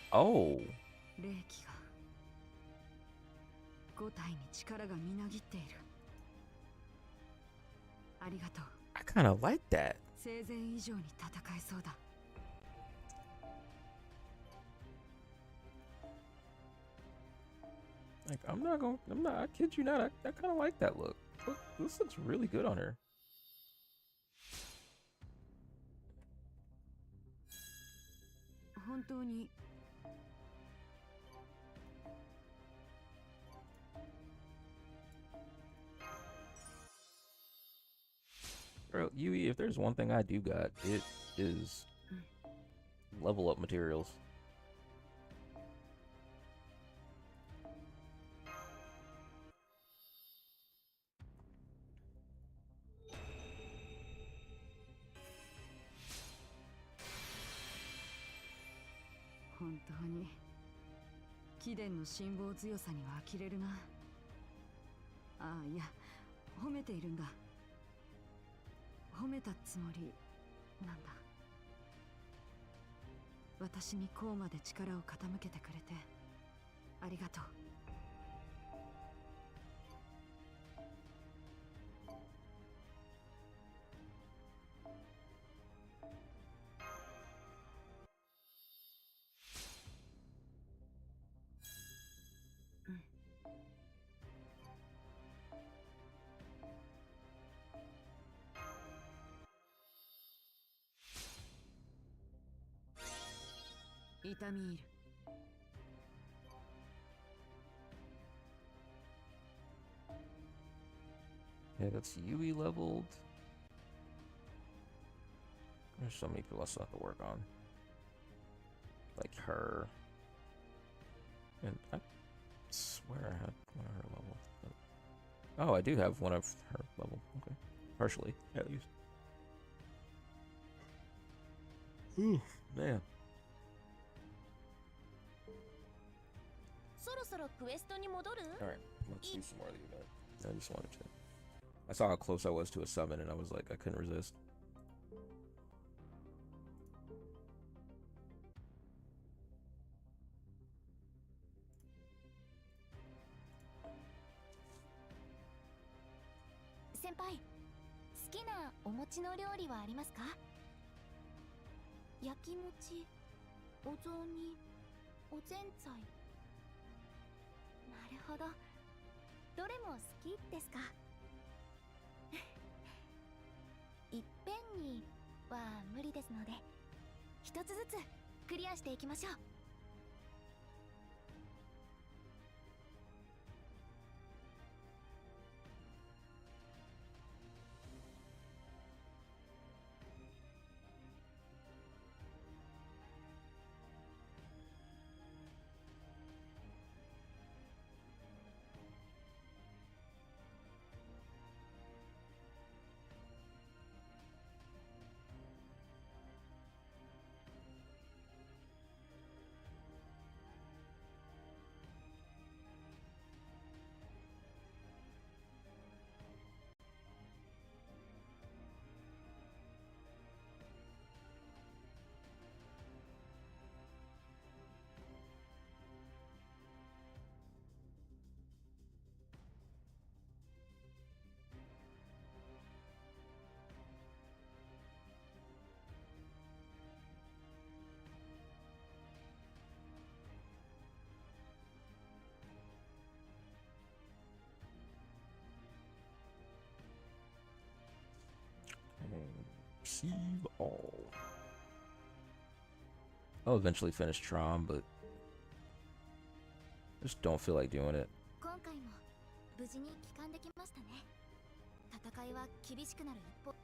[SPEAKER 1] Oh.
[SPEAKER 5] 霊気が5体に力がみなぎっているありがとう
[SPEAKER 1] I kind of like that.
[SPEAKER 5] 生前以上に戦えそうだ
[SPEAKER 1] Like, I kid you not, I kind of like that look. Look, this looks really good on her. Bro, Yui, if there's one thing I do got, it is level up materials.
[SPEAKER 5] Honestly, 貴殿の辛抱強さには呆れるな。ああ、いや、褒めているんだ。褒めたつもりなんだ。私にこうまで力を傾けてくれてありがとう。痛み入る。
[SPEAKER 1] Yeah, that's Yui leveled. There's so many people I still have to work on. Like her. And I swear I had one of her level. Oh, I do have one of her level. Okay. Partially, at least. Ooh, man.
[SPEAKER 3] そろそろクエストに戻る？
[SPEAKER 1] Alright, let's do some more of the event. I just wanted to. I saw how close I was to a summon and I was like, I couldn't resist.
[SPEAKER 3] 先輩、好きなお餅の料理はありますか？焼き餅、お雑煮、おぜんざい。なるほど。どれも好きですか？いっぺんには無理ですので、一つずつクリアしていきましょう。
[SPEAKER 1] Receive all. I'll eventually finish Tron, but I just don't feel like doing it.
[SPEAKER 3] 今回も無事に帰還できましたね。戦いは厳しくなる一方。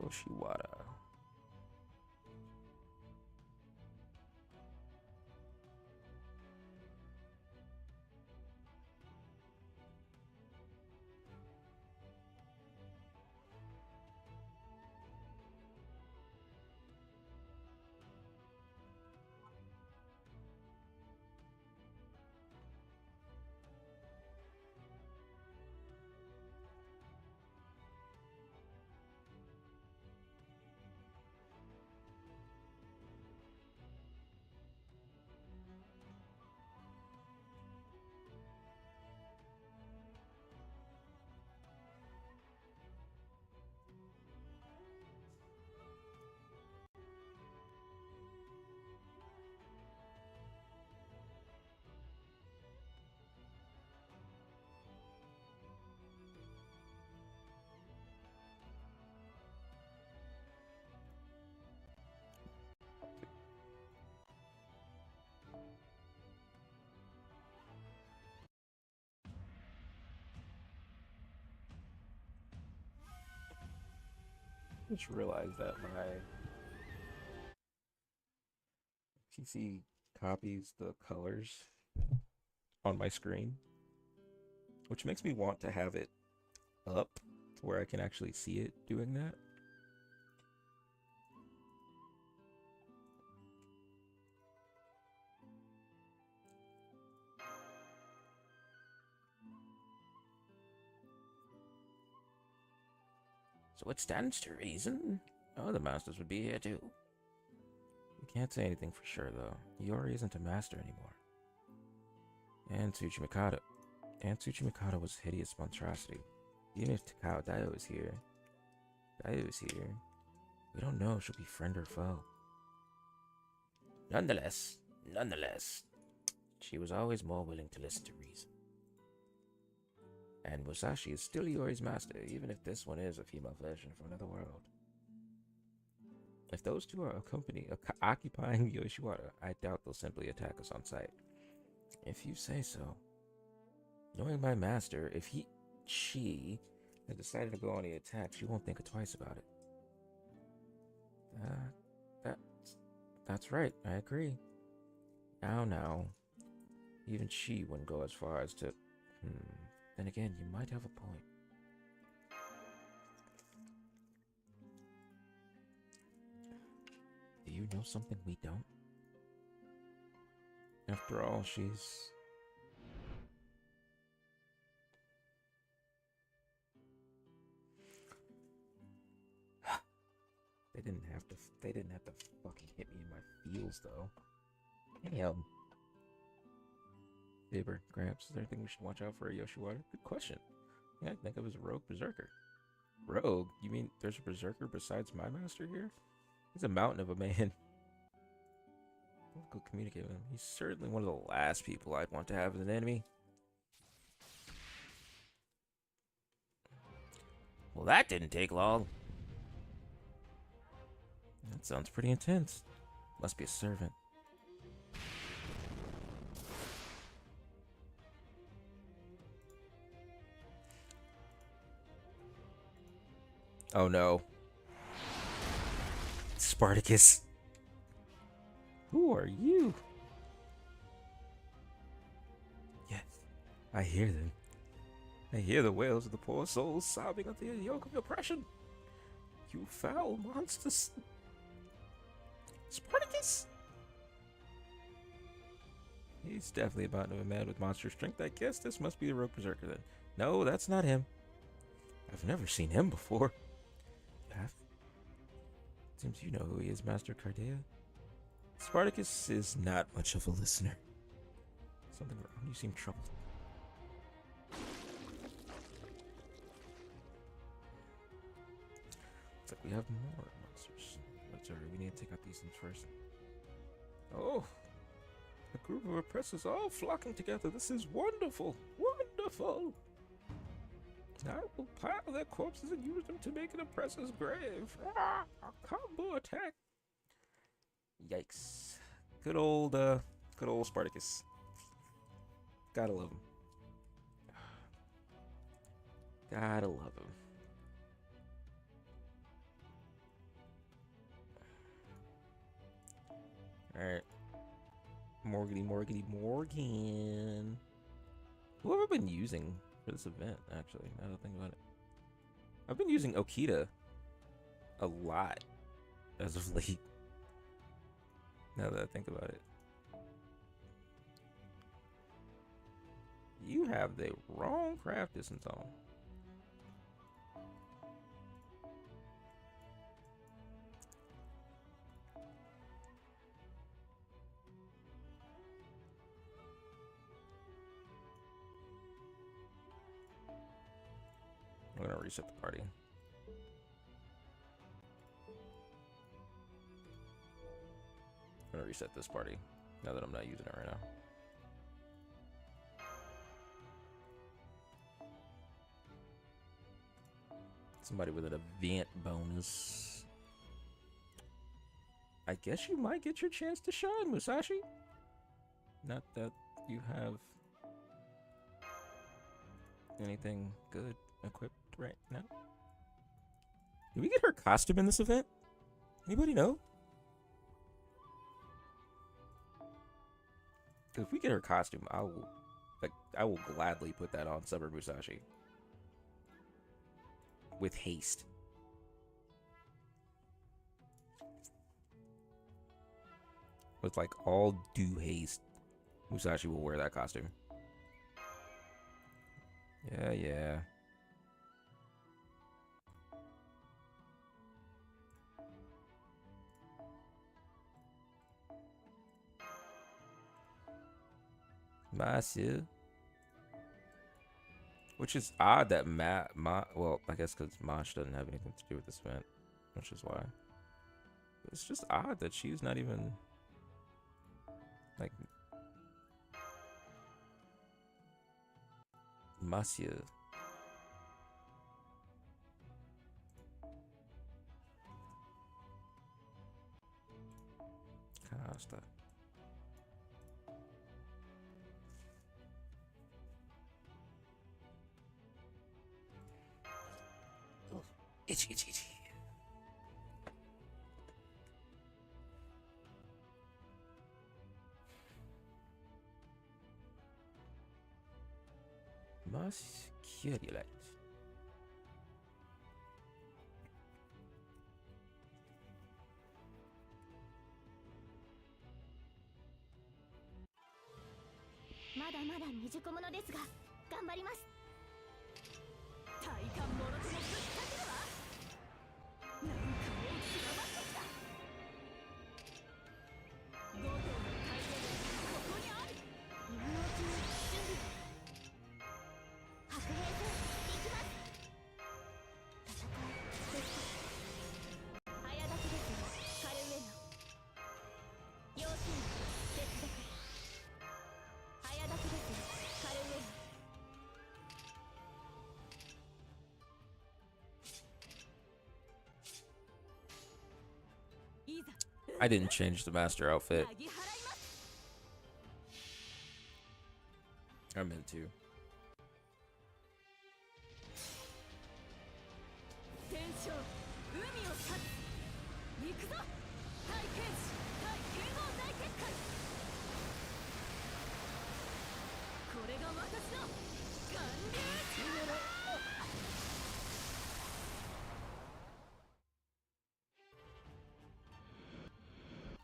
[SPEAKER 1] Oshiwara. Just realized that my PC copies the colors on my screen, which makes me want to have it up to where I can actually see it doing that. So it stands to reason. Oh, the masters would be here too. We can't say anything for sure though. Iori isn't a master anymore. And Tsuchimikado. And Tsuchimikado was a hideous monstrosity. Even if Takao Daio is here, we don't know if she'll be friend or foe. Nonetheless, she was always more willing to listen to reason. And Musashi is still Iori's master, even if this one is a female version from another world. If those two are occupying Yoshiwara, I doubt they'll simply attack us on sight. If you say so. Knowing my master, if she has decided to go on the attack, she won't think twice about it. That's right, I agree. Now, even she wouldn't go as far as to... Then again, you might have a point. Do you know something we don't? After all, she's... They didn't have to fucking hit me in my feels, though. Damn. Saber, Gramps, is there anything we should watch out for at Yoshiwara? Good question. Yeah, I think of as a rogue berserker. Rogue? You mean there's a berserker besides my master here? He's a mountain of a man. I'll go communicate with him. He's certainly one of the last people I'd want to have as an enemy. Well, that didn't take long. That sounds pretty intense. Must be a servant. Oh no. Spartacus. Who are you? Yes, I hear them. I hear the wails of the poor souls sobbing at the yoke of oppression. You foul monsters. Spartacus? He's definitely about to be a man with monster strength. I guess this must be the rogue berserker then. No, that's not him. I've never seen him before. You have? Seems you know who he is, Master Cardea. Spartacus is not much of a listener. Something wrong? You seem troubled. Looks like we have more monsters. But sorry, we need to take out these things first. Oh, a group of oppressors all flocking together. This is wonderful. Wonderful. I will pile their corpses and use them to make an oppressor's grave. Ah, a combo attack. Yikes. Good old Spartacus. Gotta love him. Gotta love him. Alright. Morgan. Who have I been using for this event, actually, now that I think about it? I've been using Okita a lot as of late. Now that I think about it. You have the wrong craft distance on. I'm gonna reset the party. I'm gonna reset this party now that I'm not using it right now. Somebody with an event bonus. I guess you might get your chance to shine, Musashi. Not that you have anything good equipped right now. Did we get her costume in this event? Anybody know? If we get her costume, I will gladly put that on Summer Musashi. With haste. With like all due haste, Musashi will wear that costume. Yeah, yeah. Masu. Which is odd that well, I guess because Mosh doesn't have anything to do with this event, which is why. It's just odd that she's not even like Masu. Casta. Itchy, itchy, itchy. Musculate.
[SPEAKER 3] まだまだ未熟者ですが頑張ります。体感もろともぶっかけるわ。なんかもう散らばってきた。5頭の大量ここにある。今のうちに準備。白兵戦行きます。戦いです。早立ちですカルウェナ。要注意鉄d'accord。早立ちですカルウェナ。
[SPEAKER 1] I didn't change the master outfit. I meant to.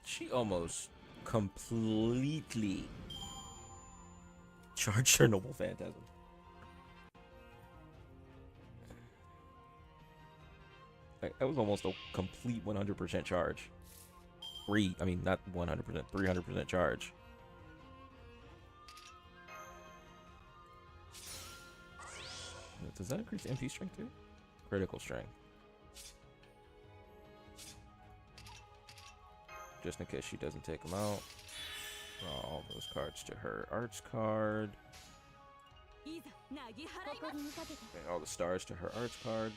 [SPEAKER 1] She almost completely charged her Noble Phantasm. Like, that was almost a complete 100% charge. I mean, not 100%, 300% charge. Does that increase MP strength too? Critical strength. Just in case she doesn't take them out. Draw all those cards to her arts card. And all the stars to her arts card.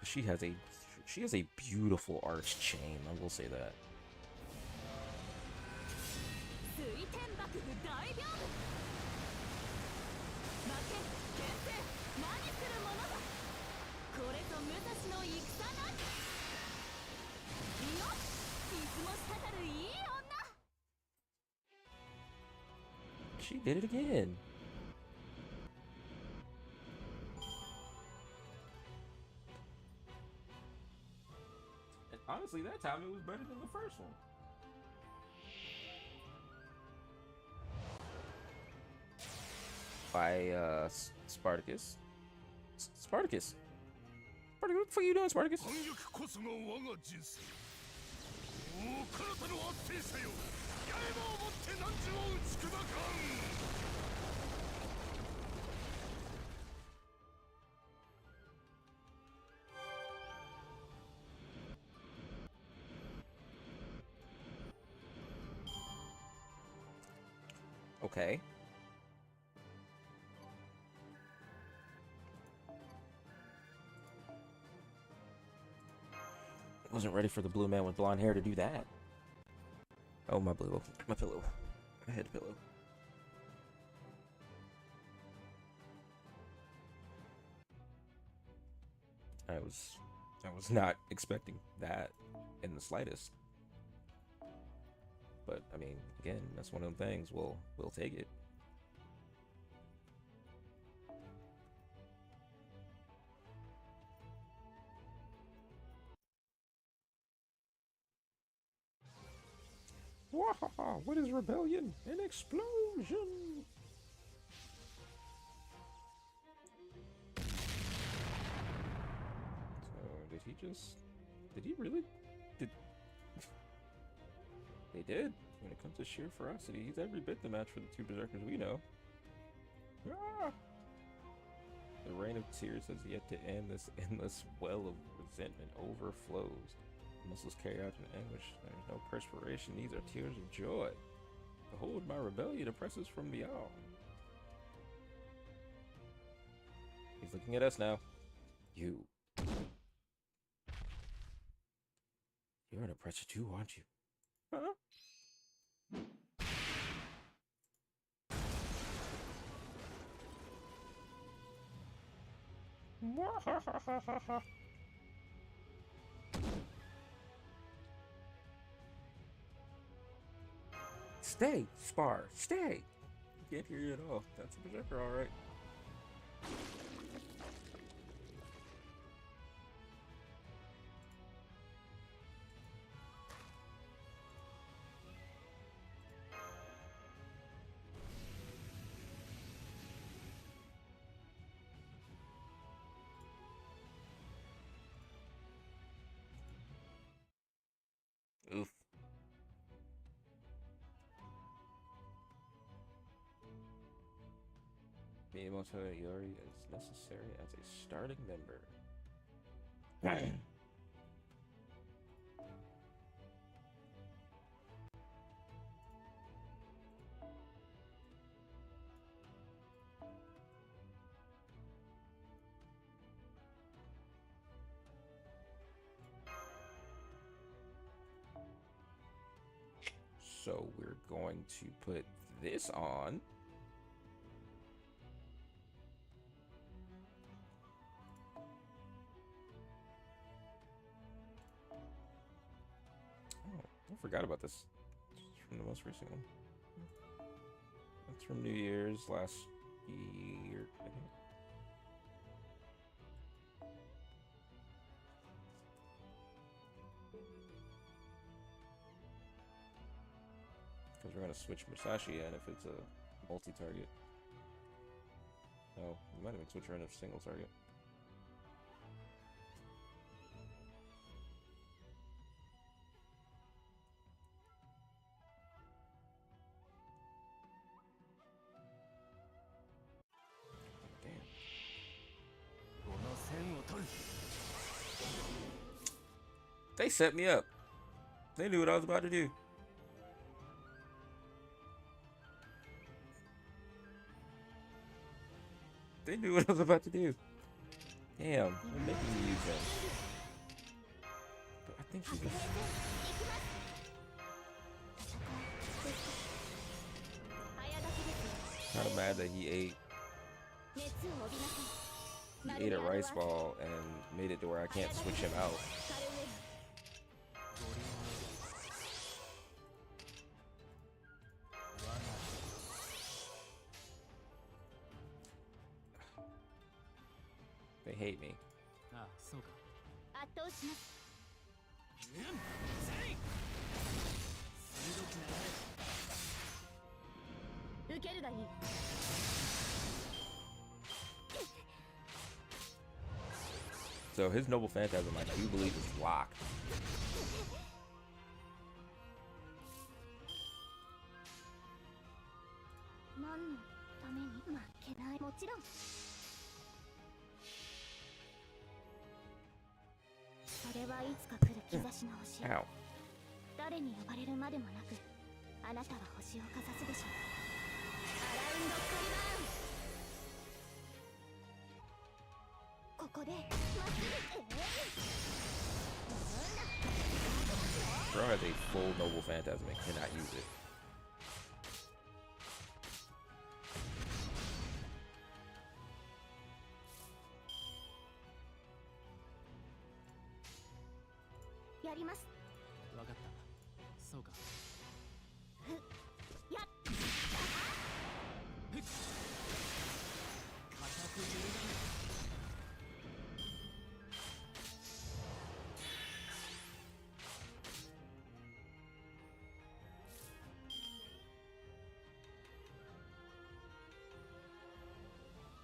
[SPEAKER 1] She has a beautiful arch chain, I will say that. She did it again. And honestly, that time it was better than the first one. By Spartacus. Spartacus. What the fuck are you doing, Spartacus? Okay. Wasn't ready for the blue man with blonde hair to do that. Oh, my pillow. My head pillow. I was not expecting that in the slightest. But I mean, again, that's one of them things. We'll take it. Wahaha! What is rebellion? An explosion! So did he just? Did he really? Did they did? When it comes to sheer ferocity, he's every bit the match for the two berserkers we know. Ah! The rain of tears has yet to end. This endless well of resentment overflows. Muscles carry out in anguish. There's no perspiration. These are tears of joy. Behold, my rebellion oppresses from beyond. He's looking at us now. You're an oppressor too, aren't you? Huh? Stay, Spar, stay! Can't hear you at all. That's a berserker, alright. Oof. Miyamoto Yori is necessary as a starting member. So we're going to put this on. Oh, I forgot about this. It's from the most recent one. That's from New Year's last year, I think. Because we're going to switch Musashi in if it's a multi-target. No, we might even switch her in if single target. Damn. They set me up. They knew what I was about to do. They knew what I was about to do. Damn, they're making me use him. But I think she's just... kind of mad that he ate a rice ball and made it to where I can't switch him out. They hate me.
[SPEAKER 5] ああ、そうか。
[SPEAKER 3] 圧倒します。受けるがいい。
[SPEAKER 1] So his Noble Phantasm, I do believe, is locked.
[SPEAKER 3] 何のために負けない。もちろん。それはいつか来る兆しの星。
[SPEAKER 1] Ow.
[SPEAKER 3] 誰に呼ばれるまでもなく、あなたは星をかざすでしょう。アラウンドカリバーン。ここでまっすぐ。
[SPEAKER 1] Bro has a full Noble Phantasm and cannot use it.
[SPEAKER 3] やります。
[SPEAKER 6] わかった。そうか。
[SPEAKER 3] やっ
[SPEAKER 6] 固く揺るがぬ。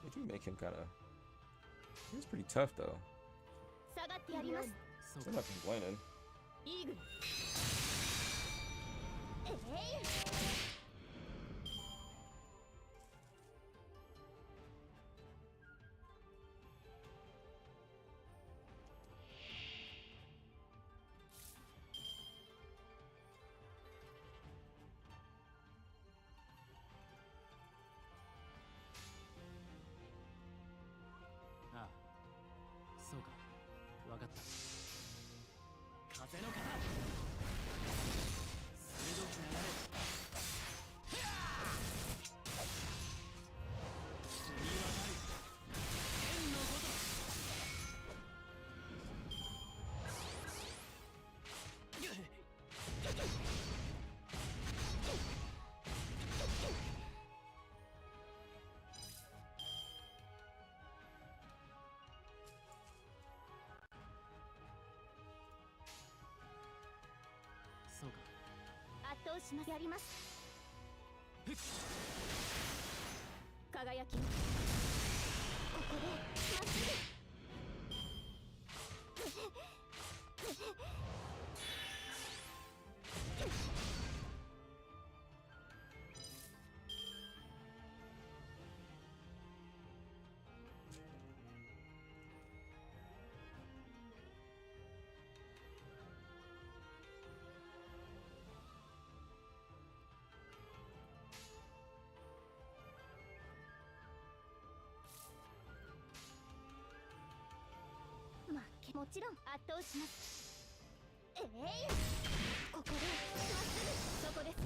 [SPEAKER 1] Did you make him kind of? He's pretty tough though.
[SPEAKER 3] 下がってやります。
[SPEAKER 6] そう
[SPEAKER 1] I'm
[SPEAKER 6] か。
[SPEAKER 1] not complaining.
[SPEAKER 3] イーグル。えい、
[SPEAKER 6] ああ、そうか。わかった。風の型。鋭く流れ。澄み渡る。剣のごとそうか。
[SPEAKER 3] 圧倒します。やります。輝き。ここでまっすぐ。もちろん圧倒します。えい、ここでまっすぐ。そこです。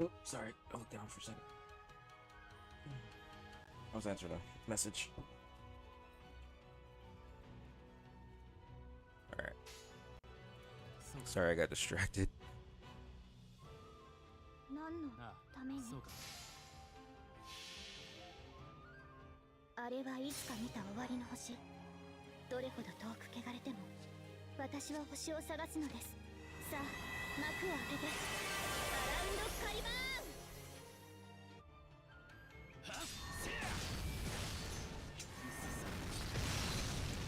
[SPEAKER 1] Oh, sorry. I looked down for a second. I was answering a message. Alright. Sorry, I got distracted.
[SPEAKER 3] 何の
[SPEAKER 6] あ
[SPEAKER 3] ために。
[SPEAKER 6] そうか。
[SPEAKER 3] あれはいつか見た終わりの星。どれほど遠く汚れても私は星を探すのです。さあ幕を開けてアラウンドカリバーン。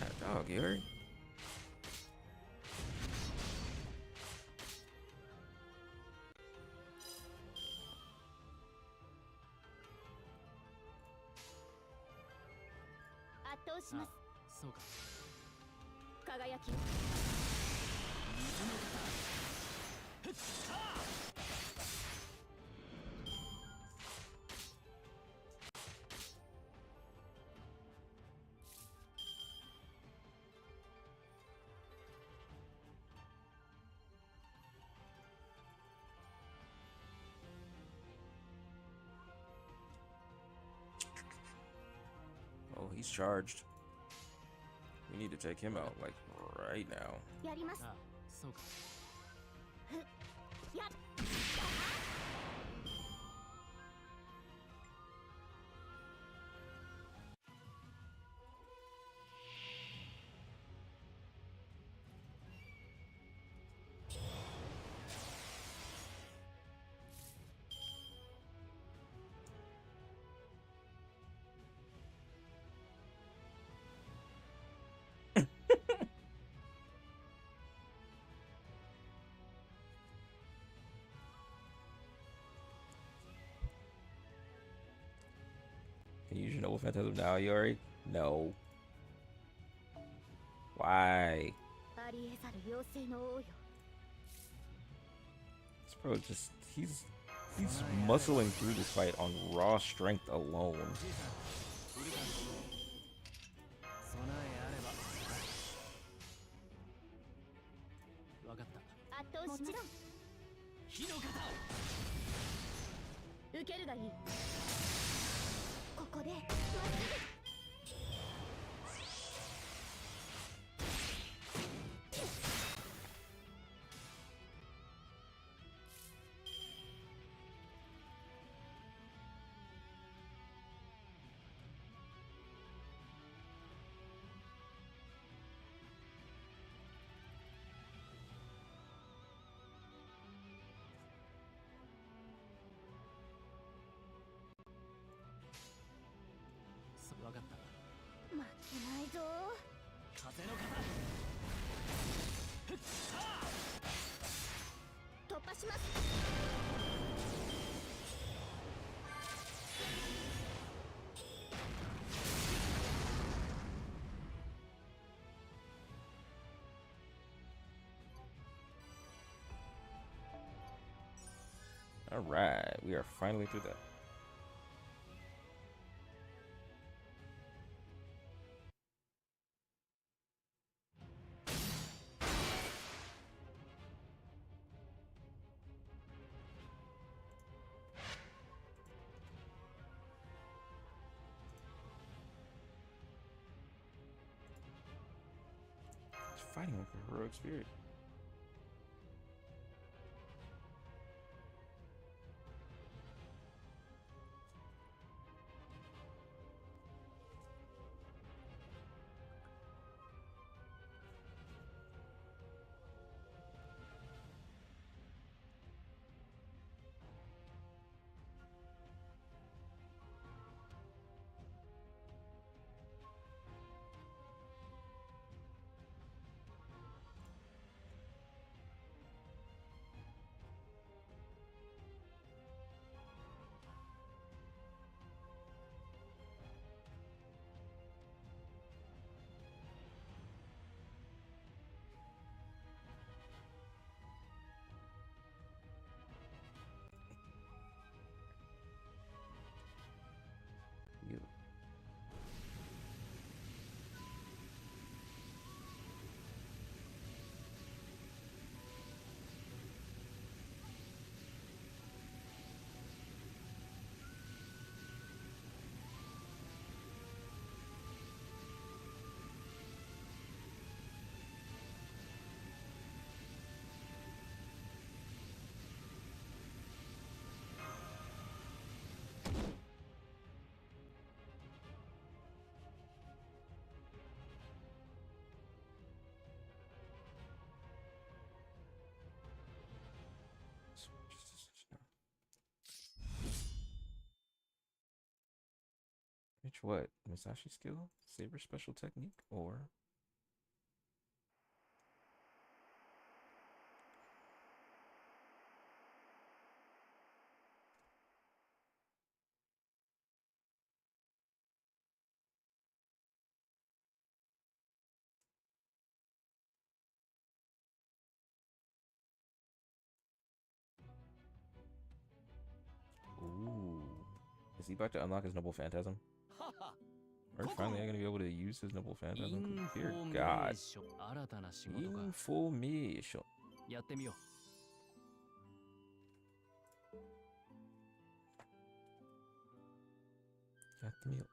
[SPEAKER 1] Hot dog, you heard?
[SPEAKER 3] 圧倒しま
[SPEAKER 6] あ
[SPEAKER 3] す。
[SPEAKER 6] そうか。
[SPEAKER 3] 輝きを。
[SPEAKER 6] 水の型。ふっはあ
[SPEAKER 1] Oh, he's charged. We need to take him out, like, right now.
[SPEAKER 3] やります。
[SPEAKER 6] あそうか。
[SPEAKER 3] やっ。
[SPEAKER 1] Can you use your Noble Phantasm now, Yori? No. Why?
[SPEAKER 3] ありえざる妖精の王よ。
[SPEAKER 1] This bro he's muscling through this fight on raw strength alone.
[SPEAKER 6] じいさんいるか。備えあれば。わかった。
[SPEAKER 3] 圧倒します。もちろん
[SPEAKER 6] 火の型。
[SPEAKER 3] 受けるがいい。ここでまっすぐ。
[SPEAKER 6] わかった。
[SPEAKER 3] 負けないぞ。
[SPEAKER 6] 風の型。ふっはあ
[SPEAKER 3] 突破します。
[SPEAKER 1] All right, we are finally through that. He's fighting like a heroic spirit. Which what? Musashi skill? Saber special technique? Or ooh. Is he about to unlock his noble phantasm?
[SPEAKER 6] はは
[SPEAKER 1] Are we finally gonna be able to use his noble
[SPEAKER 6] イ
[SPEAKER 1] phantasm?
[SPEAKER 6] ンフ
[SPEAKER 1] Dear
[SPEAKER 6] ォメ
[SPEAKER 1] God.
[SPEAKER 6] ーション新たな仕事か
[SPEAKER 1] Information.
[SPEAKER 6] やってみよう
[SPEAKER 1] Got the meal.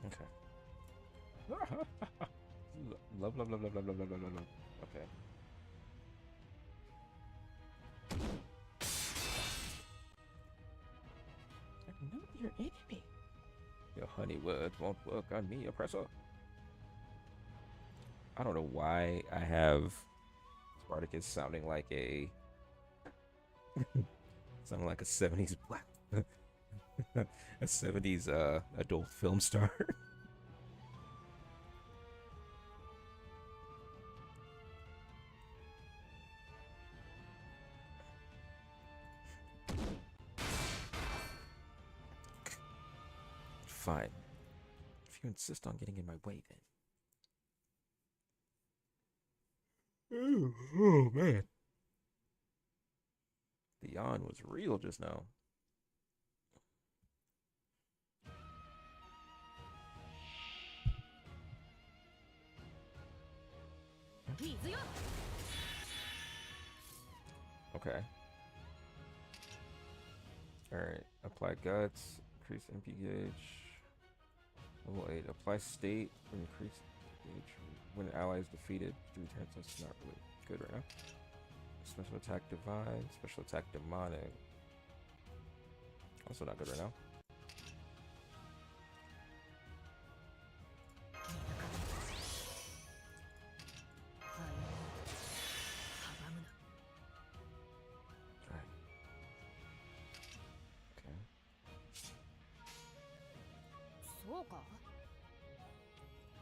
[SPEAKER 1] Okay. Love, love, love, love, love, love, love, love, love, love. Okay. I know your enemy. Your honey words won't work on me, oppressor. I don't know why I have Spartacus sounding like a 70s black a 70s adult film star. Fine. If you insist on getting in my way, then. Oh man. The yawn was real just now. Okay. Alright. Apply guts. Increase MP gauge. Level 8. Apply state. Increase gauge when an ally is defeated. 3 turns. That's not really good right now. Special attack divine. Special attack demonic. Also not good right now.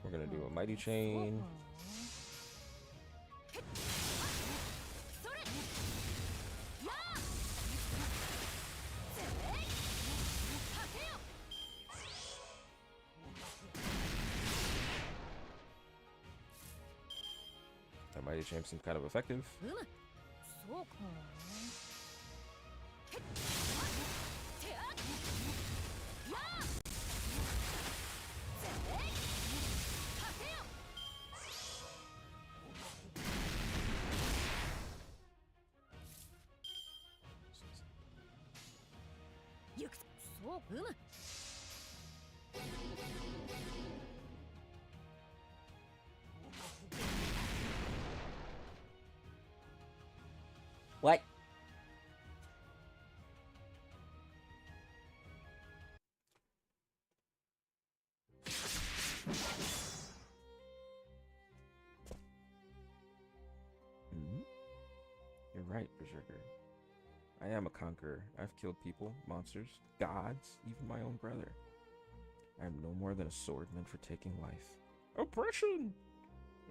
[SPEAKER 1] We're gonna do a mighty chain. That mighty chain seems kind of effective. What? You're right, Berserker. I am a conqueror. I've killed people, monsters, gods, even my own brother. I am no more than a sword meant for taking life. Oppression!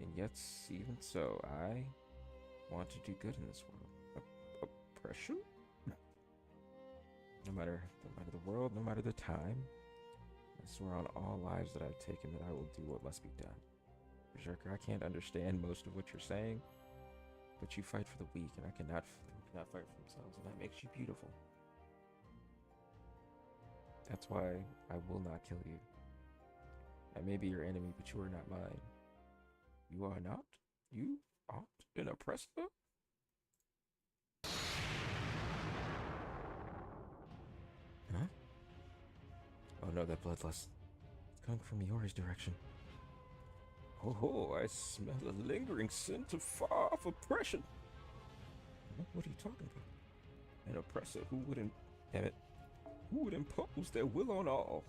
[SPEAKER 1] And yet, even so, I want to do good in this world. Oppression? No matter the world, no matter the time, swear on all lives that I've taken that I will do what must be done. Berserker, I can't understand most of what you're saying, but you fight for the weak, and I cannot fight for themselves, and that makes you beautiful. That's why I will not kill you. I may be your enemy, but you are not mine. You are not? You aren't an oppressor? Huh? Oh no, that bloodlust. It's coming from Yori's direction. Oh, I smell a lingering scent of far-off oppression. What are you talking about? An oppressor who would impose their will on all,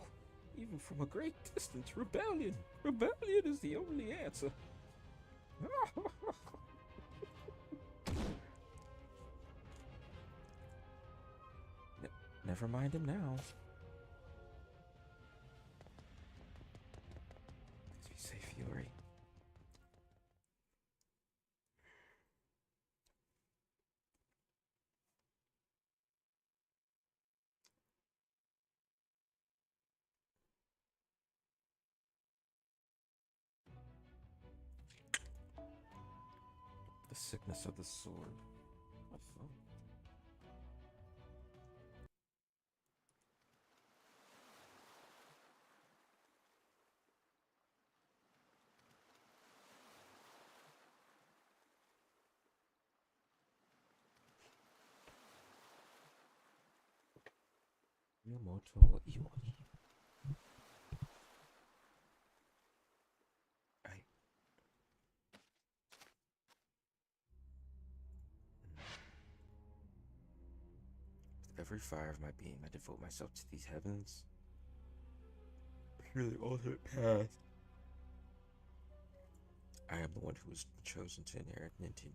[SPEAKER 1] even from a great distance. Rebellion. Rebellion is the only answer. Never mind him now. Be safe, Yori. The sickness of the sword. My phone. Yamato Iwani. With every fire of my being, I devote myself to these heavens. Pure the ultimate path. I am the one who was chosen to inherit Nitin.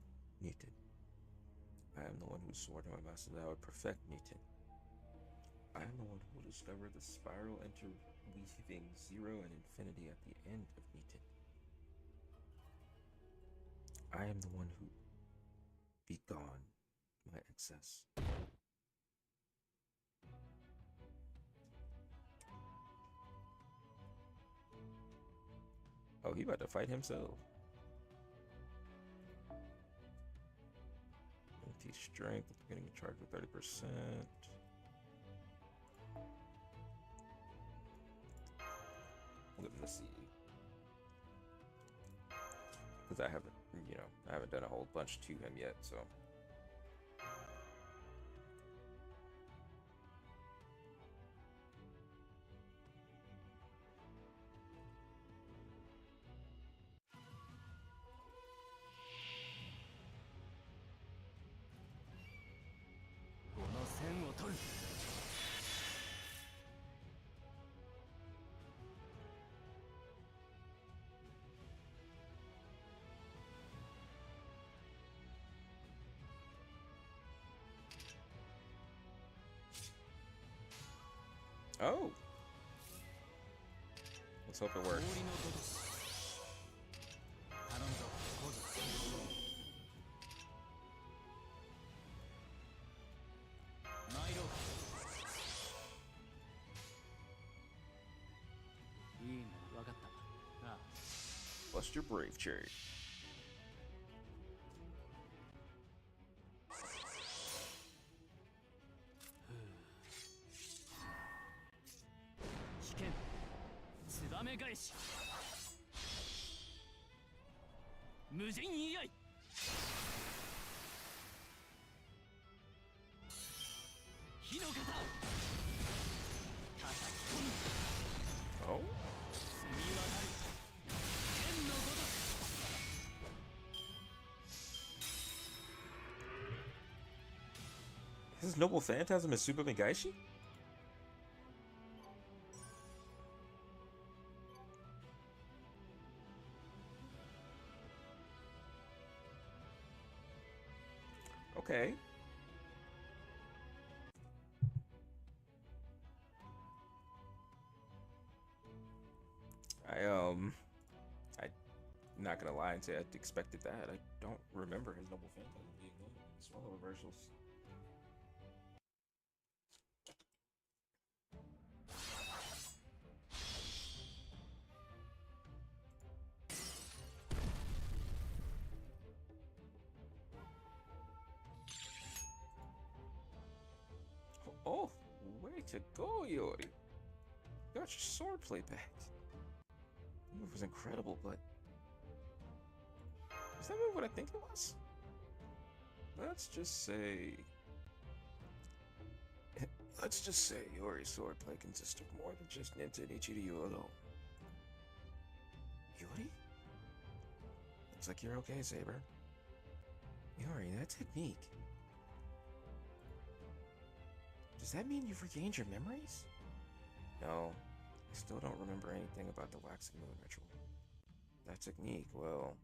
[SPEAKER 1] I am the one who swore to my master that I would perfect Nitin. I am the one who will discover the spiral interweaving zero and infinity at the end of Nitin. I am the one who be gone my excess. Oh, he about to fight himself. Teach strength at the beginning of charge with 30%. Let me see. Because I haven't done a whole bunch to him yet, so. Oh! Let's hope it works. Bust your brave, Cherry. Oh? His noble phantasm is Tsuba Megaishi? Okay. I'm not gonna lie and say I expected that. I don't remember his noble phantasm being good. Swallow reversals. Oh, way to go, Yori. Got your swordplay back. The move was incredible, but is that move what I think it was? Let's just say Yori's swordplay consists of more than just Ninta Nichiryu alone. Yori? Looks like you're okay, Saber. Yori, that technique. Does that mean you've regained your memories? No, I still don't remember anything about the waxing moon ritual. That technique, well,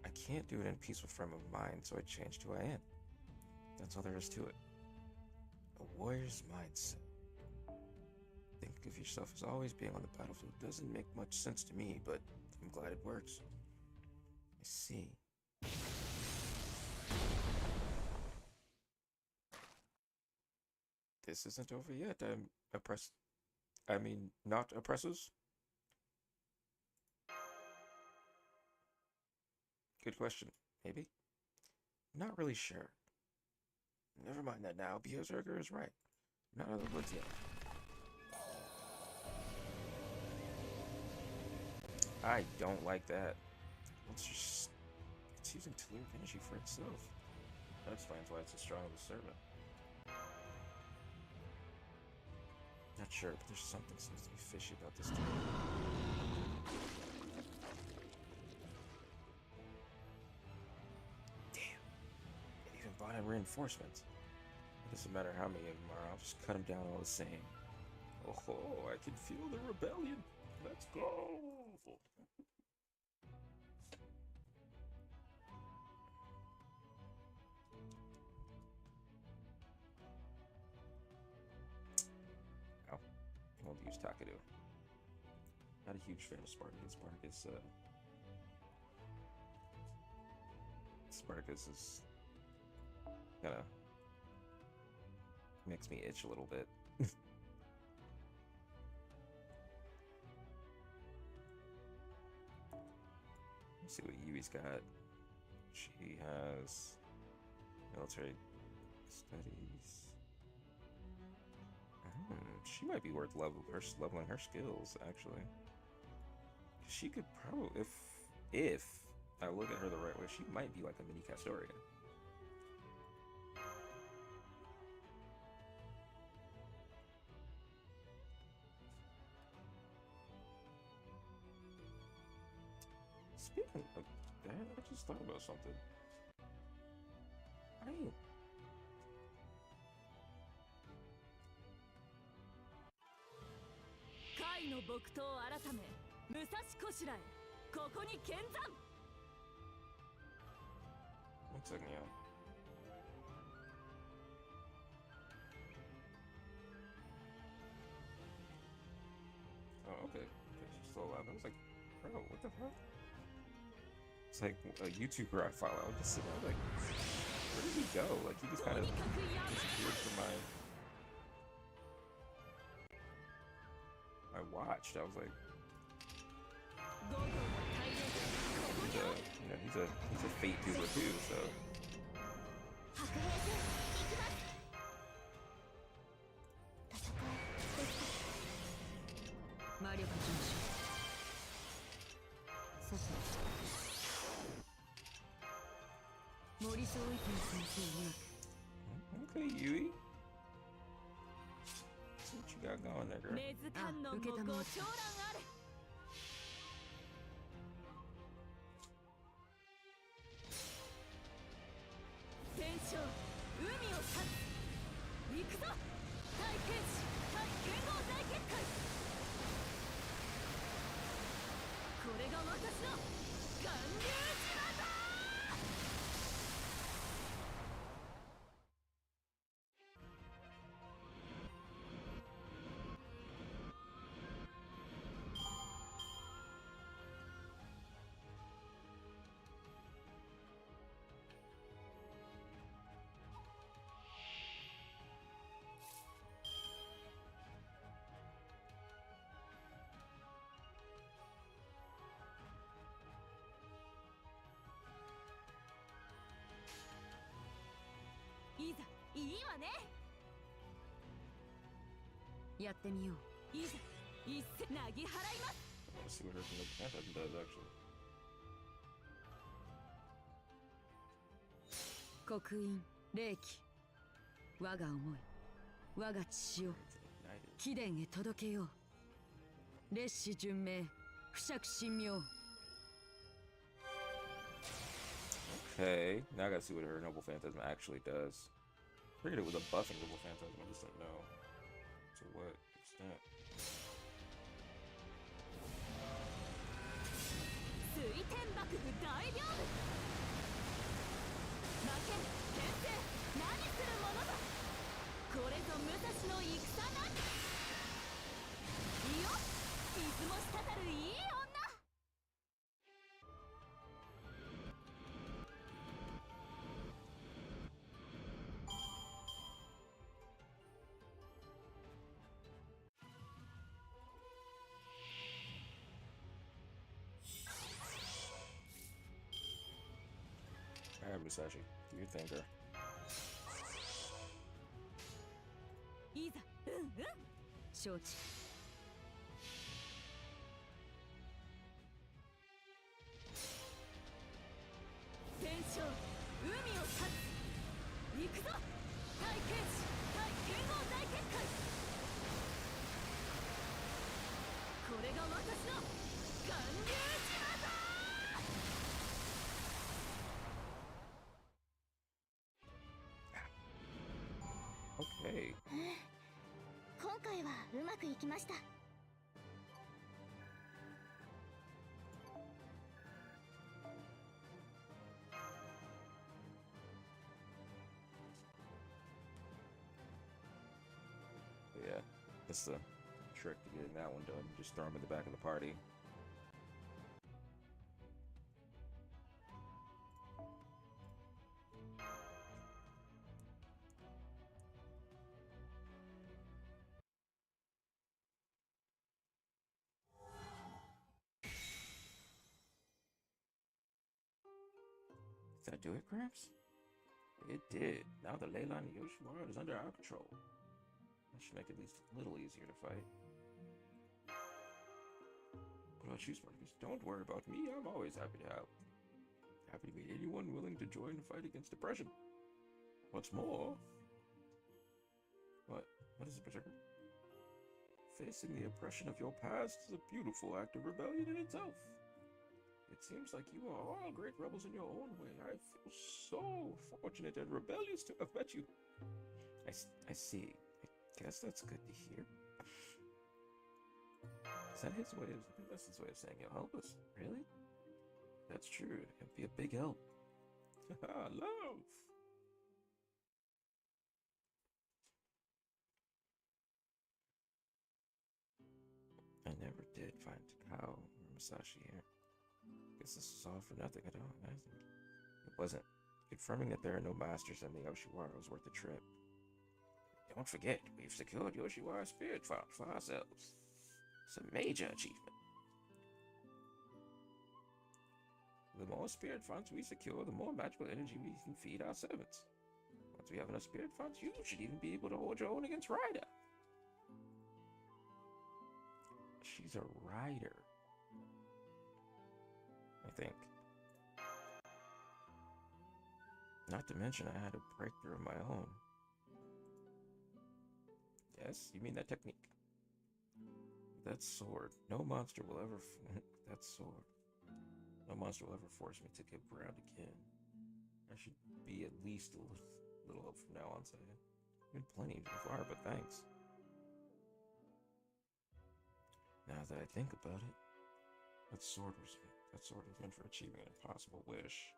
[SPEAKER 1] I can't do it in a peaceful frame of mind, so I changed who I am. That's all there is to it. A warrior's mindset. Think of yourself as always being on the battlefield doesn't make much sense to me, but I'm glad it works. I see. This isn't over yet. Not oppressors? Good question. Maybe? Not really sure. Never mind that now. Berserker is right. Not out of the woods yet. I don't like that. It's using Telluric energy for itself. That explains why it's so strong of a servant. Not sure, but there's something seems to be fishy about this dude. Damn. It even brought in reinforcements. It doesn't matter how many of them are, I'll just cut them down all the same. Oh, I can feel the rebellion. Let's go. I'll use Takadu. Not a huge fan of Spartacus. Spartacus is kinda makes me itch a little bit. Let's see what Yui's got. She has military studies. She might be worth leveling her skills, actually. She could probably, if I look at her the right way, she might be like a mini Castoria. Speaking of that, I just thought about something. I ain't
[SPEAKER 3] 甲斐の木刀改め武蔵こしらえここに見参
[SPEAKER 1] One second, yeah. Oh, okay. She's still alive. I was like, bro, what the fuck? It's like a YouTuber I follow. I was just sitting there like, where did he go? Like, he just kind of disappeared from my watched. I was like, he's a fate tuber too, so. Okay, Yui. See what you got going there, girl.
[SPEAKER 3] 根津観音もご長覧あれ 天将海を去つ行くぞ対剣士対剣豪大結界これが私の巌流島だ
[SPEAKER 1] I
[SPEAKER 3] わね。
[SPEAKER 5] やってみよう。
[SPEAKER 3] いざ一戦なぎ払います。
[SPEAKER 1] I want to see what her Noble Phantasm does, actually.
[SPEAKER 5] 刻印霊気、我が思い、我が血潮、
[SPEAKER 1] United.
[SPEAKER 5] 貴殿へ届けよう。烈士順命、不釈神妙。
[SPEAKER 1] Okay, now I gotta see what her Noble Phantasm actually does. I figured it was a buffing Noble Phantasm, I just didn't know to what extent.
[SPEAKER 3] 水天幕府大屏風。負けぬ転生何するものだ。これぞ武蔵の戦なり。いよ水も滴るいい女。
[SPEAKER 1] Alright, Musashi, do your thing, girl.
[SPEAKER 3] いざ
[SPEAKER 5] 承知。
[SPEAKER 3] 天将海を立つ。行くぞ大剣士対剣豪大結界。これが私の巌流島だ。
[SPEAKER 1] Okay.
[SPEAKER 2] 今回はうまくいきました。
[SPEAKER 1] Yeah, that's the trick to getting that one done. Just throw him in the back of the party. Does that do it, Gramps? It did. Now the ley line of Yoshiwara is under our control. That should make it at least a little easier to fight. What about you, Spartacus? Don't worry about me. I'm always happy to help. Happy to meet anyone willing to join the fight against oppression. What's more... What? What is it, Berserker? Facing the oppression of your past is a beautiful act of rebellion in itself. It seems like you are all great rebels in your own way. I feel so fortunate and rebellious to have met you. I see. I guess that's good to hear. Is that his way of... I think that's his way of saying he'll help us. Really? That's true. It'd be a big help. Love! I never did find Takao or Musashi here. Guess this is all for nothing at all. I think it wasn't. Confirming that there are no masters in the Yoshiwara was worth the trip. Don't forget, we've secured Yoshiwara Spirit Font for ourselves. It's a major achievement. The more Spirit Fonts we secure, the more magical energy we can feed our servants. Once we have enough Spirit Fonts, you should even be able to hold your own against Ryder. She's a rider. I think. Not to mention I had a breakthrough of my own. Yes, you mean that technique? That sword. No monster will ever... that sword. No monster will ever force me to give ground again. I should be at least a little up from now on, saying. Been plenty so far, but thanks. Now that I think about it, that sword was meant for achieving an impossible wish.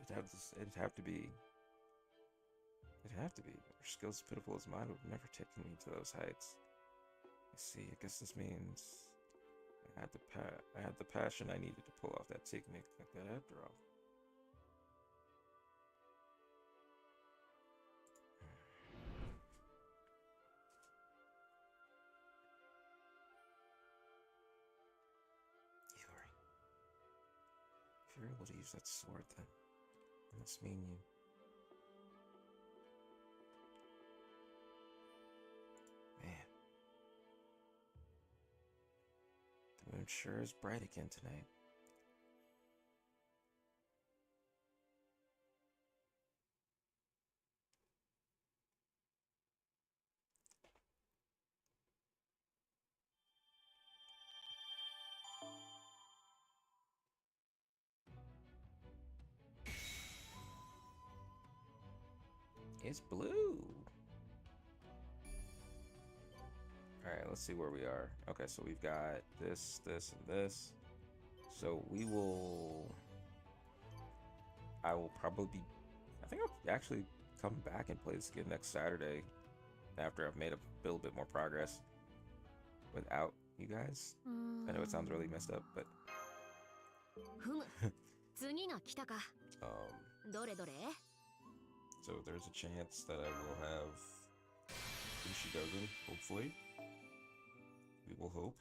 [SPEAKER 1] It'd have to be. Her skills as pitiful as mine would have never taken me to those heights. I see. I guess this means I had the passion I needed to pull off that technique like that after all. If you're able to use that sword, then it must mean you Moon sure is bright again tonight. It's blue. Alright, let's see where we are. Okay, so we've got this, this, and this. So we will... I will probably... I think I'll actually come back and play this again next Saturday after I've made a little bit more progress without you guys. I know it sounds really messed up, but...
[SPEAKER 3] ふむ次が来たか どれどれ
[SPEAKER 1] So there's a chance that I will have Ishidogun, hopefully. We will hope.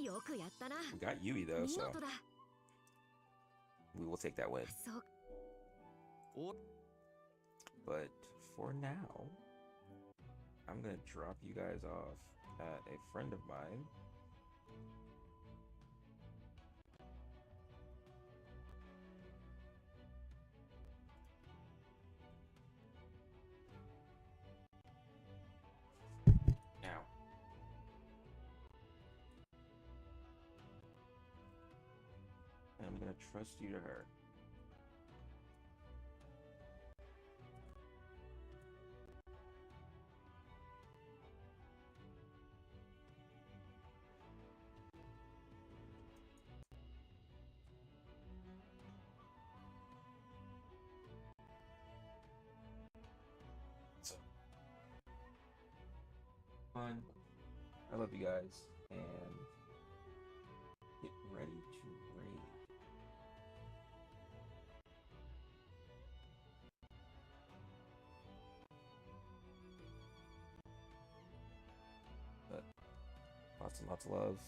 [SPEAKER 3] よくやったな
[SPEAKER 1] We got Yui though,
[SPEAKER 3] 見
[SPEAKER 1] so
[SPEAKER 3] 事だ
[SPEAKER 1] we will take that win.
[SPEAKER 3] そう
[SPEAKER 4] お
[SPEAKER 1] But for now, I'm gonna drop you guys off at a friend of mine. Now, and I'm gonna trust you to her. So, fun. I love you guys, and get ready to raid. But lots and lots of love.